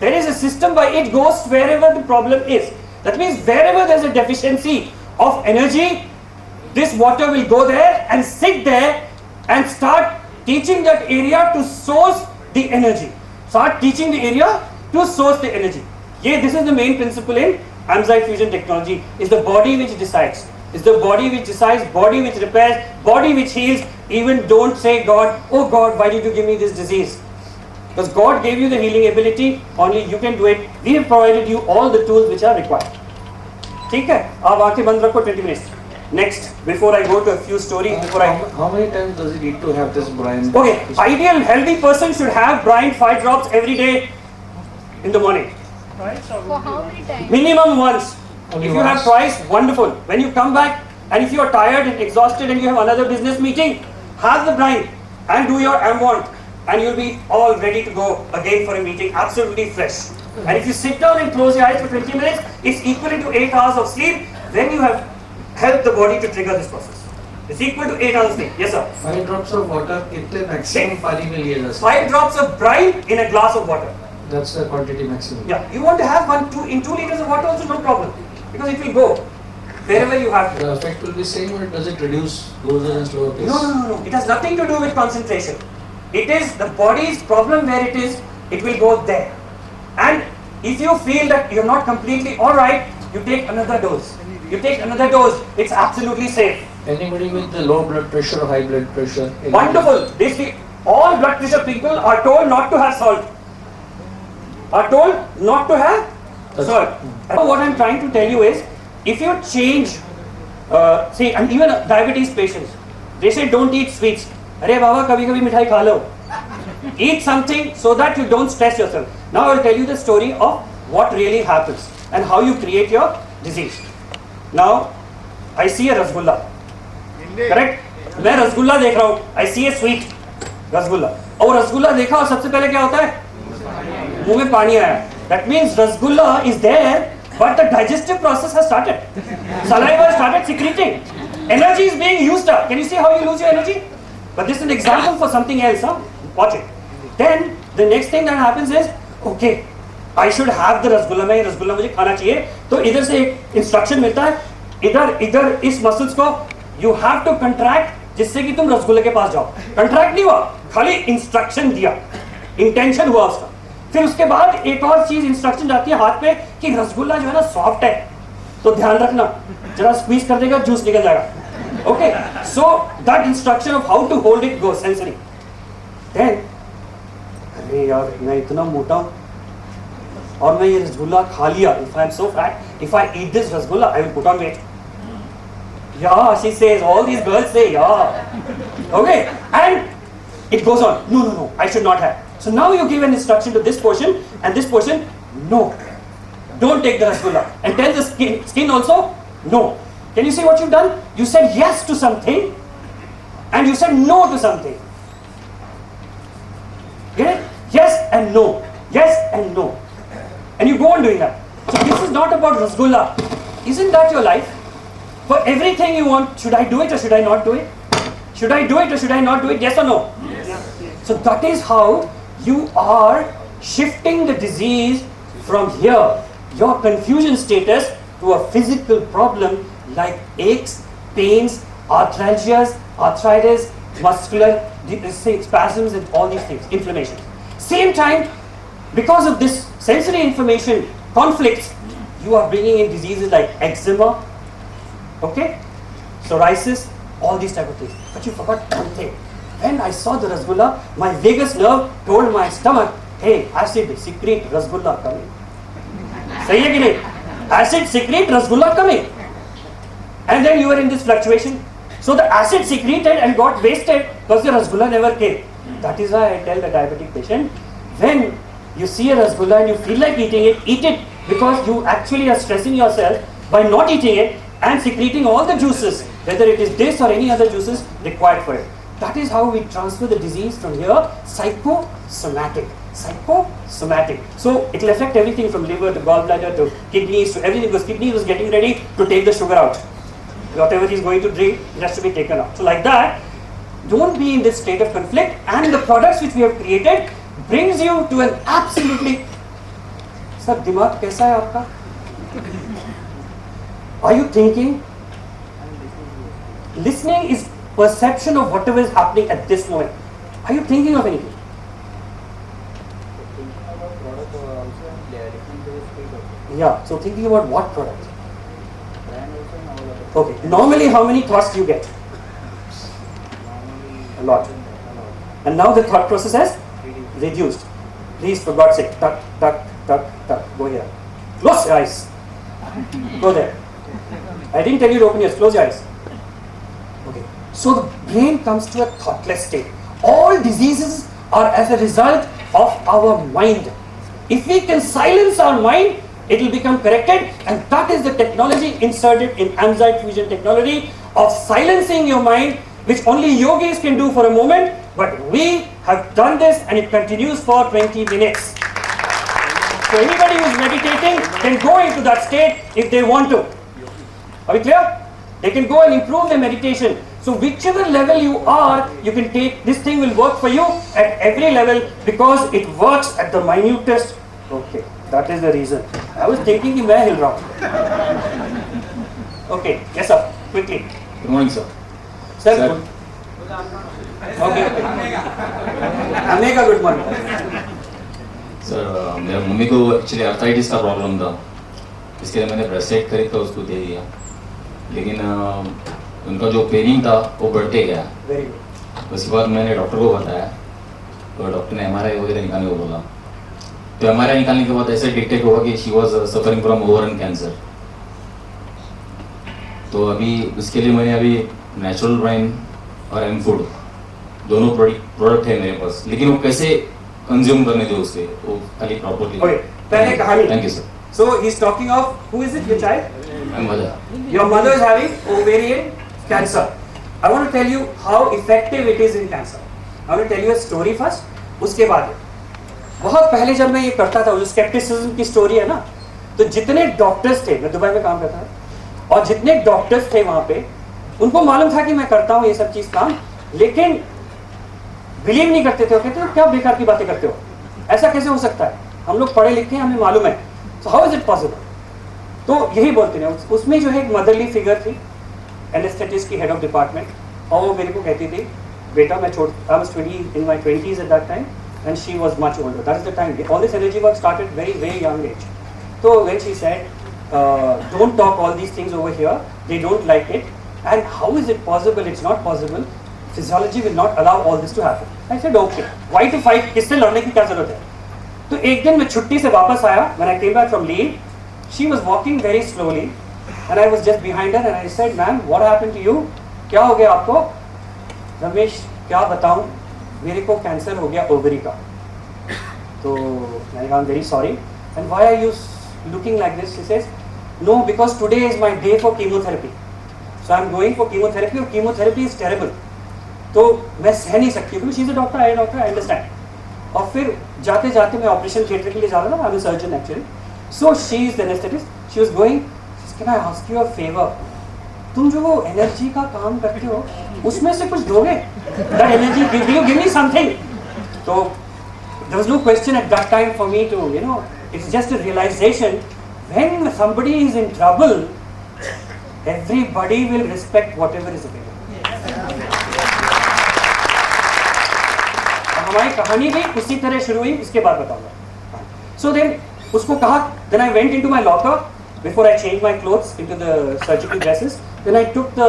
There is a system by it goes wherever the problem is. That means wherever there is a deficiency of energy, this water will go there and sit there and start teaching that area to source the energy. Start teaching the area to source the energy. Yeah, this is the main principle in AMRGA fusion technology. Is the body which decides. Is the body which decides, body which repairs, body which heals. Even don't say God, oh God, why did you give me this disease? Because God gave you the healing ability, only you can do it. We have provided you all the tools which are required. ठीक है? आप आंखें बंद रखो 20 minutes. Next, before I go to a few stories, how many times does he need to have this brine? Okay, ideal healthy person should have brine 5 drops every day in the morning. For how many times? Minimum once. If you have twice, wonderful. When you come back and if you are tired and exhausted and you have another business meeting, have the brine and do your AMRGA and you'll be all ready to go again for a meeting, absolutely fresh. And if you sit down and close your eyes for 20 minutes, it's equivalent to 8 hours of sleep. Then you have helped the body to trigger this process. It's equal to 8 hours of sleep. Yes, sir. 5 drops of water, कितने maximum पानी में लिए जा सकते? 5 drops of brine in a glass of water. That's the quantity maximum. Yeah, you want to have 2 liters of water also, no problem. Because it will go wherever you have to. The effect will be same, or does it reduce closer and slower pace? No. It has nothing to do with concentration. It is the body's problem where it is it will go there. And if you feel that you're not completely alright, you take another dose. You take another dose, it's absolutely safe. Anybody with the low blood pressure or high blood pressure? Wonderful. All blood pressure people are told not to have salt. Are told not to have salt. What I'm trying to tell you is, if you change, say, and even diabetes patients, they say don't eat sweets. Arey baba, kabhi kabhi mithai kha lo. Eat something so that you don't stress yourself. Now I'll tell you the story of what really happens and how you create your disease. Now, I see a rasgulla. Correct? मैं रसगुल्ला देख रहा हूँ. I see a sweet rasgulla. और रसगुल्ला देखा और सबसे पहले क्या होता है? मुंह में पानी आया. That means rasgulla is there, but the digestive process has started. Saliva has started secreting. Energy is being used up. Can you see how you lose your energy? But this is an example for something else. Huh? Watch it. Then the next thing that happens is, okay, I should have the rasgulla. मैं रसगुल्ला मुझे खाना चाहिए. तो इधर से एक instruction मिलता है. इधर इस मसल्स को you have to contract जिससे कि तुम रसगुल्ले के पास जाओ. कंट्रैक्ट नहीं हुआ, खाली इंस्ट्रक्शन दिया, इंटेंशन हुआ उसका. फिर उसके बाद एक और चीज इंस्ट्रक्शन जाती है हाथ पे कि रसगुल्ला जो है ना सॉफ्ट है, तो ध्यान रखना, जरा स्क्वीज कर देगा जूस निकल जाएगा. Okay, so that instruction of how to hold it go sensory. Then अरे यार मैं इतना मोटा हूं और मैं ये रसगुल्ला खा लिया. If I am so fat, if I eat this rasgulla I will put on weight. Yeah, she says, all these girls say, yeah. Okay, and it goes on. No, I should not have. So now you give an instruction to this portion and this portion, no. Don't take the rasgulla. And tell the skin also, no. Can you see what you've done? You said yes to something and you said no to something. Get it? Yes and no. Yes and no. And you go on doing that. So this is not about rasgulla. Isn't that your life? For everything you want, should I do it or should I not do it? Should I do it or should I not do it? Yes or no? Yes. So that is how you are shifting the disease from here, your confusion status, to a physical problem like aches, pains, arthralgias, arthritis, muscular spasms and all these things, inflammation. Same time, because of this sensory information conflicts, you are bringing in diseases like eczema, okay, psoriasis, all these type of things. But you forgot one thing. When I saw the rasgulla, my vagus nerve told my stomach, hey, acid secrete rasgulla coming. Sahi hai ki nahi? Acid secrete rasgulla coming. And then you were in this fluctuation. So the acid secreted and got wasted because the rasgulla never came. That is why I tell the diabetic patient, when you see a rasgulla and you feel like eating it, eat it, because you actually are stressing yourself by not eating it and secreting all the juices, whether it is this or any other juices required for it. That is how we transfer the disease from here, psychosomatic. Psychosomatic. So it will affect everything from liver to gallbladder to kidneys to everything, because kidney was getting ready to take the sugar out. Whatever he is going to drink, it has to be taken out. So like that, don't be in this state of conflict, and the products which we have created brings you to an absolutely... Sir, दिमाग कैसा है आपका? Are you thinking? Listening is perception of whatever is happening at this moment. Are you thinking of anything? Yeah, so thinking about what product? Okay, normally how many thoughts do you get? A lot. And now the thought process has reduced. Please, for God's sake, tuck, tuck, tuck, tuck, go here. Close your eyes. Go there. I didn't tell you to open your eyes, close your eyes. Okay. So the brain comes to a thoughtless state. All diseases are as a result of our mind. If we can silence our mind, it will become corrected, and that is the technology inserted in AMRGA fusion technology of silencing your mind, which only yogis can do for a moment, but we have done this and it continues for 20 minutes. So anybody who is meditating can go into that state if they want to. Are we clear? They can go and improve their meditation. So whichever level you are, you can take, this thing will work for you at every level because it works at the minutest. Okay, that is the reason. I was thinking कि मैं हिल रहा हूँ. Okay, yes sir, quickly. Good morning sir. Sir. Good. Okay. AMRGA good morning. Sir मेरा mummy को actually arthritis का problem था, इसके लिए मैंने ब्रेसलेट खरीद कर उसको दे दिया, लेकिन उनका जो पेनिंग था वो बढ़ते गया। Very good. उसके बाद मैंने डॉक्टर को बताया, तो डॉक्टर ने एमआरआई वगैरह निकालने को बोला। तो एमआरआई निकालने के बाद ऐसे डिटेक्ट हुआ कि she was suffering from ovarian cancer. तो अभी उसके लिए मैंने अभी नेचुरल ब्राइन और एम फूड दोनों प्रोडक्ट है मेरे पास, लेकिन वो कैसे कंज्यूम करने दो उससे, वो खाली प्रॉपर्ली। ओके, पहले कहानी। Thank you sir. So he's talking of, who is it, your child? My mother. Your mother is having ovarian cancer. I want to tell you how effective it is in cancer. I want to tell you a story first. उसके बाद बहुत पहले जब मैं ये करता था, जो स्केप्टिसिज्म की स्टोरी है ना, तो जितने डॉक्टर्स थे, मैं दुबई में काम करता था, और जितने डॉक्टर्स थे वहाँ पे, उनको मालूम था कि मैं करता हूँ ये सब चीज़ काम, लेकिन बिलीव नहीं करते थे। वो कहते थे क्या बेकार की बातें करते हो, ऐसा कैसे हो सकता है, हम लोग पढ़े लिखे हैं, हमें मालूम है, so how is it possible? तो यही बोलते हैं। उसमें जो है एक मदरली फिगर थी, एनेस्थेटिस्ट की हेड ऑफ डिपार्टमेंट, और वो मेरे को कहती थी बेटा मैं I was 20 in my 20s at that time and she was much older. That is the time all this energy work started very young age. So when she said don't talk all these things over here, they don't like it, and how is it possible? It's not possible. Physiology will not allow all this to happen. I said okay, why to fight? किससे लड़ने की क्या जरूरत है? तो एक दिन मैं छुट्टी से वापस आया, when I came back from leave, she was walking very slowly and I was just behind her and I said, ma'am, what happened to you? क्या हो गया आपको? रमेश क्या बताऊं, मेरे को कैंसर हो गया ओवरी का। तो मैंने कहा very sorry. And why are you looking like this? She says, no, because today is my day for chemotherapy. So I'm going for chemotherapy and chemotherapy is terrible. तो मैं सह नहीं सकती हूँ, she is a doctor, I am a doctor, I understand. और फिर जाते जाते मैं ऑपरेशन थिएटर के लिए जा रहा था, I am a surgeon actually. So she is the anaesthetist, she was going, can I ask you a favour, तुम जो वो एनर्जी का काम करते हो उसमें से कुछ दोगे, that energy give you give me something. तो there was no question at that time for me to you know, it's just a realisation when somebody is in trouble, everybody will respect whatever is available. हमारी कहानी भी उसी तरह शुरू हुई, इसके बाद बताऊंगा। सो देन उसको कहा, then I went into my locker before I change my clothes into the surgical dresses, then I took the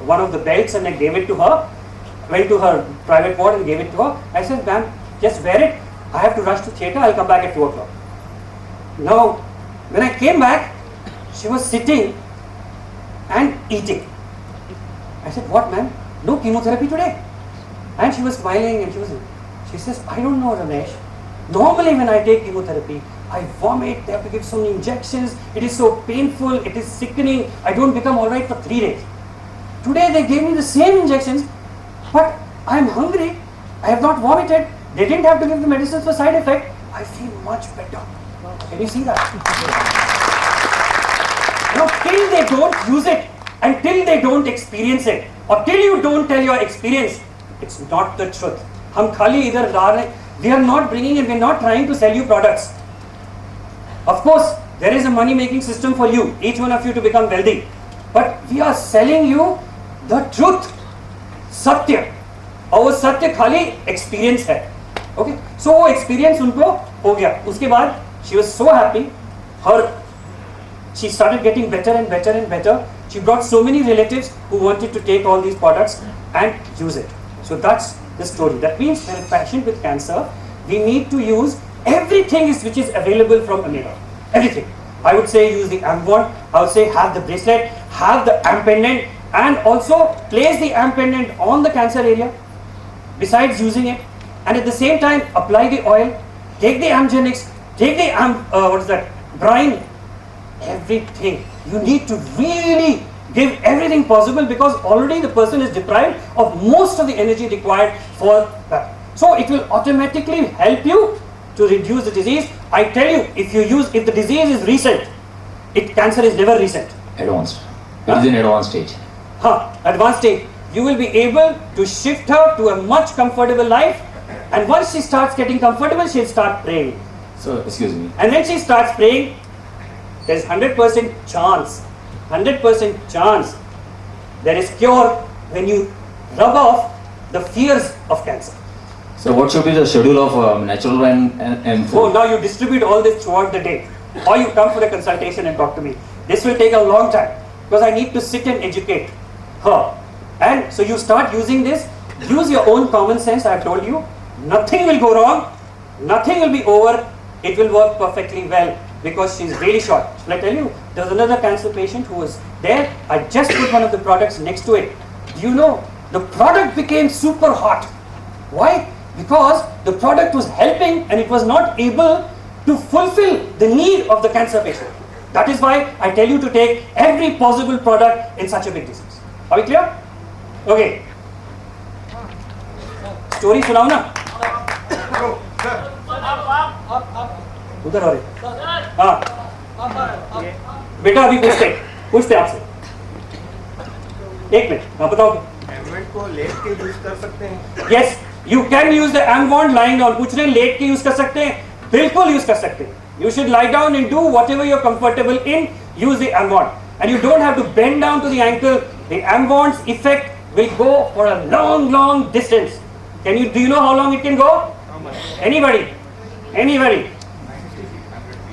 one of the belts and I gave it to her, went to her private ward and gave it to her. I said ma'am just wear it, I have to rush to theatre, I will come back at 2 o'clock. Now when I came back she was sitting and eating. I said, what ma'am? No chemotherapy today? And she was smiling and she says, I don't know Ramesh. Normally when I take chemotherapy, I vomit, they have to give some injections, it is so painful, it is sickening, I don't become alright for 3 days. Today they gave me the same injections, but I am hungry, I have not vomited, they didn't have to give the medicines for side effect, I feel much better. Can you see that? Now, till they don't use it, and till they don't experience it, or till you don't tell your experience, it's not the truth. हम खाली इधर ला रहे, we are not bringing it, we are not trying to sell you products. Of course, there is a money-making system for you, each one of you to become wealthy, but we are selling you the truth, सत्य, और वो सत्य खाली experience है, okay? So वो experience उनको हो गया, उसके बाद she was so happy, she started getting better and better and better. She brought so many relatives who wanted to take all these products and use it. So that's the story. That means when a patient with cancer, we need to use everything which is available from AMRGA. Everything. I would say use the AMRGA. I would say have the bracelet, have the AMP pendant, and also place the AMP pendant on the cancer area. Besides using it, and at the same time apply the oil, take the AMGenix, take the brine. Everything you need to really give everything possible, because already the person is deprived of most of the energy required for that. So it will automatically help you to reduce the disease. I tell you, if the disease is recent, cancer is never recent. Advanced. It is in advanced stage. Advanced stage. You will be able to shift her to a much comfortable life, and once she starts getting comfortable, she'll start praying. So excuse me. And when she starts praying, there's 100% chance, 100% chance there is cure when you rub off the fears of cancer. So what should be the schedule of natural and food? Oh, now you distribute all this throughout the day, or you come for a consultation and talk to me. This will take a long time because I need to sit and educate her. And so you start using this. Use your own common sense. I have told you, nothing will go wrong, nothing will be over. It will work perfectly well because she's really short. Shall I tell you? There was another cancer patient who was there. I just put one of the products next to it. Do you know the product became super hot? Why? Because the product was helping and it was not able to fulfill the need of the cancer patient. That is why I tell you to take every possible product in such a big disease. Are we clear? Okay. Story सुनाओ ना. उधर आ रहे. हाँ. बेटा अभी पूछते आपसे. एक मिनट. हाँ बताओ. एमवेंट को लेट के यूज कर सकते हैं. Yes, you can use the AMRGA lying down. पूछ रहे हैं लेट के यूज कर सकते हैं. बिल्कुल यूज कर सकते हैं. You should lie down and do whatever you're comfortable in. Use the AMRGA, and you don't have to bend down to the ankle. The AMRGA's effect will go for a long distance. Do you know how long it can go? Anybody?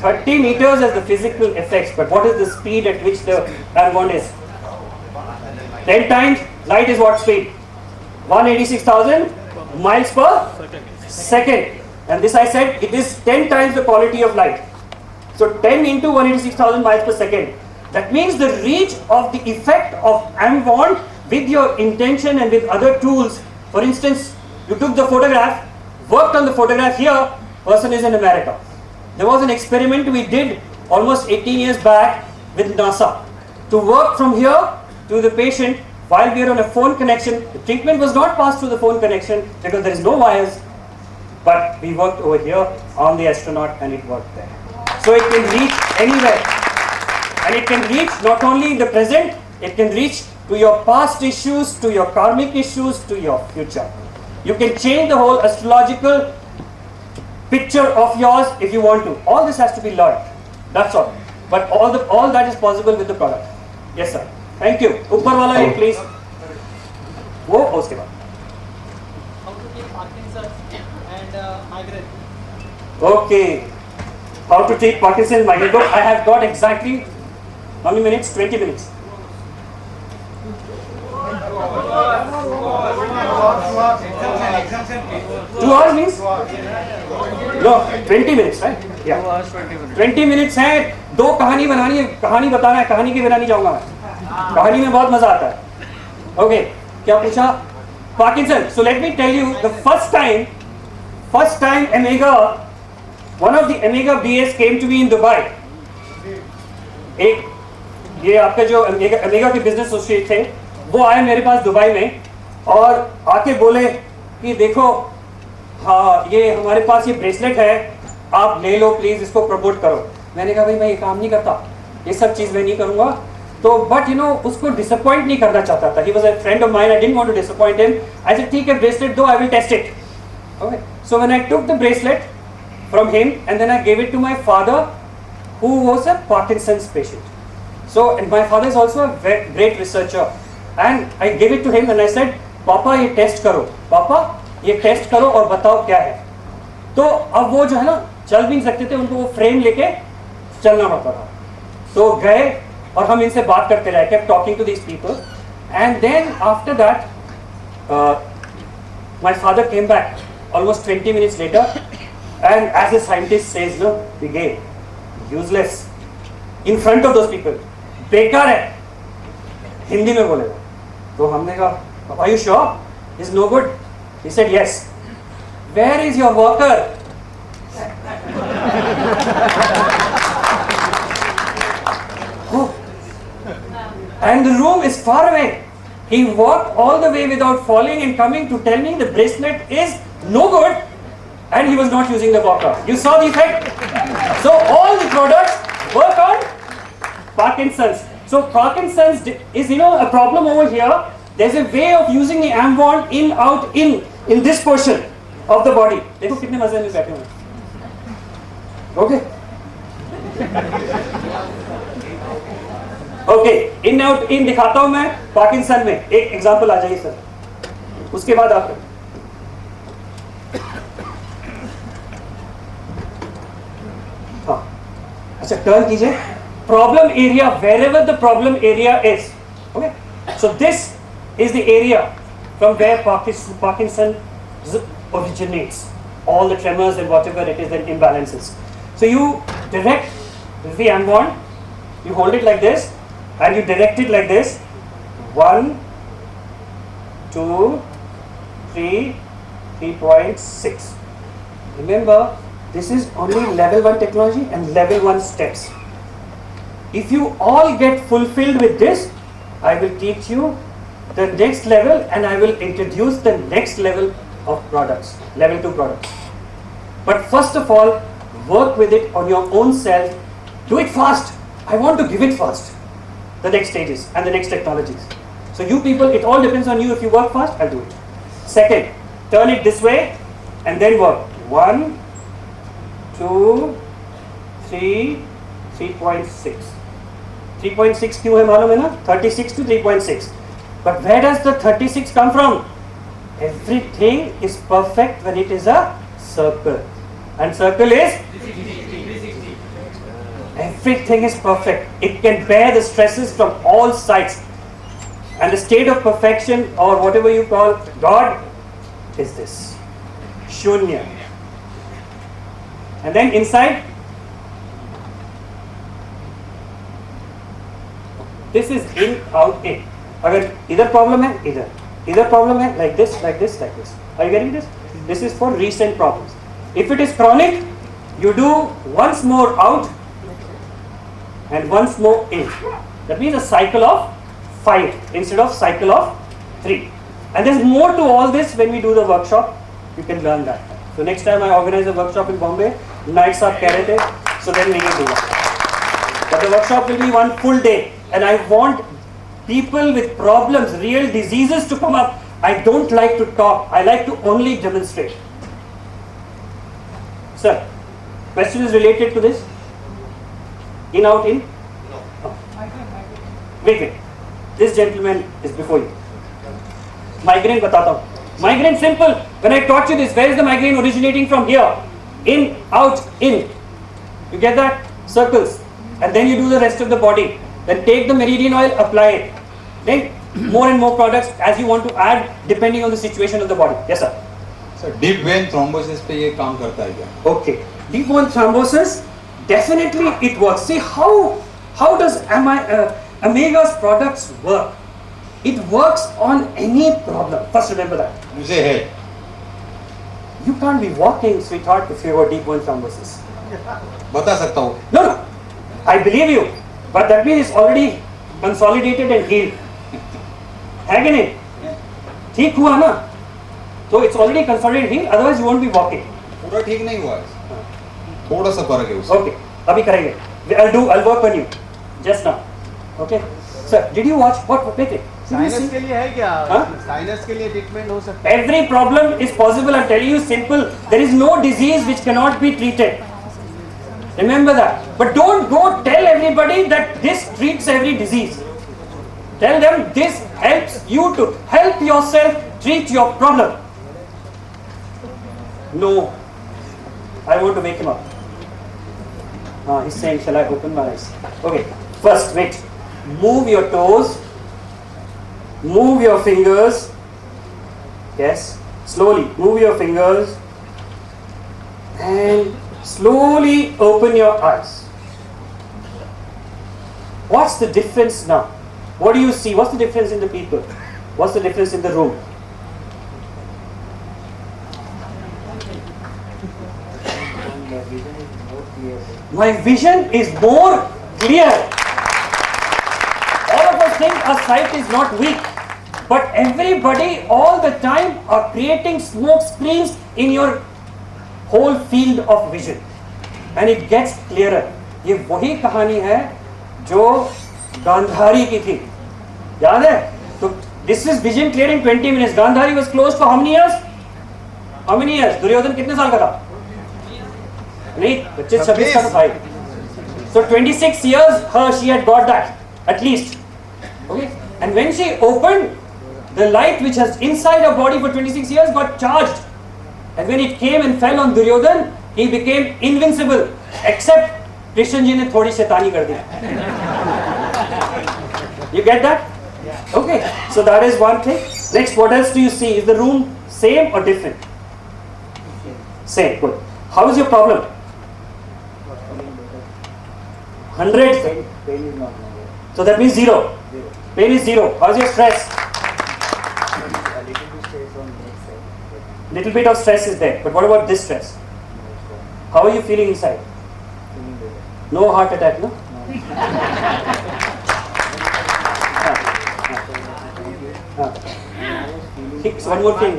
30 meters is the physical effects, but what is the speed at which the AMRGA is? 10 times. Light is what speed? 186,000 miles per second. And this I said, it is 10 times the quality of light. So 10 into 186,000 miles per second. That means the reach of the effect of AMRGA with your intention and with other tools. For instance, you took the photograph, worked on the photograph here, person is in America. There was an experiment we did almost 18 years back with NASA to work from here to the patient while we are on a phone connection. The treatment was not passed through the phone connection because there is no wires, but we worked over here on the astronaut and it worked there. So it can reach anywhere, and it can reach not only in the present, it can reach to your past issues, to your karmic issues, to your future. You can change the whole astrological picture of yours if you want to. All this has to be learned. That's all. But all that is possible with the product. Yes, sir. Thank you. ऊपर वाला एक please. वो उसके बाद. How to keep Parkinson's and migraine? Okay. How to treat Parkinson's and migraine. Look, I have got exactly how many minutes? 20 minutes. 2 hours means? No, 20 minutes, right? Yeah. 2 hours 20 minutes. 20 minutes है. दो कहानी बनानी है. कहानी बताना है. कहानी के बिना नहीं जाऊंगा मैं. कहानी में बहुत मजा आता है. Okay. क्या पूछा? Parkinson. So let me tell you the first time AMRGA, one of the AMRGA BS came to me in Dubai. एक ये आपका जो AMRGA के बिजनेस एसोसिएट थे, वो आए मेरे पास दुबई में और आके बोले कि देखो, हाँ ये हमारे पास ये ब्रेसलेट है, आप ले लो प्लीज, इसको प्रमोट करो. मैंने कहा भाई मैं ये काम नहीं करता, ये सब चीज़ मैं नहीं करूँगा. तो बट उसको डिसअपॉइंट नहीं करना चाहता था. He was a friend of mine, I didn't want to disappoint him. I said ठीक है ब्रेसलेट दो, I will test it. Okay. So when I took the bracelet from him and then I gave it to my father who was a Parkinson's patient. So, and my father is also a great researcher, and I gave it to him and I said, पापा ये test करो, पापा ये test करो और बताओ क्या है. तो अब वो जो है ना चल भी नहीं सकते थे, उनको वो फ्रेम लेके चलना पड़ता था. तो गए और हम इनसे बात करते रहे, kept talking to these people, and then after that my father came back almost 20 minutes later, and as a scientist says, no, the game useless in front of those people, बेकार है, हिंदी में बोलेगा. तो हमने कहा are you sure it's no good? He said yes. Where is your worker? Oh. And the room is far away. He walked all the way without falling and coming to tell me the bracelet is no good, and he was not using the walker. You saw the effect? So all the products work on Parkinson's. So Parkinson's is a problem over here. There's a way of using the AMRGA in, out, in this portion of the body. देखो कितने मजे में बैठे हुए. Okay. Okay. In, out, in दिखाता हूँ मैं Parkinson में. एक एग्जाम्पल आ जाइए सर. उसके बाद आप अच्छा टर्न कीजिए. Problem area, wherever the problem area is. Okay. So this is the area from where Parkinson originates. All the tremors and whatever it is and imbalances. So you direct the M1, you hold it like this, and you direct it like this. 1, 2, 3, 3.6. Remember, this is only level 1 technology and level 1 steps. If you all get fulfilled with this, I will teach you the next level and I will introduce the next level of products, level 2 products. But first of all, work with it on your own self. Do it fast. I want to give it fast. The next stages and the next technologies. So you people, it all depends on you. If you work fast, I'll do it. Second, turn it this way and then work. 1, 2, 3, 3.6. 3.6 क्यों है मालूम है ना? 36 to 3.6. But where does the 36 come from? Everything is perfect when it is a circle. And circle is? Everything is perfect. It can bear the stresses from all sides. And the state of perfection or whatever you call God is this. Shunya. And then inside, this is in, out, in. अगर इधर problem है, इधर problem है, like this, like this, like this. Are you getting this? This is for recent problems. If it is chronic, you do once more out and once more in. That means a cycle of 5 instead of cycle of 3. And there's more to all this when we do the workshop. You can learn that. So next time I organize a workshop in Bombay, nights are carried, so then we can do that. But the workshop will be one full day. And I want people with problems, real diseases to come up. I don't like to talk. I like to only demonstrate. Sir, question is related to this? In, out, in? No. Oh. Wait. This gentleman is before you. Migraine batata hu. Migraine simple. When I taught you this, where is the migraine originating from? Here. In, out, in. You get that? Circles. And then you do the rest of the body. Then take the meridian oil, apply it. Then more and more products as you want to add depending on the situation of the body. Yes, sir. So deep vein thrombosis पे ये काम करता है क्या? Okay. Deep vein thrombosis, definitely it works. See how does AMRGA's products work? It works on any problem. First remember that. मुझे है. You can't be walking, sweetheart, if you have deep vein thrombosis. बता सकता हूँ. No. I believe you. But that means it's already consolidated and healed. है कि नहीं? ठीक हुआ ना? So it's already consolidated and healed. Otherwise you won't be walking. पूरा ठीक नहीं हुआ है. थोड़ा सा फर्क है उसमें. Okay. अभी करेंगे. I'll work on you. Just now. Okay. Sir, did you watch what? Wait. Sinus के लिए है क्या? साइनस के लिए ट्रीटमेंट हो सकता है? Every problem is possible. I'm telling you, simple. There is no disease which cannot be treated. Remember that. But don't go tell everybody that this treats every disease. Tell them this helps you to help yourself treat your problem. No. I want to wake him up. He's saying, shall I open my eyes? Okay. First, wait. Move your toes. Move your fingers. Yes. Slowly. Move your fingers. And slowly open your eyes. What's the difference now? What do you see? What's the difference in the people? What's the difference in the room? My vision is more clear. All of us think our sight is not weak. But everybody all the time are creating smoke screens in your whole field of vision, and it gets clearer. ये वही कहानी है जो गांधारी की थी, याद है? तो this is vision clear in 20 minutes. Gandhari was closed for how many years? How many years? Duryodhan कितने साल का था? नहीं, 26 का था. So 26 years, she had got that at least. Okay, and when she opened, the light which has inside her body for 26 years got charged. And when it came and fell on Duryodhan, he became invincible, except Krishna ji ने थोड़ी शैतानी कर दी. You get that? Okay, so that is one thing. Next, what else do you see? Is the room same or different? Same. Good. How is your problem? 100. Pain is not there. So that means 0. Pain is 0. How is your stress? A little bit stress on next side. Little bit of stress is there. But what about this stress? How are you feeling inside? Feeling better. No heart attack, no? One more thing.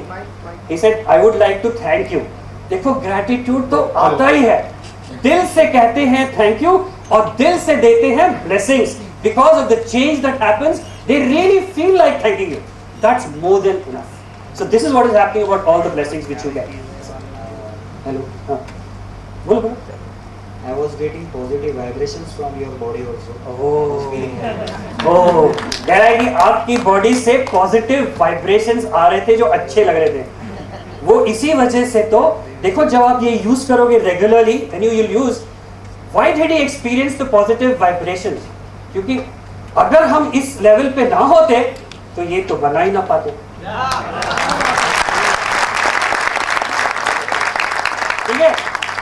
He said, I would like to thank you. देखो gratitude तो आता ही है. दिल से कहते हैं thank you और दिल से देते हैं blessings. Because of the change that happens, they really feel like thanking you. That's more than enough. So this is what is happening about all the blessings which you get. Hello. बोलो बोलो. I was getting positive vibrations from your body also. ओह, कह रहा है कि आपकी body से positive vibrations आ रहे थे जो अच्छे लग रहे थे. वो इसी वजह से तो देखो जब आप ये यूज करोगे regularly and you will use, why did he experience the positive vibrations? क्योंकि अगर हम इस लेवल पे ना होते तो ये तो बना ही ना पाते. ठीक है,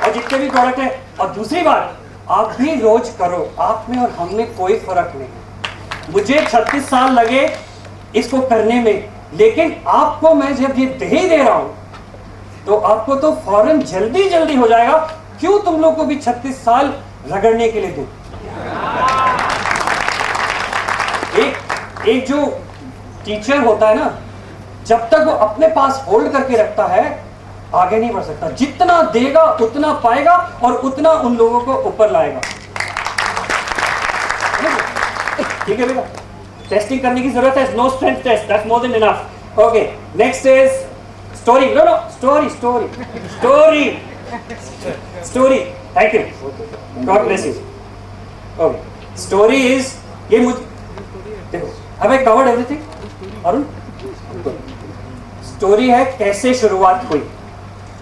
और जितने भी प्रोडक्ट है. और दूसरी बात, आप भी रोज करो. आप में और हम में कोई फर्क नहीं है. मुझे 36 साल लगे इसको करने में, लेकिन आपको मैं जब ये दे ही दे रहा हूं तो आपको तो फौरन जल्दी जल्दी हो जाएगा. क्यों तुम लोग को भी 36 साल रगड़ने के लिए दूं? एक जो टीचर होता है ना, जब तक वो अपने पास होल्ड करके रखता है आगे नहीं बढ़ सकता. जितना देगा उतना पाएगा और उतना उन लोगों को ऊपर लाएगा. ठीक है बेटा, टेस्टिंग करने की जरूरत है. No strength test, that's more than enough. Okay, next is story. No no, story story story story. Thank you, God bless you. Okay, story is ये मुझे देखो, have I covered everything? Arun, story है कैसे शुरुआत हुई.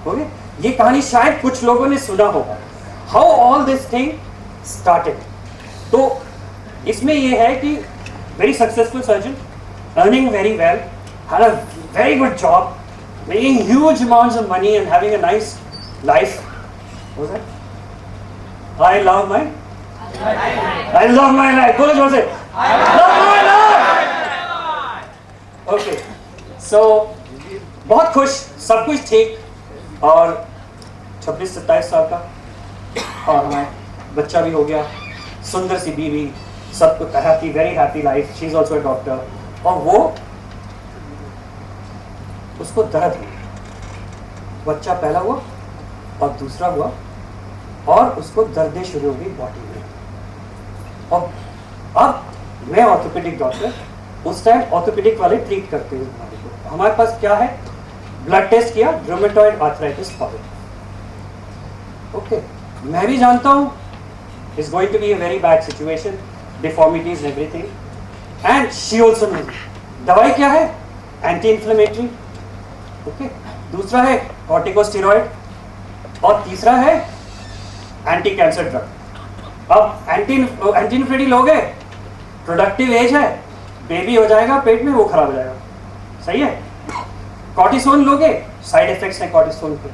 ओके, ये कहानी शायद कुछ लोगों ने सुना होगा. How all this thing started. तो इसमें ये है कि very successful surgeon, earning very well, had a very good job, making huge amounts of money and having a nice life. I love my life. बोलो जोर से, I love my life. Okay, so बहुत खुश, सब कुछ ठीक, और 26-27 साल का, और हमारा बच्चा भी हो गया, सुंदर सी बीवी, सब कुछ happy, very happy life. She is also a doctor. और वो उसको दर्द हुआ, बच्चा पहला हुआ और दूसरा हुआ, और उसको दर्दें शुरू हो गई बॉडी में. और अब मैं ऑर्थोपेडिक डॉक्टर, उस टाइम ऑर्थोपेडिक वाले ट्रीट करते हैं. हमारे पास क्या है, ब्लड टेस्ट किया, रूमेटॉइड आर्थराइटिस पॉजिटिव. ओके, मैं भी जानता हूँ it's going to be a very bad situation, deformities everything, and she also knows. दवाई क्या है, एंटी इन्फ्लेमेटरी. ओके, दूसरा है कॉर्टिकोस्टेरॉइड, और तीसरा है एंटी कैंसर ड्रग. अब एंटी इन्फ्लेमेटरी लोगे, प्रोडक्टिव एज है, बेबी हो जाएगा पेट में, वो खराब हो जाएगा. सही है. कॉर्टिसोन लोगे, साइड इफेक्ट्स हैं कॉर्टिसोन के.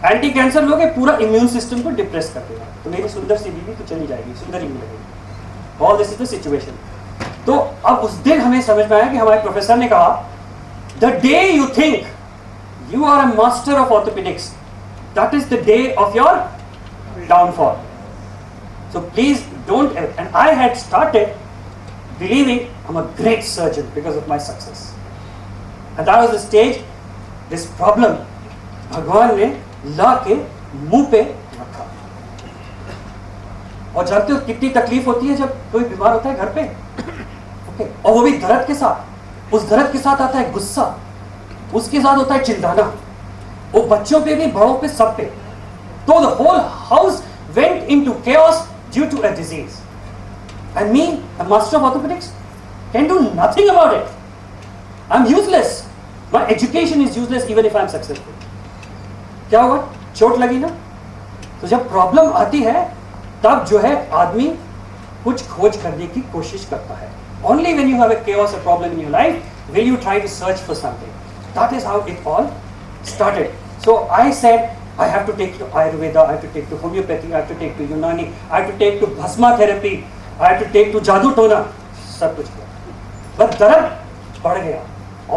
एंटी कैंसर लोगे, पूरा इम्यून सिस्टम को डिप्रेस कर देगा. तो मेरी सुंदर सी बीवी तो चली जाएगी, सुंदर ही मिलेगी. All this is the situation. तो अब उस दिन हमें समझ में आया कि हमारे प्रोफेसर ने कहा, the day you think you are a master of orthopaedics, that is the day of your downfall. So please don't. And I had started believing I'm a great surgeon because of my success. And that was the stage, this problem भगवान ने ला के मुंह पे रखा. और जानते हो कितनी तकलीफ होती है जब कोई बीमार होता है घर पे. ओके, और वो भी दर्द के साथ. उस दर्द के साथ आता है गुस्सा, उसके साथ होता है चिल्लाना, वो बच्चों पे भी, बड़ों पे, सब पे. तो the whole house went into chaos due to a disease. And me, a master of orthopedics, can do nothing about it. I'm useless. My education is useless even if I'm successful. क्या होगा? चोट लगी ना, तो जब problem आती है तब जो है आदमी कुछ खोज करने की कोशिश करता है. Only when you have a chaos, a problem in your life, will you try to search for something. That is how it all started. So I said, I have to take to Ayurveda, I have to take to homeopathy, I have to take to Unani, I have to take to Bhasma therapy, I have to take to Jadoo Tona. सब कुछ किया. But दर्द बढ़ गया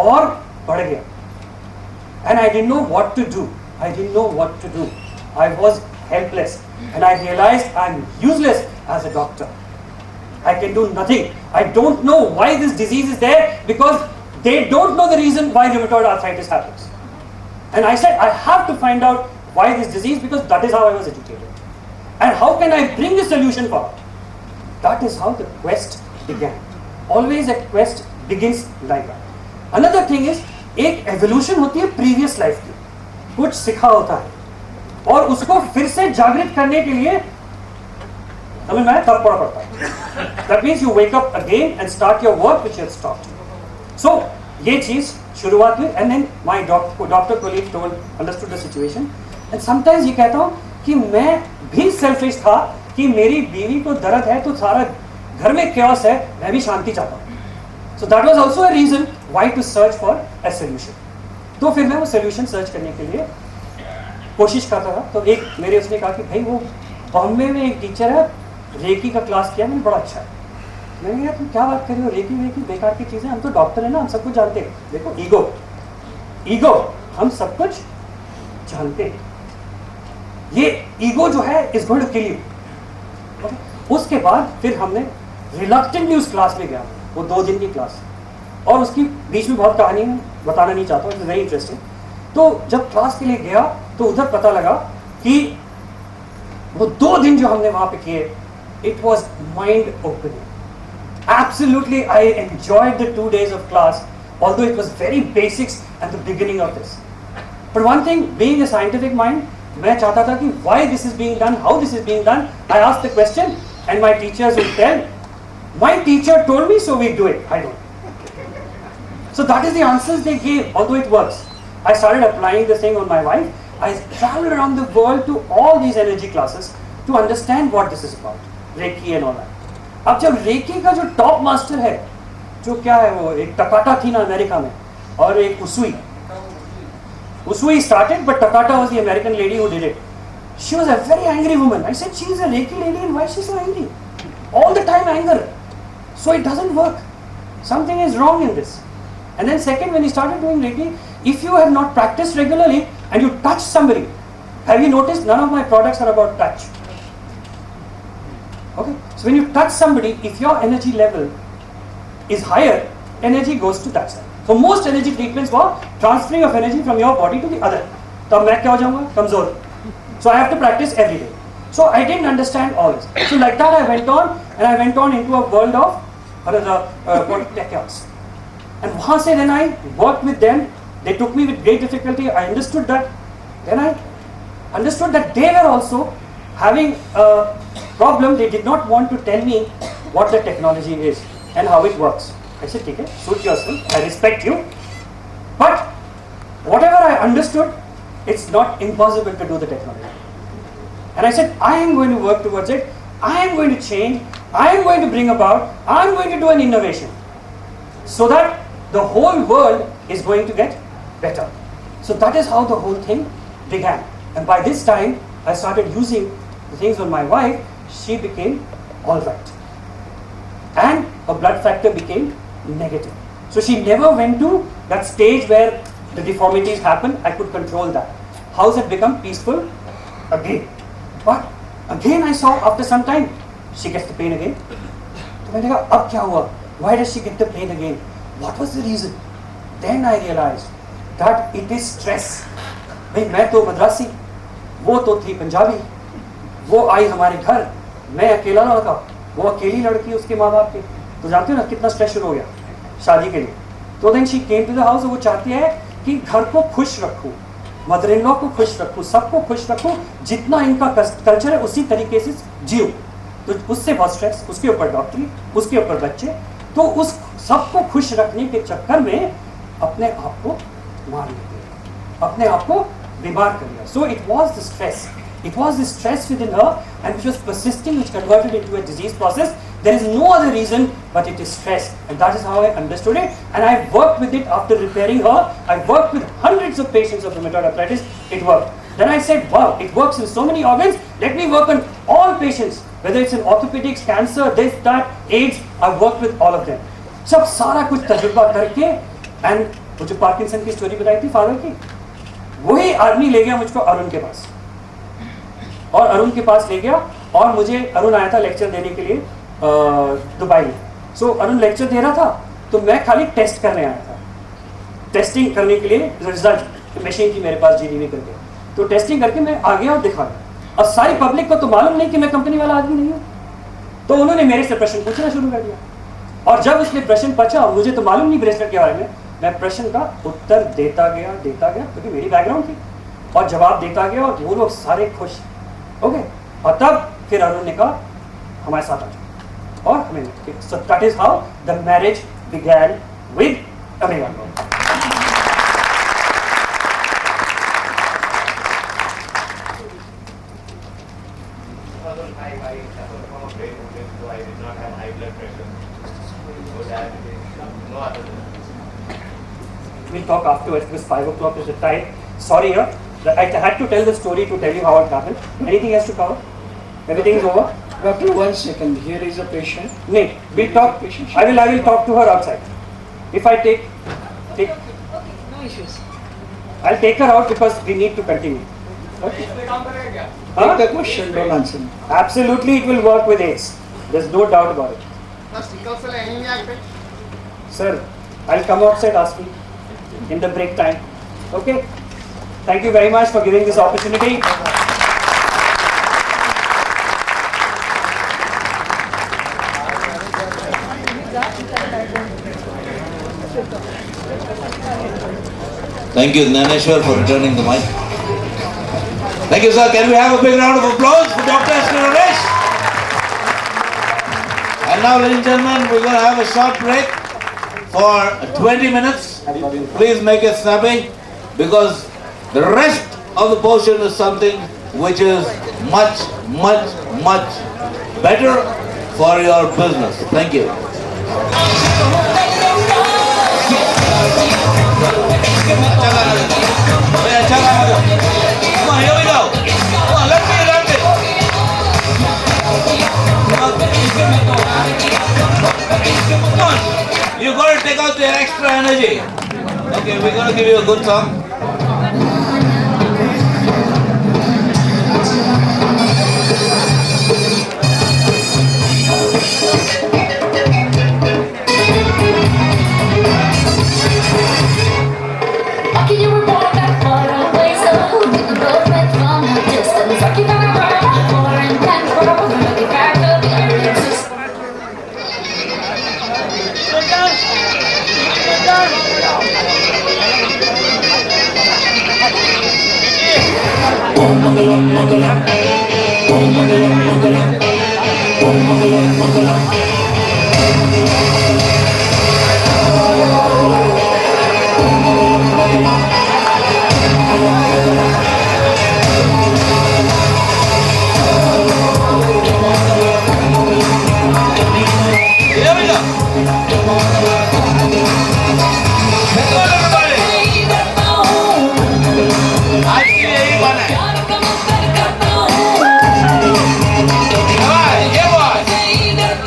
और बढ़ गया. And I didn't know what to do. I didn't know what to do. I was helpless. And I realized I'm useless as a doctor. I can do nothing. I don't know why this disease is there because they don't know the reason why rheumatoid arthritis happens. And I said, I have to find out why this disease because that is how I was educated. And how can I bring the solution for it? That is how the quest began. Always a quest begins like that. Another thing is, एक evolution होती है previous life की. कुछ सीखा होता है और उसको फिर से जागृत करने के लिए समझ में आया तब पढ़ा पड़ता है. That means you wake up again and start your work which you have stopped. So ये चीज शुरुआत हुई and then my doctor colleague understood the situation and sometimes ये कहता हूँ कि मैं भी selfish था कि मेरी बीवी को दर्द है तो सारा घर में chaos है, मैं भी शांति चाहता हूँ. So that was also a reason why to search for a solution. तो फिर मैं वो solution search करने के लिए कोशिश करता था. तो एक मेरे उसने कहा कि भाई वो बॉम्बे में एक टीचर है, रेकी का क्लास किया मैंने, बड़ा अच्छा है. मैंने कहा तुम क्या बात कर रहे हो, रेकी वेकी बेकार की चीज़ें, हम तो डॉक्टर है ना, हम सब कुछ जानते हैं. देखो ईगो हम सब कुछ जानते हैं. ये ईगो जो है is going to kill you. उसके बाद फिर हमने रिलक्टेंटली उस क्लास में गया. वो 2 दिन की क्लास और उसकी बीच में बहुत कहानी है, बताना नहीं चाहता हूँ, इट्स वेरी इंटरेस्टिंग. तो जब क्लास के लिए गया तो उधर पता लगा कि वो 2 दिन जो हमने वहाँ पे किए, it was mind opening. Absolutely, I enjoyed the 2 days of class, although it was very basics at the beginning of this. But one thing, being a scientific mind, मैं चाहता था कि why this is being done, how this is being done. I asked the question, and my teachers would tell, my teacher told me, so we do it. I don't. So that is the answers they gave, although it works. I started applying this thing on my wife. I traveled around the world to all these energy classes to understand what this is about. Recce and all that. अब जब recce का जो top master है, जो क्या है वो, एक टकाटा थी ना अमेरिका में और एक उसुई started, but Takata was the American lady who did it. She was a very angry woman. I said, she is a Reiki lady and why is she so angry? All the time anger. So it doesn't work. Something is wrong in this. And then second, when you started doing Reiki, if you have not practiced regularly and you touch somebody, have you noticed none of my products are about touch? Okay, so when you touch somebody, if your energy level is higher, energy goes to that side. So most energy treatments were transferring of energy from your body to the other. तब मैं क्या हो जाऊँगा? कमजोर. So I have to practice every day. So I didn't understand all this. So like that I went on and I went on into a world of chaos. And वहाँ से then I worked with them. They took me with great difficulty. I understood that. Then I understood that they were also having a problem. They did not want to tell me what the technology is and how it works. I said, okay, suit yourself. I respect you. But whatever I understood, it's not impossible to do the technology. And I said, I am going to work towards it. I am going to change. I am going to bring about. I am going to do an innovation so that the whole world is going to get better. So that is how the whole thing began. And by this time, I started using the things on my wife. She became all right. And her blood factor became negative. So she never went to that stage where the deformities happen. I could control that. How has it become peaceful? Again. But again I saw after some time, she gets the pain again. So मैंने कहा अब क्या हुआ? Why does she get the pain again? What was the reason? Then I realized that it is stress. भाई मैं तो मद्रासी, वो तो थी पंजाबी, वो आई हमारे घर, मैं अकेला लड़का, वो अकेली लड़की उसके माँ बाप के, तो जानते हो ना कितना स्ट्रेस शुरू हो गया शादी के लिए. तो then she came to the house. वो चाहती है कि घर को खुश रखूं, मदर इन लॉ को खुश रखूं, सबको खुश रखूं, जितना इनका कल्चर है उसी तरीके से जियो. तो उससे बहुत स्ट्रेस, उसके ऊपर डॉक्टरी, उसके ऊपर बच्चे, तो उस सबको खुश रखने के चक्कर में अपने आप को मार लिया, अपने आप को बीमार कर लिया. So it was the stress. It was the stress within her and which was persisting, which converted into a disease process. There is no other reason but it is stress, and that is how I understood it, and I worked with it after repairing her. I worked with hundreds of patients of rheumatoid arthritis. It worked. Then I said, wow, it works in so many organs. Let me work on all patients, whether it's in orthopedics, cancer, this, that, AIDS. I've worked with all of them. सब सारा कुछ तजुर्बा करके, and वो जो Parkinson की story बताई थी फादर की, वही आदमी ले गया मुझको अरुण के पास, और अरुण के पास ले गया, और मुझे अरुण आया था लेक्चर देने के लिए दुबई में. सो अरुण लेक्चर दे रहा था, तो मैं खाली टेस्ट करने आया था, टेस्टिंग करने के लिए रिजल्ट मशीन थी मेरे पास जीडीवी करके, तो टेस्टिंग करके मैं आ गया और दिखा गया. और सारी पब्लिक को तो मालूम नहीं कि मैं कंपनी वाला आदमी नहीं हूँ, तो उन्होंने मेरे से प्रश्न पूछना शुरू कर दिया, और जब उसने प्रश्न पूछा, मुझे तो मालूम नहीं ब्रेसलेट के बारे में, मैं प्रश्न का उत्तर देता गया क्योंकि मेरी बैकग्राउंड थी, और जवाब देता गया, और वो लोग सारे खुश. ओके, और तब फिर अरुण ने कहा हमारे साथ आ जाओ, और हमें. सो that is how the marriage began with AMRGA. We'll talk afterwards because 5 o'clock is the time. Sorry, I had to tell the story to tell you how it happened. Anything else to cover? Everything is over? Doctor, 1 second. Here is a patient. No, we'll talk. I will talk to her outside. If I take. Okay, no issues. I'll take her out because we need to continue. Okay. Take the question, don't answer. Absolutely, it will work with AIDS. There's no doubt about it. Sir, I'll come outside, ask me in the break time. Okay? Thank you very much for giving this opportunity. Thank you, Naneshwar, for returning the mic. Thank you, sir. Can we have a big round of applause for Dr. Naresh? And now, ladies and gentlemen, we're going to have a short break for 20 minutes. Please make it snappy, because the rest of the portion is something which is much, much, much better for your business. Thank you. Come on, here we go. Come on, let's get it up there. Come on. You got to take out your extra energy. Okay, we're going to give you a good song. Lucky you were born that far away, so who did the road with from a distance? Lucky that we were not poor and can grow, lucky back of the earth exists. Here we go. Let's go, everybody. आज के लिए यही गाना है. Alright, here we are.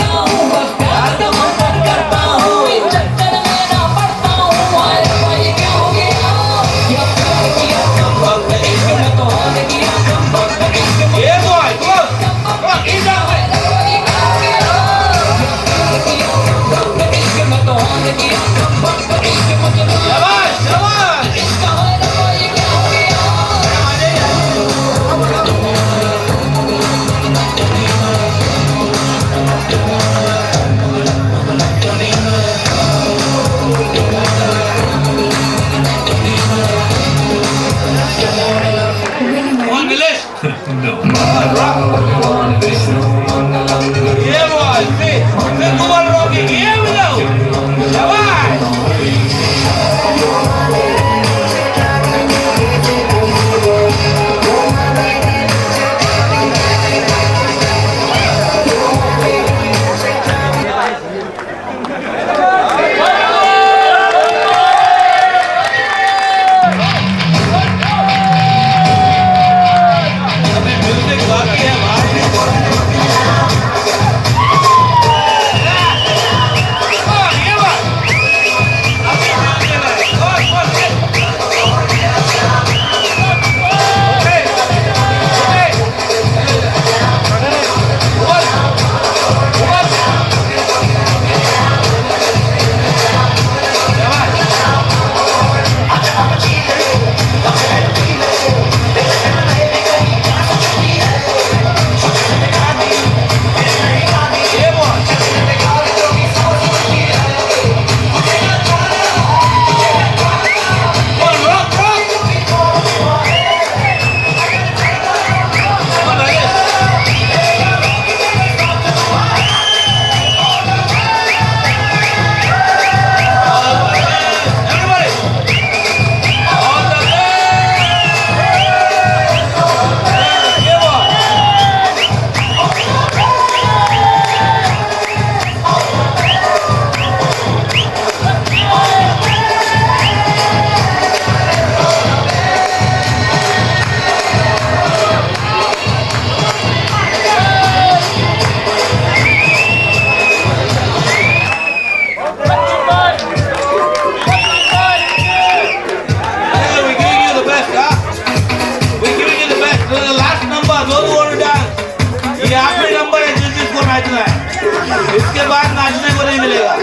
बाकी है इसके बाद नाचने को नहीं मिलेगा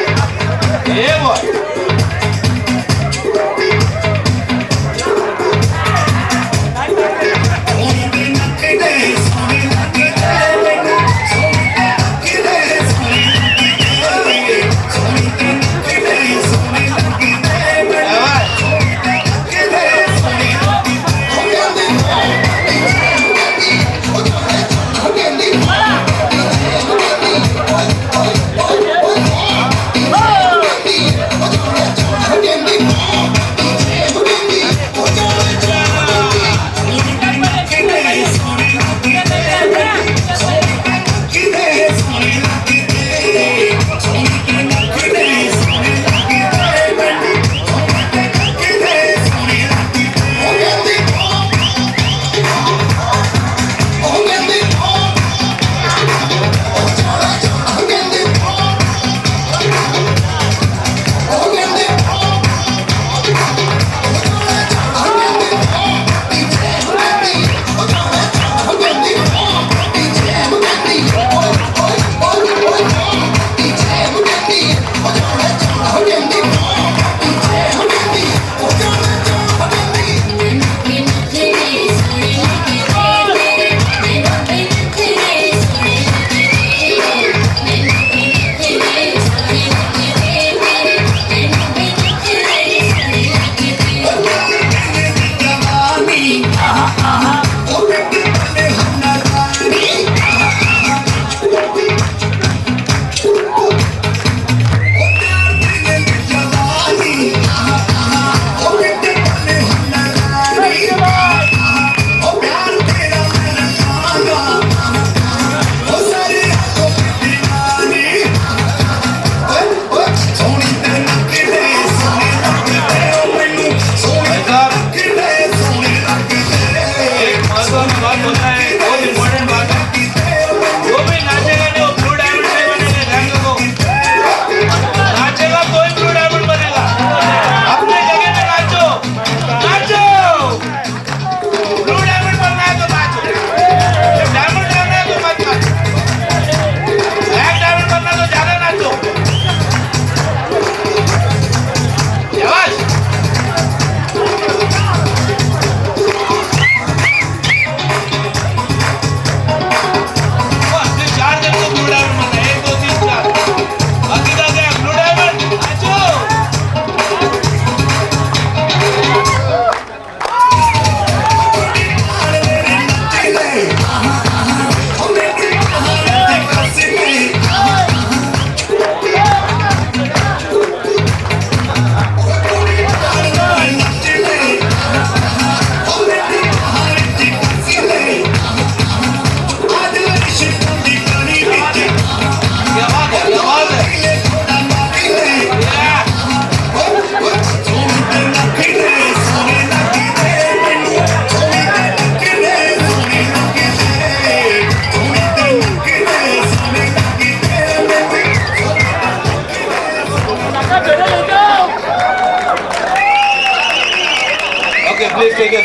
ये बॉय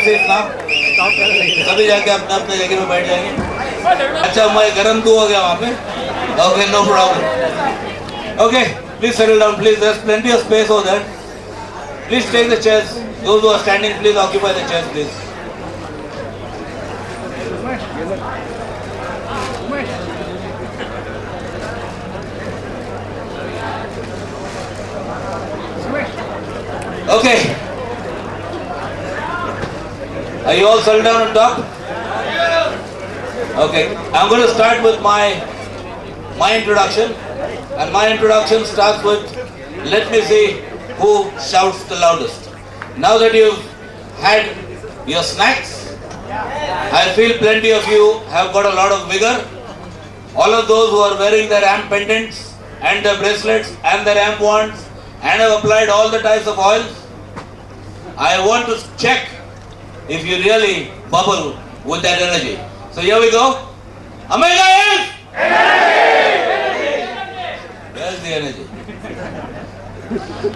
seats now. सभी जाके अपने अपने जगह में बैठ जाएंगे. अच्छा मैं गरम तो हो गया वहाँ पे. Okay, no problem. Okay, please settle down. Please, there's plenty of space over there. Please take the chairs. Those who are standing, please occupy the chairs, please. Okay. Are you all settled down on top? Okay. I'm going to start with my introduction. And my introduction starts with, let me see who shouts the loudest. Now that you've had your snacks, I feel plenty of you have got a lot of vigor. All of those who are wearing their amp pendants and their bracelets and their amp wands and have applied all the types of oils, I want to check if you really bubble with that energy. So here we go. AMRGA is? Where's the energy?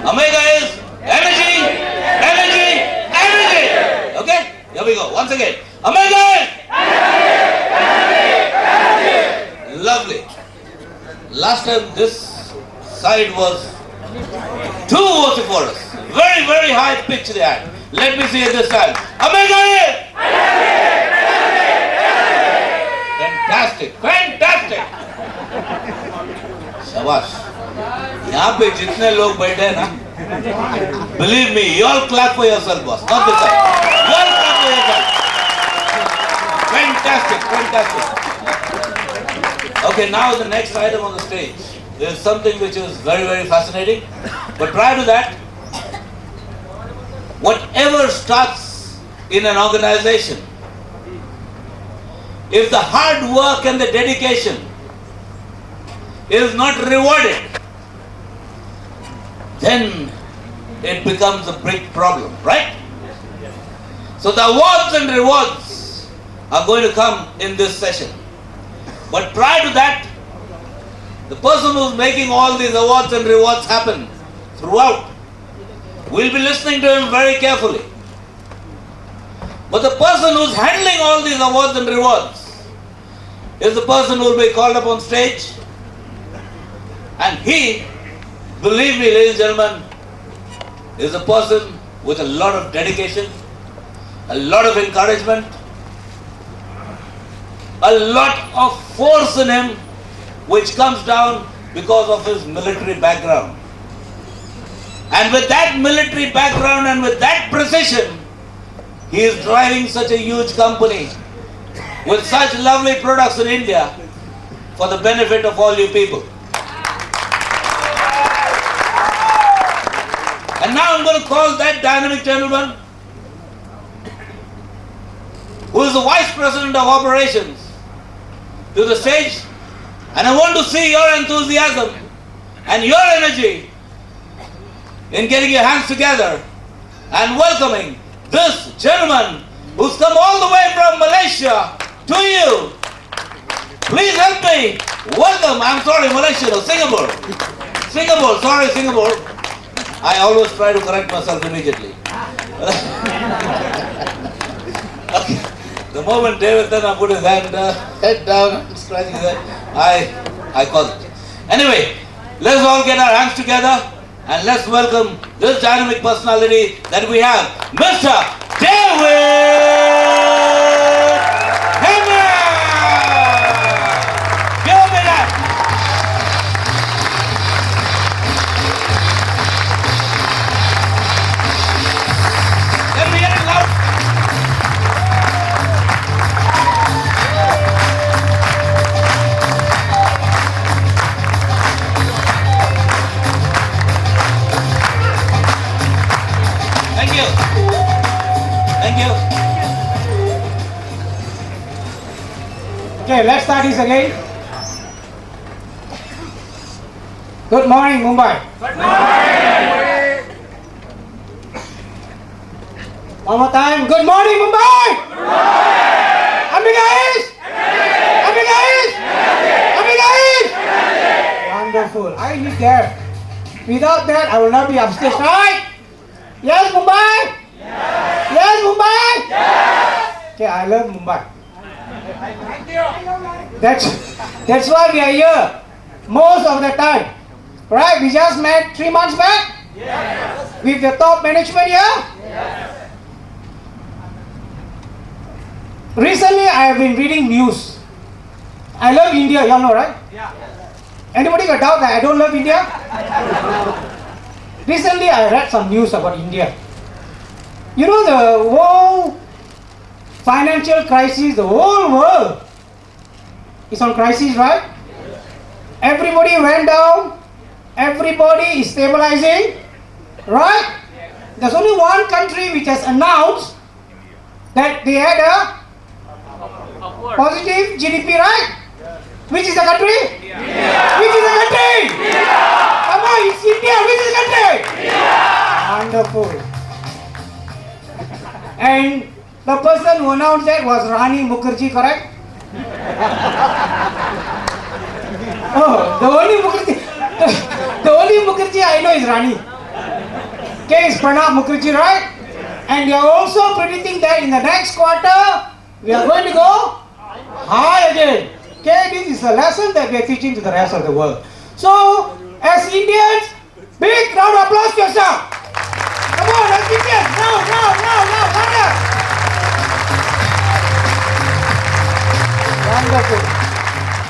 AMRGA is energy, energy, energy. Okay? Here we go. Once again. AMRGA is? Lovely. Last time this side was too vociferous. Very, very high pitch they had. Let me see it this time. AMRGA is? Fantastic, fantastic. शाबाश. यहाँ पे जितने लोग बैठे हैं ना, believe me, you all clap for yourself, boss. Not this side. You all clap for yourself. Fantastic, fantastic. Okay, now the next item on the stage. There is something which is very, very fascinating. But prior to that, whatever starts in an organization, if the hard work and the dedication is not rewarded, then it becomes a big problem, right? So the awards and rewards are going to come in this session. But prior to that, the person who's making all these awards and rewards happen throughout, we'll be listening to him very carefully. But the person who's handling all these awards and rewards is the person who will be called up on stage. And he, believe me, ladies and gentlemen, is a person with a lot of dedication, a lot of encouragement, a lot of force in him, which comes down because of his military background. And with that military background and with that precision, he is driving such a huge company with such lovely products in India for the benefit of all you people. And now I'm going to call that dynamic gentleman, who is the Vice President of Operations, to the stage. And I want to see your enthusiasm and your energy in getting your hands together and welcoming this gentleman who's come all the way from Malaysia to you. Please help me welcome, I'm sorry, Malaysia, no, Singapore. Singapore, sorry, Singapore. I always try to correct myself immediately. Okay. The moment David then put his head down and scratching his head, I caused it. Anyway, let's all get our hands together and let's welcome this dynamic personality that we have, Mr. David. Okay, let's start this again. Good morning, Mumbai. Good morning. One more time. Good morning, Mumbai. Good morning. AMRGA is? AMRGA is? AMRGA is? Wonderful. I need there. Without that, I will not be upstairs, right? Yes, Mumbai? Yes. Yes, Mumbai? Yes! Okay, I love Mumbai. That's why we are here most of the time. Right? We just met 3 months back? Yes. With the top management here? Yes. Recently, I have been reading news. I love India, y'all know, right? Yeah. Anybody got doubt that I don't love India? Recently, I read some news about India. You know, the whole financial crisis, the whole world is on crisis, right? Everybody went down. Everybody is stabilizing, right? There's only one country which has announced that they had a positive GDP, right? Which is the country? India. Which is the country? India. Come on, it's India. Which is the country? India. Wonderful. And the person who announced that was Rani Mukherjee, correct? Oh, the only Mukherjee I know is Rani. Okay, it's Pranab Mukherjee, right? And they are also predicting that in the next quarter, we are going to go high again. Okay, this is a lesson that we are teaching to the rest of the world. So, as Indians, big round of applause to yourself. Come on, as Indians, now, wonder. Wonderful.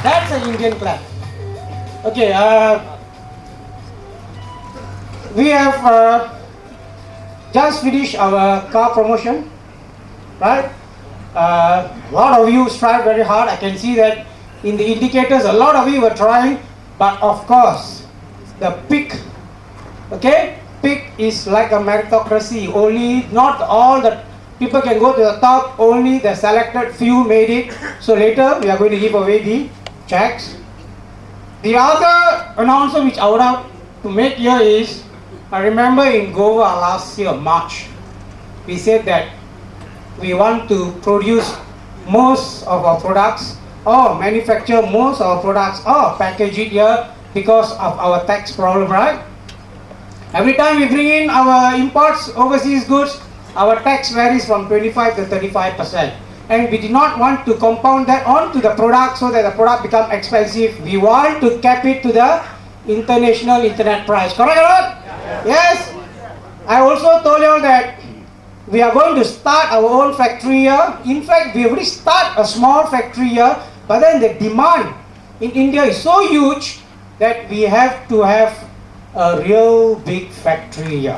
That's an Indian clap. Okay, we have just finished our car promotion, right? A lot of you strive very hard. I can see that in the indicators, a lot of you were trying, but of course, the peak, okay? Peak is like a meritocracy. Only not all the people can go to the top, only the selected few made it. So later, we are going to give away the checks. The other announcement which I would have to make here is, I remember in Goa last year, March, we said that we want to produce most of our products or manufacture most of our products or package it here because of our tax problem, right? Every time we bring in our imports, overseas goods, our tax varies from 25 to 35%. And we did not want to compound that onto the product so that the product becomes expensive. We want to cap it to the international internet price. Correct or not? Yes. I also told you that we are going to start our own factory here. In fact, we already start a small factory here, but then the demand in India is so huge that we have to have a real big factory here.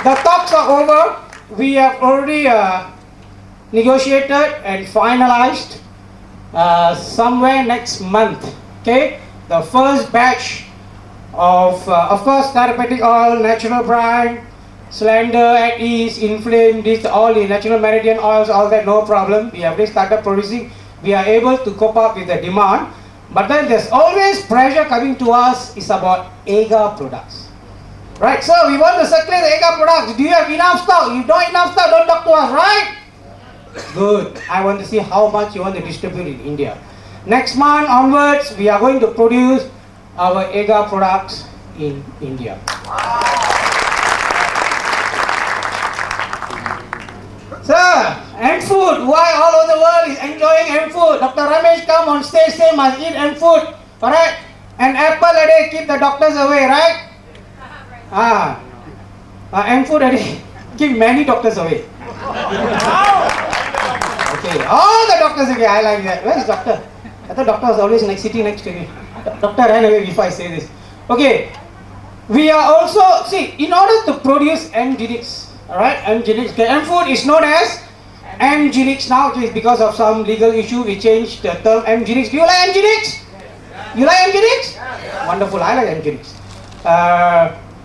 The talks are over. We have already negotiated and finalized somewhere next month. Okay, the first batch of course, therapeutic oil, natural brine, slender, at ease, inflamed, this all the natural meridian oils, all that, no problem. We have already started producing. We are able to cope up with the demand. But then there's always pressure coming to us is about AMRGA products. Right, so we want to circulate the AMRGA products. Do you have enough stock? If you don't have enough stock, don't talk to us, right? Good. I want to see how much you want to distribute in India. Next month onwards, we are going to produce our AMRGA products in India. Sir, M-Food. Why all over the world is enjoying M-Food? Dr. Ramesh come on stage, say must eat M-Food. Alright? And apple a day keep the doctors away, right? M-Food a day keep many doctors away. Okay, all the doctors away. I like that. Where is doctor? I thought doctor was always sitting next to me. Doctor ran away before I say this. Okay, we are also, see, in order to produce M-Genix, alright, M-Genix, okay, M-Food is known as M-Genix now, okay, because of some legal issue, we changed the term M-Genix. Do you like M-Genix? You like M-Genix? Wonderful, I like M-Genix.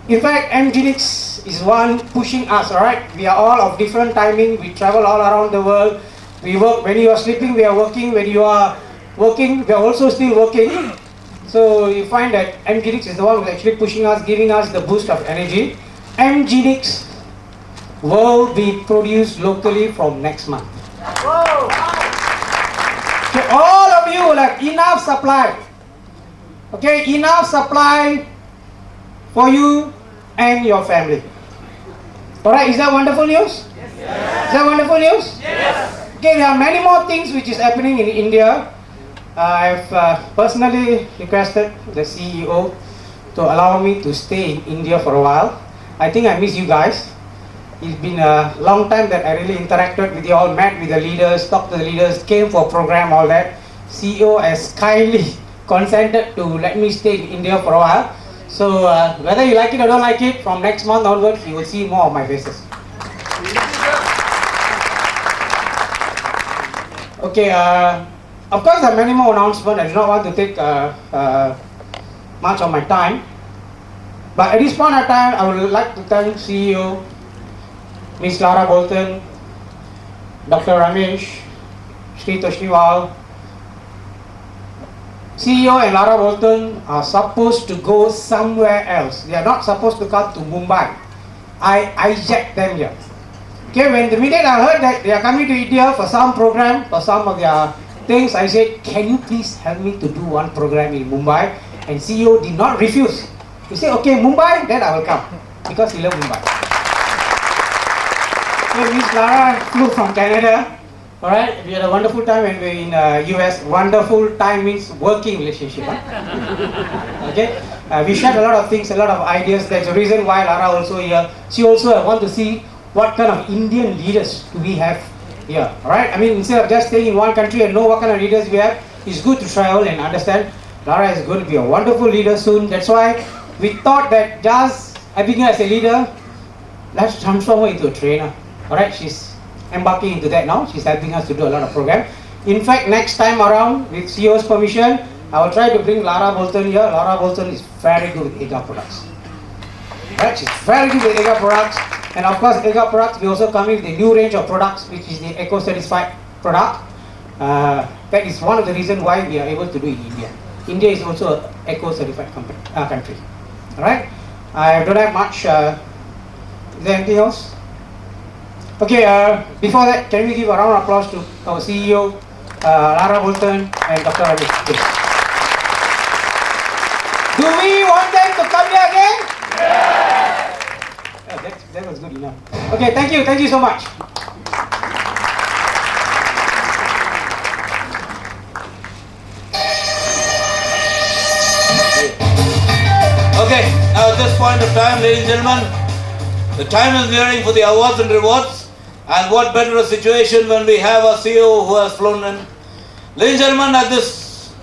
In fact, M-Genix is one pushing us, alright? We are all of different timing, we travel all around the world. We work, when you are sleeping, we are working, when you are working, we are also still working. So you find that M-Genix is the one who is actually pushing us, giving us the boost of energy. M-Genix will be produced locally from next month. So all of you will have enough supply. Okay, enough supply for you and your family. Alright, is that wonderful news? Yes. Is that wonderful news? Yes. Okay, there are many more things which is happening in India. I've personally requested the CEO to allow me to stay in India for a while. I think I miss you guys. It's been a long time that I really interacted with you all, met with the leaders, talked to the leaders, came for a program, all that. CEO has kindly consented to let me stay in India for a while. So whether you like it or don't like it, from next month onwards, you will see more of my faces. Okay, of course there are many more announcements. I do not want to take much of my time. But at this point of time, I would like to thank CEO, Ms. Lara Bolton, Dr. Ramesh, Sri Toshniwal. CEO and Lara Bolton are supposed to go somewhere else. They are not supposed to come to Mumbai. I hijacked them here. Okay, when the minute I heard that they are coming to India for some program, for some of their things, I said, can you please help me to do one program in Mumbai? And CEO did not refuse. He said, okay, Mumbai, then I will come. Because he loves Mumbai. So Miss Lara flew from Canada. Alright, we had a wonderful time when we were in US. Wonderful time means working relationship. Huh? Okay, we shared a lot of things, a lot of ideas. That's the reason why Lara also here. She also want to see what kind of Indian leaders do we have here. Alright, I mean, instead of just staying in one country and know what kind of leaders we have, it's good to travel and understand. Lara is going to be a wonderful leader soon. That's why we thought that just having her as a leader, let's transform her into a trainer. Alright, she's embarking into that now. She's helping us to do a lot of program. In fact, next time around, with CEO's permission, I will try to bring Lara Bolton here. Lara Bolton is very good with AMRGA products. Right? She's very good with AMRGA products. And of course, AMRGA products, we also come in with a new range of products, which is the Eco-certified product. That is one of the reasons why we are able to do it in India. India is also an Eco-certified country. Alright? I don't have much. Is there anything else? Okay, before that, can we give a round of applause to our CEO, Lara Bolton and Dr. Ramesh, please. Do we want them to come here again? Yes! Oh, that was good enough. Okay, thank you so much. Okay, now at this point of time, ladies and gentlemen, the time is nearing for the awards and rewards. And what better a situation when we have a CEO who has flown in. Ladies and gentlemen, at this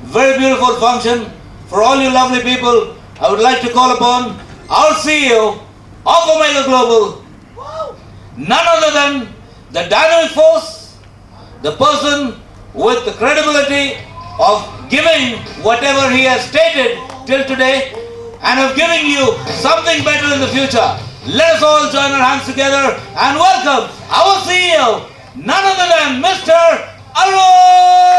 very beautiful function, for all you lovely people, I would like to call upon our CEO of Omega Global, none other than the dynamic force, the person with the credibility of giving whatever he has stated till today and of giving you something better in the future. Let us all join our hands together and welcome our CEO, none other than Mr. Arun!